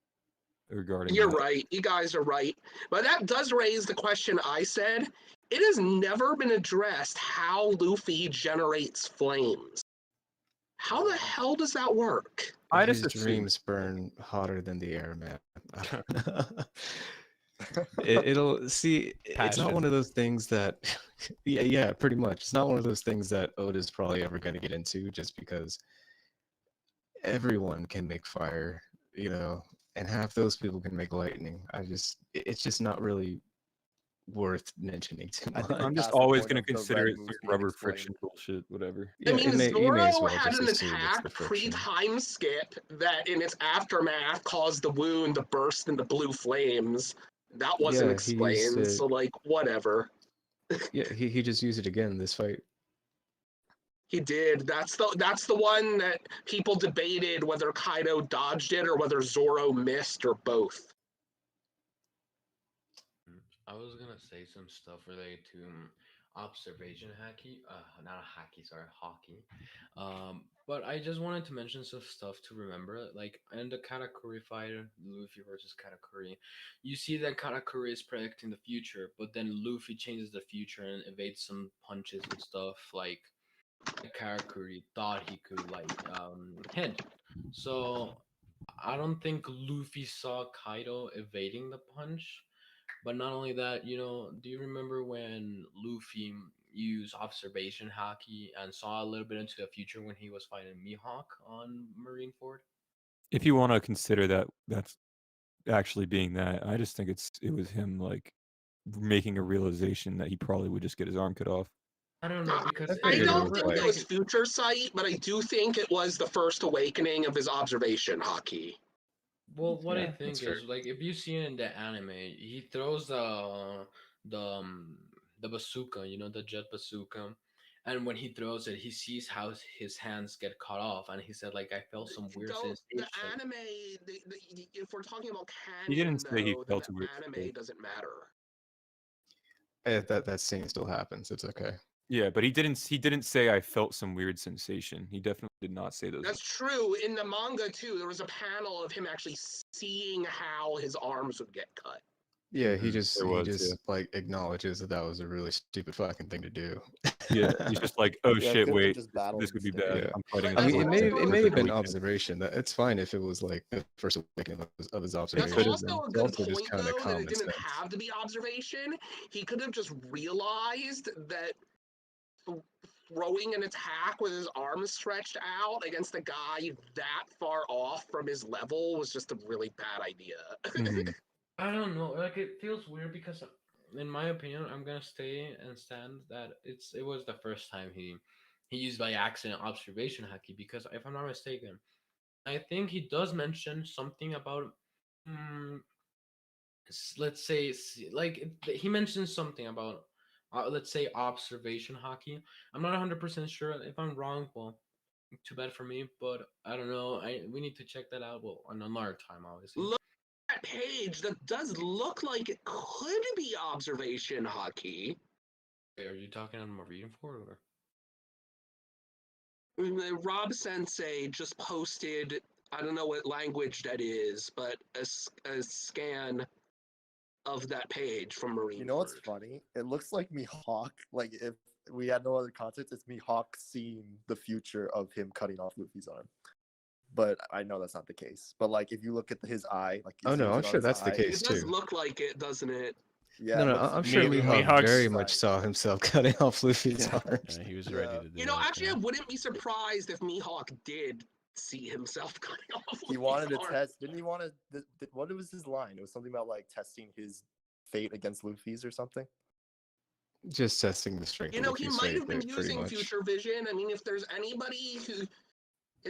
regarding. You're that. right. You guys are right. But that does raise the question I said. It has never been addressed how Luffy generates flames. How the hell does that work? I His just assume- dreams burn hotter than the air, man. It'll see. It's not one of those things that, yeah, pretty much. It's not one of those things that Oda's probably ever going to get into, just because everyone can make fire, and half those people can make lightning. It's just not really worth mentioning too I think much. I'm just past the always point gonna of the consider red it moves some being rubber explained. friction bullshit, whatever. I Yeah, mean, you may as Zoro well had just an assume it's attack the friction. pre-time skip that, in its aftermath, caused the wound to burst into blue flames. That wasn't Yeah, he used explained, so it. like, whatever. Yeah, he just used it again in this fight. He did. That's the one that people debated whether Kaido dodged it or whether Zoro missed or both. I was gonna say some stuff related to observation haki, not a haki, sorry, hockey. But I just wanted to mention some stuff to remember. Like in the Katakuri fight, Luffy versus Katakuri, you see that Katakuri is predicting the future, but then Luffy changes the future and evades some punches and stuff. Like Katakuri thought he could hit. So I don't think Luffy saw Kaido evading the punch. But not only that, do you remember when Luffy used observation haki and saw a little bit into the future when he was fighting Mihawk on Marineford? If you want to consider that's actually being that, I just think it was him like making a realization that he probably would just get his arm cut off. I don't know because I I figured it don't was think it was future sight, but I do think it was the first awakening of his observation haki. well, what I Yeah, think that's fair. is like if you see it in the anime, he throws the um, the bazooka, the jet bazooka, and when he throws it, he sees how his hands get cut off, and he said like I felt some weird The sensation. anime, if we're talking about He didn't canon, say he though, then felt the a weird anime state. doesn't matter. That scene still happens. It's okay. Yeah, but he didn't say I felt some weird sensation. He definitely did not say those. That's true. In the manga, too, there was a panel of him actually seeing how his arms would get cut. Yeah, There was, like acknowledges that was a really stupid fucking thing to do. yeah. He's just like, oh Yeah, shit, could've wait, just battled this would be instead. bad. Yeah. I'm fighting. But I a mean, that's dwarf also it a may good have been point. observation. It's fine if it was like the first awakening of his It That's observation. could have also been. a It's good also just point, kind of though, that common it didn't sense. have to be observation. He could have just realized that throwing an attack with his arms stretched out against a guy that far off from his level was just a really bad idea. Mhm. I don't know. Like it feels weird because, in my opinion, I'm gonna stay and stand that it was the first time he used by accident observation haki because if I'm not mistaken, I think he does mention something about let's say he mentions something about let's say observation haki. I'm not 100% sure if I'm wrong. Well, too bad for me, but I don't know. We need to check that out. Well, on another time, obviously. Look at that page. That does look like it could be observation haki. Wait, are you talking on Marineford or? Rob Sensei just posted, I don't know what language that is, but a scan of that page from Marineford. You know what's funny? It looks like Mihawk. Like if we had no other context, it's Mihawk seeing the future of him cutting off Luffy's arm. But I know that's not the case. But like if you look at his eye, like Oh no, I'm sure that's the It case does too. look like it, doesn't it? Yeah, No, it looks I'm sure really Mihawk Mihawk's very side. much saw himself cutting off Luffy's Yeah. arms. Yeah, he was Yeah. ready to do You know, that, actually, yeah. I wouldn't be surprised if Mihawk did see himself cutting off. He Luffy's wanted to arm. test. Didn't he want to? What was his line? It was something about like testing his fate against Luffy's or something. Just testing the strength You of know, he Luffy's might fate, have been pretty using much. future vision. I mean, if there's anybody who,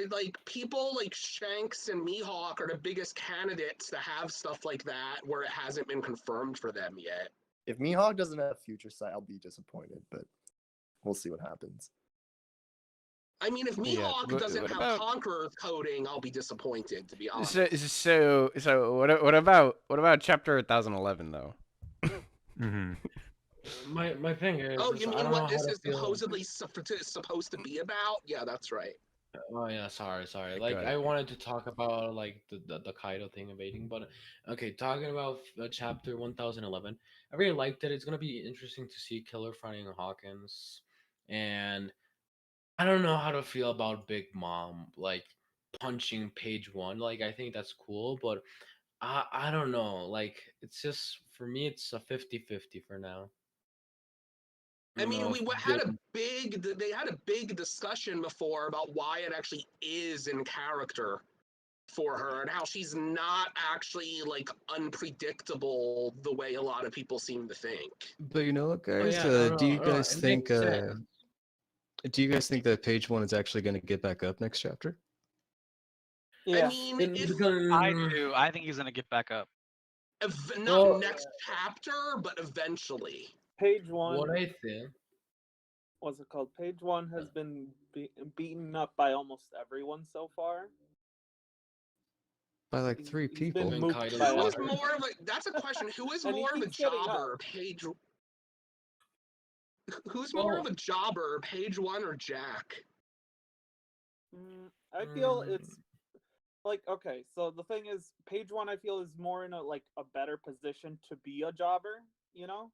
like, people like Shanks and Mihawk are the biggest candidates to have stuff like that where it hasn't been confirmed for them yet. If Mihawk doesn't have future sight, I'll be disappointed, but we'll see what happens. I mean, if Yeah, Mihawk but doesn't what have about- Conqueror's coding, I'll be disappointed, to be honest. So what about chapter 1011 though? Mhm. My thing is, Oh, is you I mean don't know what how this to is feel. supposedly supposed to be about? Yeah, that's right. Oh yeah, sorry. Go Like ahead. I wanted to talk about like the Kaido thing evading, but okay, talking about chapter 1011. I really liked it. It's gonna be interesting to see Killer fighting Hawkins, and I don't know how to feel about Big Mom like punching page one. Like I think that's cool, but I don't know. Like it's just for me, it's a 50-50 for now. I mean, No, they had a big discussion before about why it actually is in character for her and how she's not actually like unpredictable the way a lot of people seem to think. But you know what, Oh, guys? yeah, no, Do you no, guys it think? makes sense. Do you guys think that page 1 is actually going to get back up next chapter? Yeah, I mean, if I do. I think he's gonna get back up. not Well, next chapter, but eventually. Page 1, what I think. what's it called? Page 1 has been beaten up by almost everyone so far. By like He's- 3 he's been people. Even moved Kaido by Who is Water. more of a? That's a question. Who is And he more of a keeps getting up. jobber, Page? Who's more of Well- a jobber, Page 1 or Jack? I feel it's like, okay, so the thing is, page 1 I feel is more in a better position to be a jobber, you know,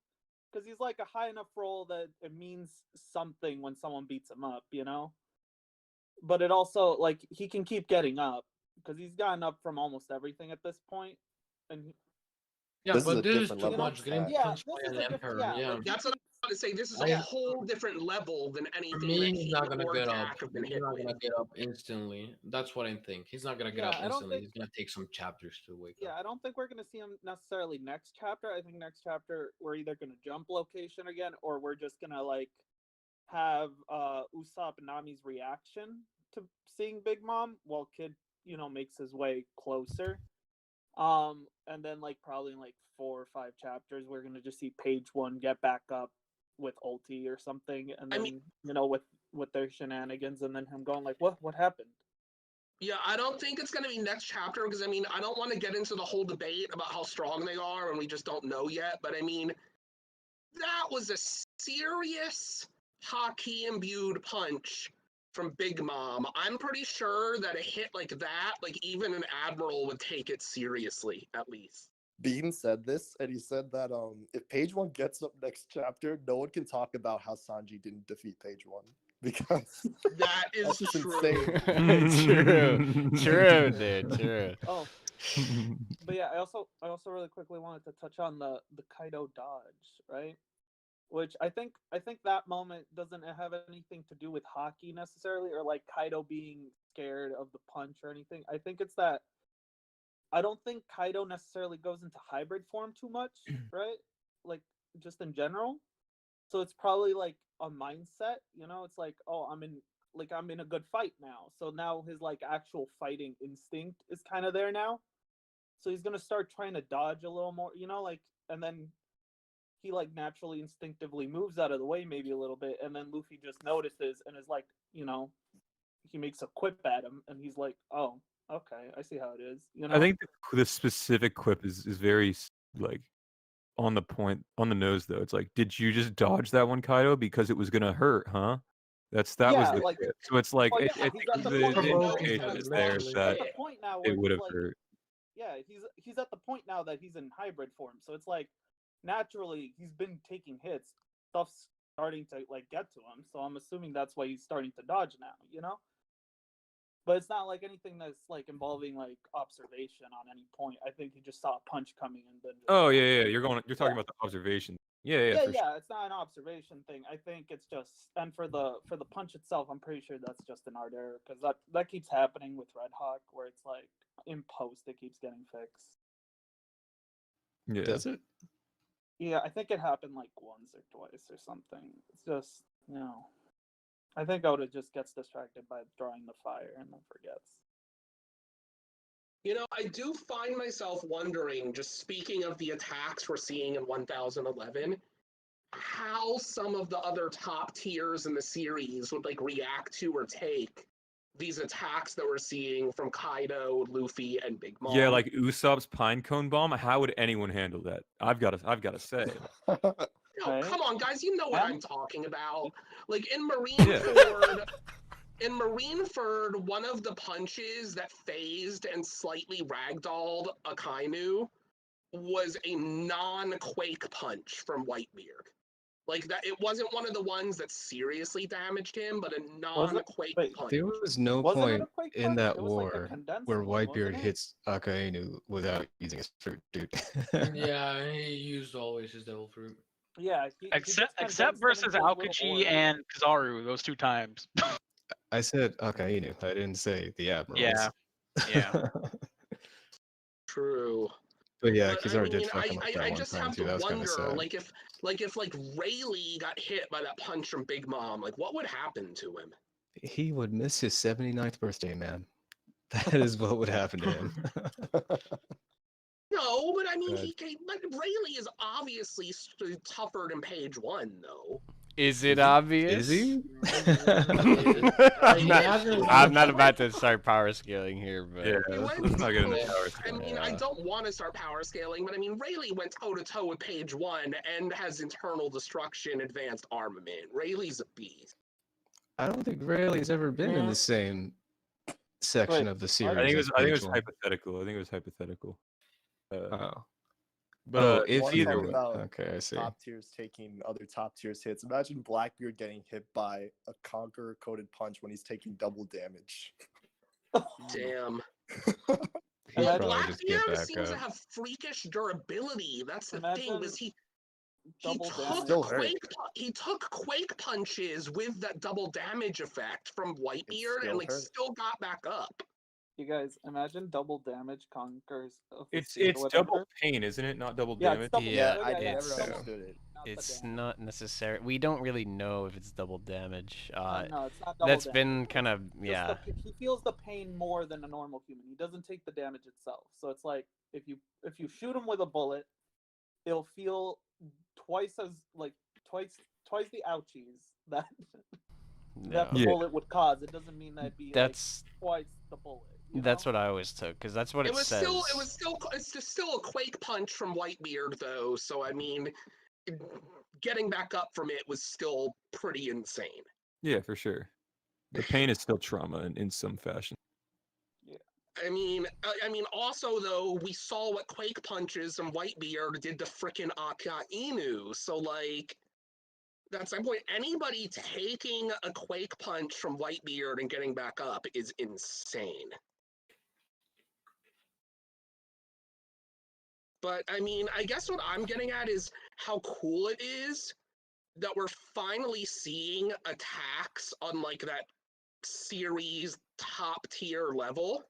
because he's like a high enough role that it means something when someone beats him up, you know. But it also, like, he can keep getting up because he's gotten up from almost everything at this point, and Yeah, This is but a this is different too level of much. Getting attack. yeah, punched this by is an a different, emperor. yeah. Yeah. Like, he That's what keeps- I'm going to say. This is I- a whole different level than For anything me, that he's he not gonna or get up. Jack have been He's hit not with. gonna get up instantly. That's what I think. He's not gonna get Yeah, up I don't instantly. think- He's gonna take some chapters to wake Yeah, up. I don't think we're gonna see him necessarily next chapter. I think next chapter we're either gonna jump location again, or we're just gonna like have Usopp and Nami's reaction to seeing Big Mom while Kid, makes his way closer. And then like probably in like 4 or 5 chapters, we're gonna just see page 1 get back up with Ulti or something, and I then with their shenanigans, and then him going like, what happened? Yeah, I don't think it's going to be next chapter because, I mean, I don't want to get into the whole debate about how strong they are and we just don't know yet. But, I mean, that was a serious Haki-imbued punch from Big Mom. I'm pretty sure that a hit like that, like even an Admiral would take it seriously, at least. Bean said this, and he said that if Page 1 gets up next chapter, no one can talk about how Sanji didn't defeat Page 1 because That is that's just true. insane. True, dude, true. Oh, but yeah, I also really quickly wanted to touch on the Kaido dodge, right? Which I think that moment doesn't have anything to do with Haki necessarily, or like Kaido being scared of the punch or anything. I think it's that I don't think Kaido necessarily goes into hybrid form too much, right? Like just in general. So it's probably like a mindset, it's like, oh, I'm in a good fight now. So now his like actual fighting instinct is kind of there now. So he's gonna start trying to dodge a little more, and then he like naturally instinctively moves out of the way maybe a little bit, and then Luffy just notices and is like, he makes a quip at him, and he's like, oh, okay, I see how it is. I think the specific quip is very like on the point, on the nose though. It's like, did you just dodge that one, Kaido, because it was gonna hurt, huh? That was Yeah, the like- quip. So it's like Oh, I yeah, think he's at the the point now indication that is he's there actually- that at the point now where it would he's have like, hurt. yeah, he's at the point now that he's in hybrid form. So it's like naturally he's been taking hits. Stuff's starting to like get to him. So I'm assuming that's why he's starting to dodge now, But it's not like anything that's like involving like observation on any point. I think he just saw a punch coming and then. Oh yeah, you're talking Yeah. about the observation. Yeah, Yeah, for yeah. It's not an observation thing. I think it's just, and for the punch itself, I'm pretty sure that's just an art error because that keeps happening with Red Hawk, where it's like in post it keeps getting fixed. sure. Yeah. Does it? Yeah, I think it happened like once or twice or something. It's just, I think Oda just gets distracted by drawing the fire and then forgets. I do find myself wondering, just speaking of the attacks we're seeing in 1011, how some of the other top tiers in the series would like react to or take these attacks that we're seeing from Kaido, Luffy, and Big Mom. Yeah, like Usopp's pine cone bomb. How would anyone handle that? I've got to say. No, Right? come on, guys, you know what And- I'm talking about. Like in Marineford, one of the punches that phased and slightly ragdolled Akainu was a non-quake punch from Whitebeard. Like that, it wasn't one of the ones that seriously damaged him, but a non-quake Wait, punch. There was no Wasn't it a point quake in punch? that It was like a war condensed where one, Whitebeard wasn't it? hits Akainu without using his fruit, dude. Yeah, he used always his devil fruit. Yeah, he Except just condensed them versus into a little Aokiji order. and Kizaru, those 2 times. I said Akainu. I didn't say the admirals. Yeah. True. But yeah, But I Kizaru did mean, fuck him up that I one just time have too. to That was kind of wonder, sad. if Rayleigh got hit by that punch from Big Mom, like what would happen to him? He would miss his 79th birthday, man. That is what would happen to him. No, but I mean, God. but Rayleigh is obviously tougher than Page One, though. Is it obvious? Is he? I'm not about to start power scaling here, but Yeah, He let's went not get into toe- power I scaling. mean, I Yeah. don't want to start power scaling, but I mean, Rayleigh went toe to toe with Page One and has internal destruction, advanced armament. Rayleigh's a beast. I don't think Rayleigh's ever been in Yeah. the same section Wait, of the what? series. I think it as was Page One. hypothetical. I think it was hypothetical. Oh. But Oh, if wanna either talk way. about Okay, I see. top tiers taking other top tiers hits. Imagine Blackbeard getting hit by a Conqueror coated punch when he's taking double damage. Damn. He'd Well, probably just get Blackbeard back seems to up. have freakish durability. That's the thing. Imagine Was he double took damage. Still hurt. he took quake punches with that double damage effect from Whitebeard still and like hurt. still got back up. You guys, imagine double damage conquers. it's whatever. double pain, isn't it? Not double Yeah, damage. it's double Yeah, damage. I it's- never double understood damage, it. not the it's damage. not necessary. We don't really know if it's double damage. No, it's not double That's damage. been kind of Just yeah. he feels the pain more than a normal human. He doesn't take the damage itself. So it's like if you shoot him with a bullet, it'll feel twice the ouchies that that the No. Yeah. bullet would cause. It doesn't mean that it'd be That's like twice the bullet. that's what I always took because that's what it, says. It's just still a quake punch from Whitebeard though. So I mean, getting back up from it was still pretty insane. Yeah, for sure. The pain is still trauma in some fashion. I mean, also though, we saw what quake punches from Whitebeard did to frickin' Akainu. So like, that's my point. Anybody taking a quake punch from Whitebeard and getting back up is insane. But I mean, I guess what I'm getting at is how cool it is that we're finally seeing attacks on like that series top tier level.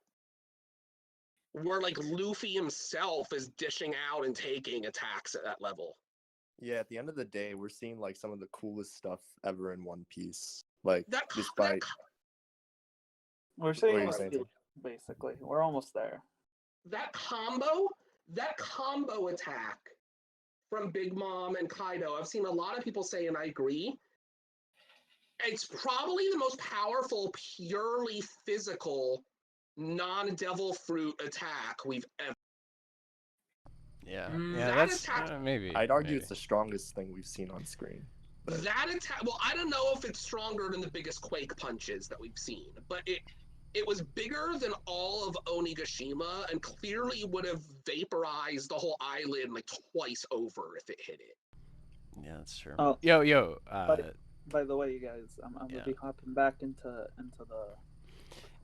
Where like Luffy himself is dishing out and taking attacks at that level. Yeah, at the end of the day, we're seeing like some of the coolest stuff ever in One Piece. Like, That co- despite We're What saying are you we're saying, good, basically. We're almost there. that combo attack from Big Mom and Kaido, I've seen a lot of people say, and I agree, it's probably the most powerful, purely physical, non-devil fruit attack we've ever. Yeah, Mm, yeah, that that's attack- maybe. I'd argue maybe. it's the strongest thing we've seen on screen. But That attack, well, I don't know if it's stronger than the biggest quake punches that we've seen, but it was bigger than all of Onigashima and clearly would have vaporized the whole island like twice over if it hit it. Yeah, that's true. Oh. Yo. By the way, you guys, I'm Yeah. gonna be hopping back into the.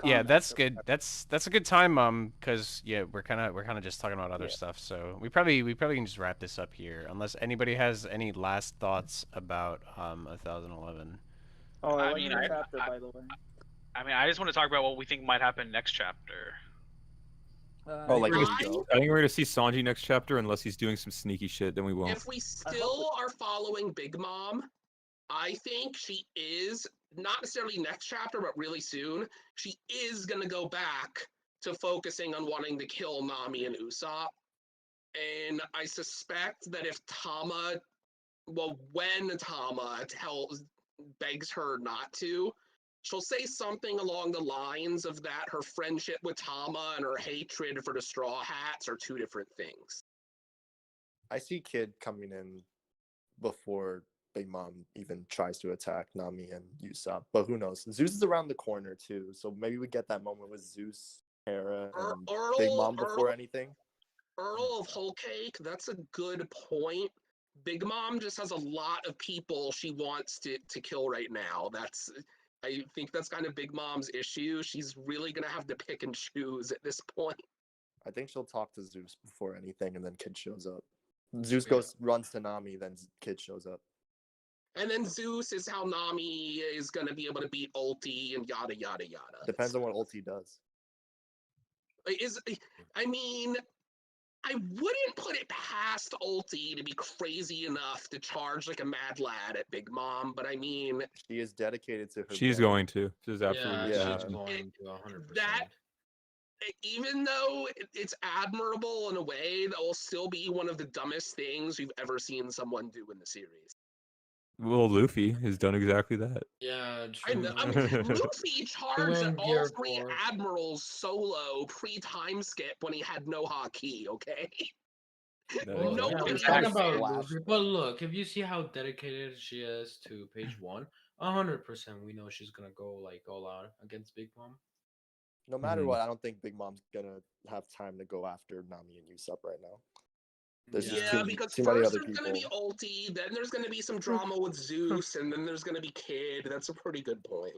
Yeah, comments that's or good. whatever. That's a good time, because yeah, we're kind of just talking about other Yeah. stuff. So we probably can just wrap this up here, unless anybody has any last thoughts about 1011. Oh, I I like mean, the chapter, by the way. I mean, I just want to talk about what we think might happen next chapter. Oh, like I- Ichigo. I think we're gonna see Sanji next chapter unless he's doing some sneaky shit. Then we won't. If we still are following Big Mom, I think she is, not necessarily next chapter, but really soon, she is going to go back to focusing on wanting to kill Nami and Usopp. And I suspect that if when Tama begs her not to, she'll say something along the lines of that her friendship with Tama and her hatred for the Straw Hats are two different things. I see Kid coming in before Big Mom even tries to attack Nami and Usopp. But who knows? Zeus is around the corner too, so maybe we get that moment with Zeus, Hera, and Big Mom before anything. Earl of Whole Cake, that's a good point. Big Mom just has a lot of people she wants to kill right now. I think that's kind of Big Mom's issue. She's really gonna have to pick and choose at this point. I think she'll talk to Zeus before anything, and then Kid shows up. Zeus Yeah. goes runs to Nami, then Kid shows up. And then Zeus is how Nami is going to be able to beat Ulti and yada yada yada. Depends on what Ulti does. I mean, I wouldn't put it past Ulti to be crazy enough to charge like a mad lad at Big Mom, but I mean, She is dedicated to her. She's brand. going to. She's absolutely. Yeah. she's going to 100%. That- even though it's admirable in a way, that will still be one of the dumbest things we've ever seen someone do in the series. Well, Luffy has done exactly that. Yeah, I true. know. I mean, Luffy charged went all Gear 3 4. admirals solo pre-time skip when he had no haki. Okay. Well, No yeah, one we're else talking did. about Flash. Luffy, but look, if you see how dedicated she is to page 1, 100% we know she's gonna go like all out against Big Mom. No matter Mhm. what, I don't think Big Mom's gonna have time to go after Nami and Usopp right now. There's just Yeah, too- because too many first other there's going to be people. Ulti, then there's going to be some drama with Zeus, and then there's going to be Kid. That's a pretty good point.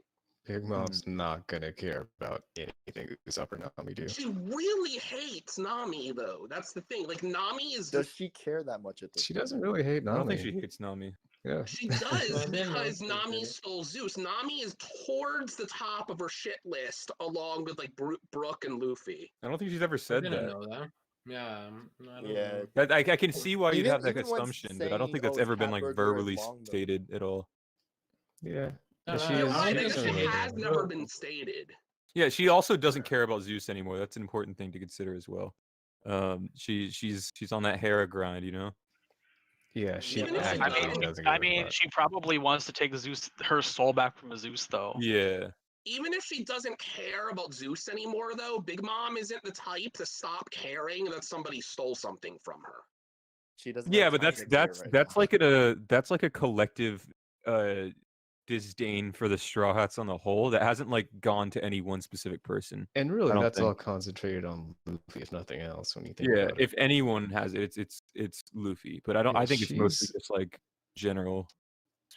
Big Mom's not gonna care about anything Usopp or Nami do. She really hates Nami, though. That's the thing. Like, Nami is... Does she care that much at this She point? doesn't really hate I Nami. don't think she hates Nami. Yeah. She does, Well, then because no, Nami okay. stole Zeus. Nami is towards the top of her shit list, along with, like, Brooke and Luffy. I don't think she's ever I said didn't that. know that. Yeah, I don't Yeah. know. I can see why you'd Even- have that even when assumption, but I don't saying, think that's "Oh, ever been like Fatburger and verbally Long Nose." stated at all. Yeah. Uh, she I Yeah, is- well, I don't think think it so. she has hates never Her. been stated. Yeah, she also doesn't care about Zeus anymore. That's an important thing to consider as well. She's on that Hera grind, you know. Yeah, she Even if she actively doesn't- doesn't I give a mean, fuck. she probably wants to take her soul back from Zeus, though. Yeah. Even if she doesn't care about Zeus anymore, though, Big Mom isn't the type to stop caring that somebody stole something from her. She doesn't. Yeah, have but time to care right now. that's like a collective disdain for the Straw Hats on the whole that hasn't like gone to any one specific person. And really, don't that's all think- concentrated on Luffy, if nothing else. When you think Yeah, about it. if anyone has it, it's Luffy. But I Yeah, think it's mostly she's- just like general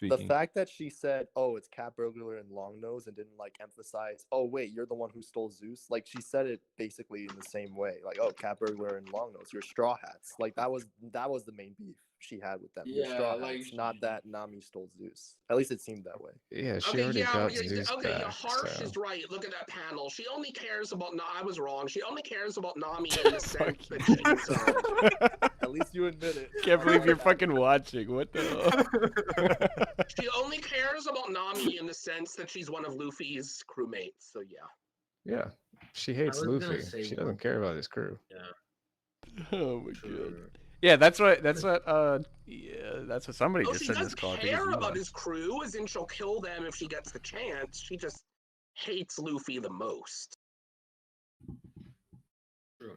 The speaking. fact that she said, "Oh, it's Cat Burglar and Long Nose," and didn't like emphasize, "Oh, wait, you're the one who stole Zeus." Like she said it basically in the same way, like, "Oh, Cat Burglar and Long Nose, you're Straw Hats." Like that was the main beef she had with them. You're Yeah, Straw like, Hats, not that Nami stole Zeus. At least it seemed that way. Yeah, she Okay, already yeah, got yeah, Zeus okay, yeah, back. Harsh so. is right. Look at that panel. She only cares about. No, I was wrong. She only cares about Nami in the sense that she's. At least you admit it. Can't believe you're fucking watching. What the hell? She only cares about Nami in the sense that she's one of Luffy's crewmates. So yeah. Yeah, she hates was gonna Luffy. say She one- doesn't care about his crew. Oh my god. True. Yeah, that's what somebody Oh, just she said in does this call. I think it was care you, about Mike. his crew, as in she'll kill them if she gets the chance. She just hates Luffy the most. True.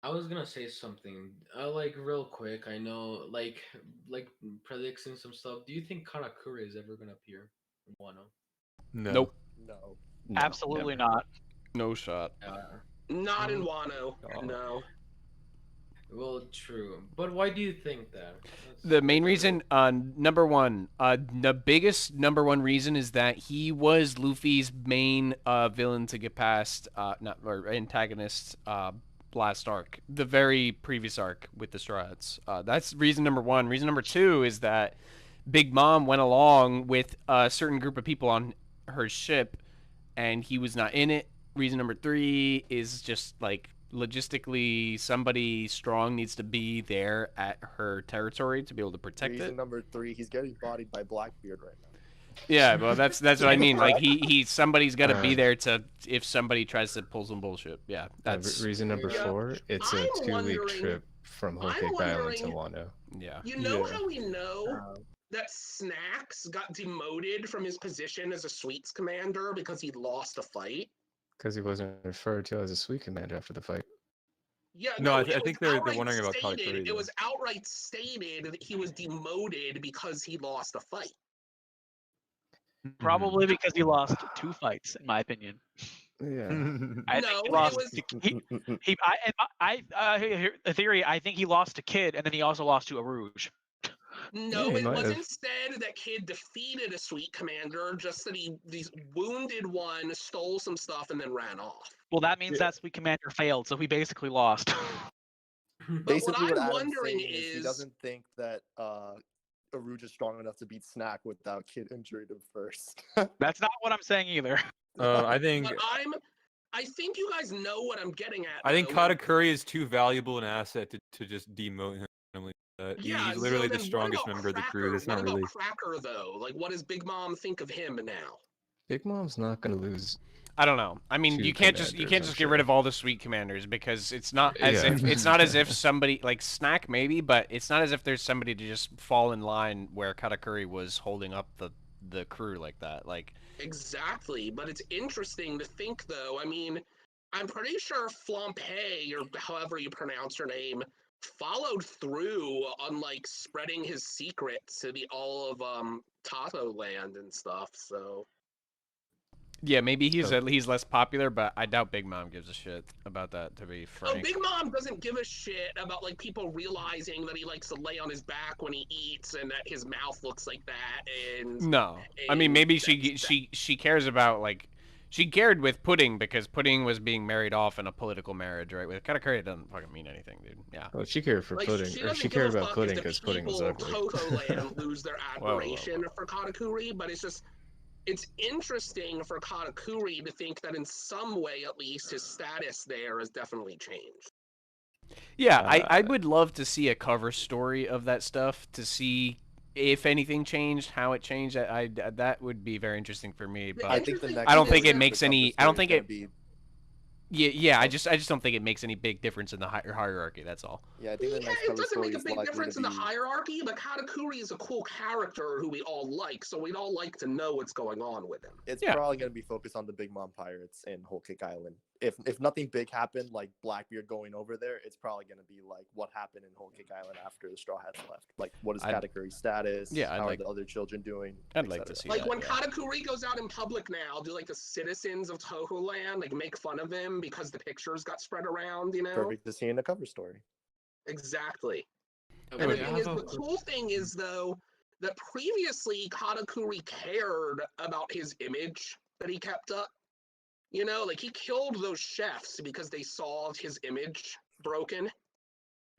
I was gonna say something. Like real quick. I know, like predicting some stuff. Do you think Karakura is ever gonna appear in Wano? No. Nope. No. No, Absolutely never. not. No shot. Not in Wano. Oh. No. Well, true. But why do you think that? The main reason, number one, the biggest number one reason is that he was Luffy's main villain to get past, or antagonist, last arc, the very previous arc with the Straw Hats. That's reason number one. Reason number two is that Big Mom went along with a certain group of people on her ship, and he was not in it. Reason number three is just like logistically, somebody strong needs to be there at her territory to be able to protect Reason it. number 3, he's getting bodied by Blackbeard right now. Yeah, well, that's what I mean. Like somebody's got to be Uh, there to if somebody tries to pull some bullshit. Yeah, that's Reason number Yeah, 4, it's a I'm 2-week wondering- trip from I'm Whole Cake Island to wondering- Wano. yeah. You know Yeah. how we know Uh, that Snacks got demoted from his position as a sweets commander because he lost a fight? Because he wasn't referred to as a sweet commander after the fight. Yeah, No, I it was think they're outright wondering about stated- Katakuri, It though. was outright stated that he was demoted because he lost a fight. Probably because he lost 2 fights, in my opinion. Yeah. I No, think he it lost. was- A theory. I think he lost to Kid, and then he also lost to Arouge. No, Yeah, he it might wasn't have. said that Kid defeated a sweet commander, just that he wounded one, stole some stuff, and then ran off. Well, that means Yeah. that Sweet Commander failed, so he basically lost. But Basically, what what I'm Adam's wondering saying is he is, doesn't think that Aruj is strong enough to beat Snack without Kid injuring him first. That's not what I'm saying either. I think but I think you guys know what I'm getting at. I think though. Katakuri is too valuable an asset to just demote him. Yeah, He's literally so the then strongest what about member of the crew. Cracker? That's What not about really. Cracker though? Like, what does Big Mom think of him now? Big Mom's not gonna lose. I don't know. I mean, Two you can't just commanders, I'm get rid sure. of all the sweet commanders because it's not as Yeah. if somebody like Snack maybe, but it's not as if there's somebody to just fall in line where Katakuri was holding up the crew like that. Like Exactly, but it's interesting to think though. I mean, I'm pretty sure Flampe, or however you pronounce her name, followed through on like spreading his secrets to the all of Tato land and stuff. So yeah, maybe he's So- he's less popular, but I doubt Big Mom gives a shit about that. To be oh, frank, Big Mom doesn't give a shit about like people realizing that he likes to lay on his back when he eats and that his mouth looks like that. And no. I mean, maybe that's- she cares about like she cared with Pudding because Pudding was being married off in a political marriage, right? With Katakuri, it doesn't fucking mean anything, dude. Yeah. Oh, she cared for like, Pudding, she or doesn't she give cared a about fuck Pudding if the because Pudding was people ugly. of Toto Land lose their whoa, admiration whoa. for Katakuri, but it's just it's interesting for Katakuri to think that in some way at least his status there has definitely changed. Yeah, I would love to see a cover story of that stuff to see if anything changed, how it changed. That would be very interesting for me. The But I think the interesting next. I don't think thing it is makes the cover any. I don't story is think gonna it. Be, Yeah. I just don't think it makes any big difference in the hierarchy. That's all. yeah, I think the Yeah, next it cover doesn't story make a is big likely difference to in the be. hierarchy, but Katakuri is a cool character who we all like, so we'd all like to know what's going on with him. It's Yeah. probably going to be focused on the Big Mom Pirates and Whole Cake Island. If nothing big happened, like Blackbeard going over there, it's probably going to be like what happened in Whole Cake Island after the Straw Hats left. Like, what is Katakuri's status? yeah, I'd how like- are the other children doing? I'd like to see Like that, when yeah. Katakuri goes out in public now, do like the citizens of Toho Land like make fun of him because the pictures got spread around, you know? Perfect to see in a cover story. Exactly. Oh, And the wait, I thing have is, a the quick- cool thing is though that previously Katakuri cared about his image that he kept up. You know, like he killed those chefs because they saw his image broken.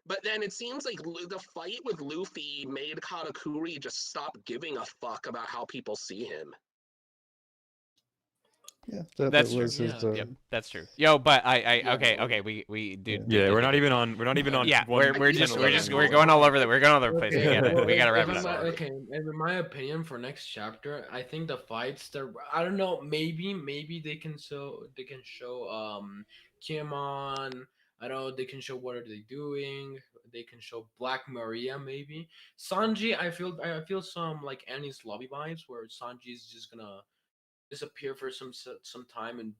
But then it seems like the fight with Luffy made Katakuri just stop giving a fuck about how people see him. Yeah, That's that was true, his. yeah. Yep, that's true. Yo, but Yeah, okay, no. okay, we dude. Yeah, dude, we're dude, not dude. even on. We're not even on. Yeah, one we're channel just anymore. we're going all over we're going all over the place. Okay, We gotta well, wrap it if up. okay, in my opinion, for next chapter, I think the fights that I don't know, maybe they can show Kiamon. I don't know, they can show what are they doing. They can show Black Maria maybe. Sanji, I feel some like Annie's lobby vibes where Sanji is just gonna disappear for some time and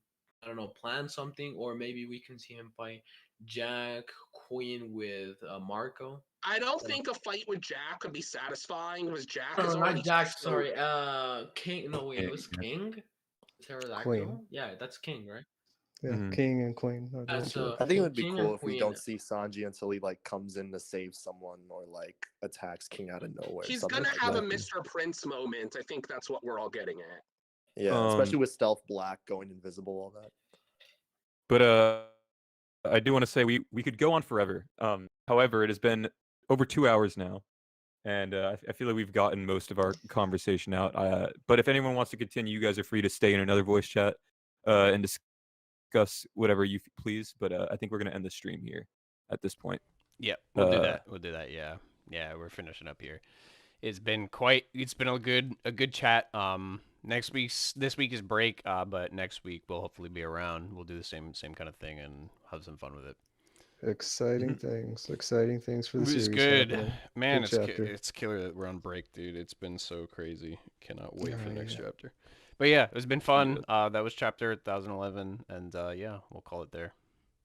I don't know plan something, or maybe we can see him fight Jack Queen with Marco. I don't think a fight with Jack could be satisfying because Jack No, is no, already not Jack. so- Sorry, King. No, wait, it was King. Pterodactyl. Queen. Yeah, that's King, right? Yeah, Mhm. King and Queen. are the So- two. I think it would be King cool and if we Queen. don't see Sanji until he like comes in to save someone or like attacks King out of nowhere. He's something gonna like have that. a Mr. Prince moment. I think that's what we're all getting at. Yeah, especially with Stealth Black going invisible, all that. But I do want to say we could go on forever. However, it has been over 2 hours now, and I feel like we've gotten most of our conversation out. But if anyone wants to continue, you guys are free to stay in another voice chat and discuss whatever you please. But I think we're gonna end the stream here at this point. Yep, we'll do that. We'll do that. Yeah, we're finishing up here. It's been a good chat. This week is break, but next week we'll hopefully be around. We'll do the same kind of thing and have some fun with it. Exciting things for the It was series. good, happening. man. Good chapter. It's killer that we're on break, dude. It's been so crazy. Cannot wait for the Oh, next yeah. chapter. But yeah, it's been fun. That was chapter 1011, and yeah, we'll call it there.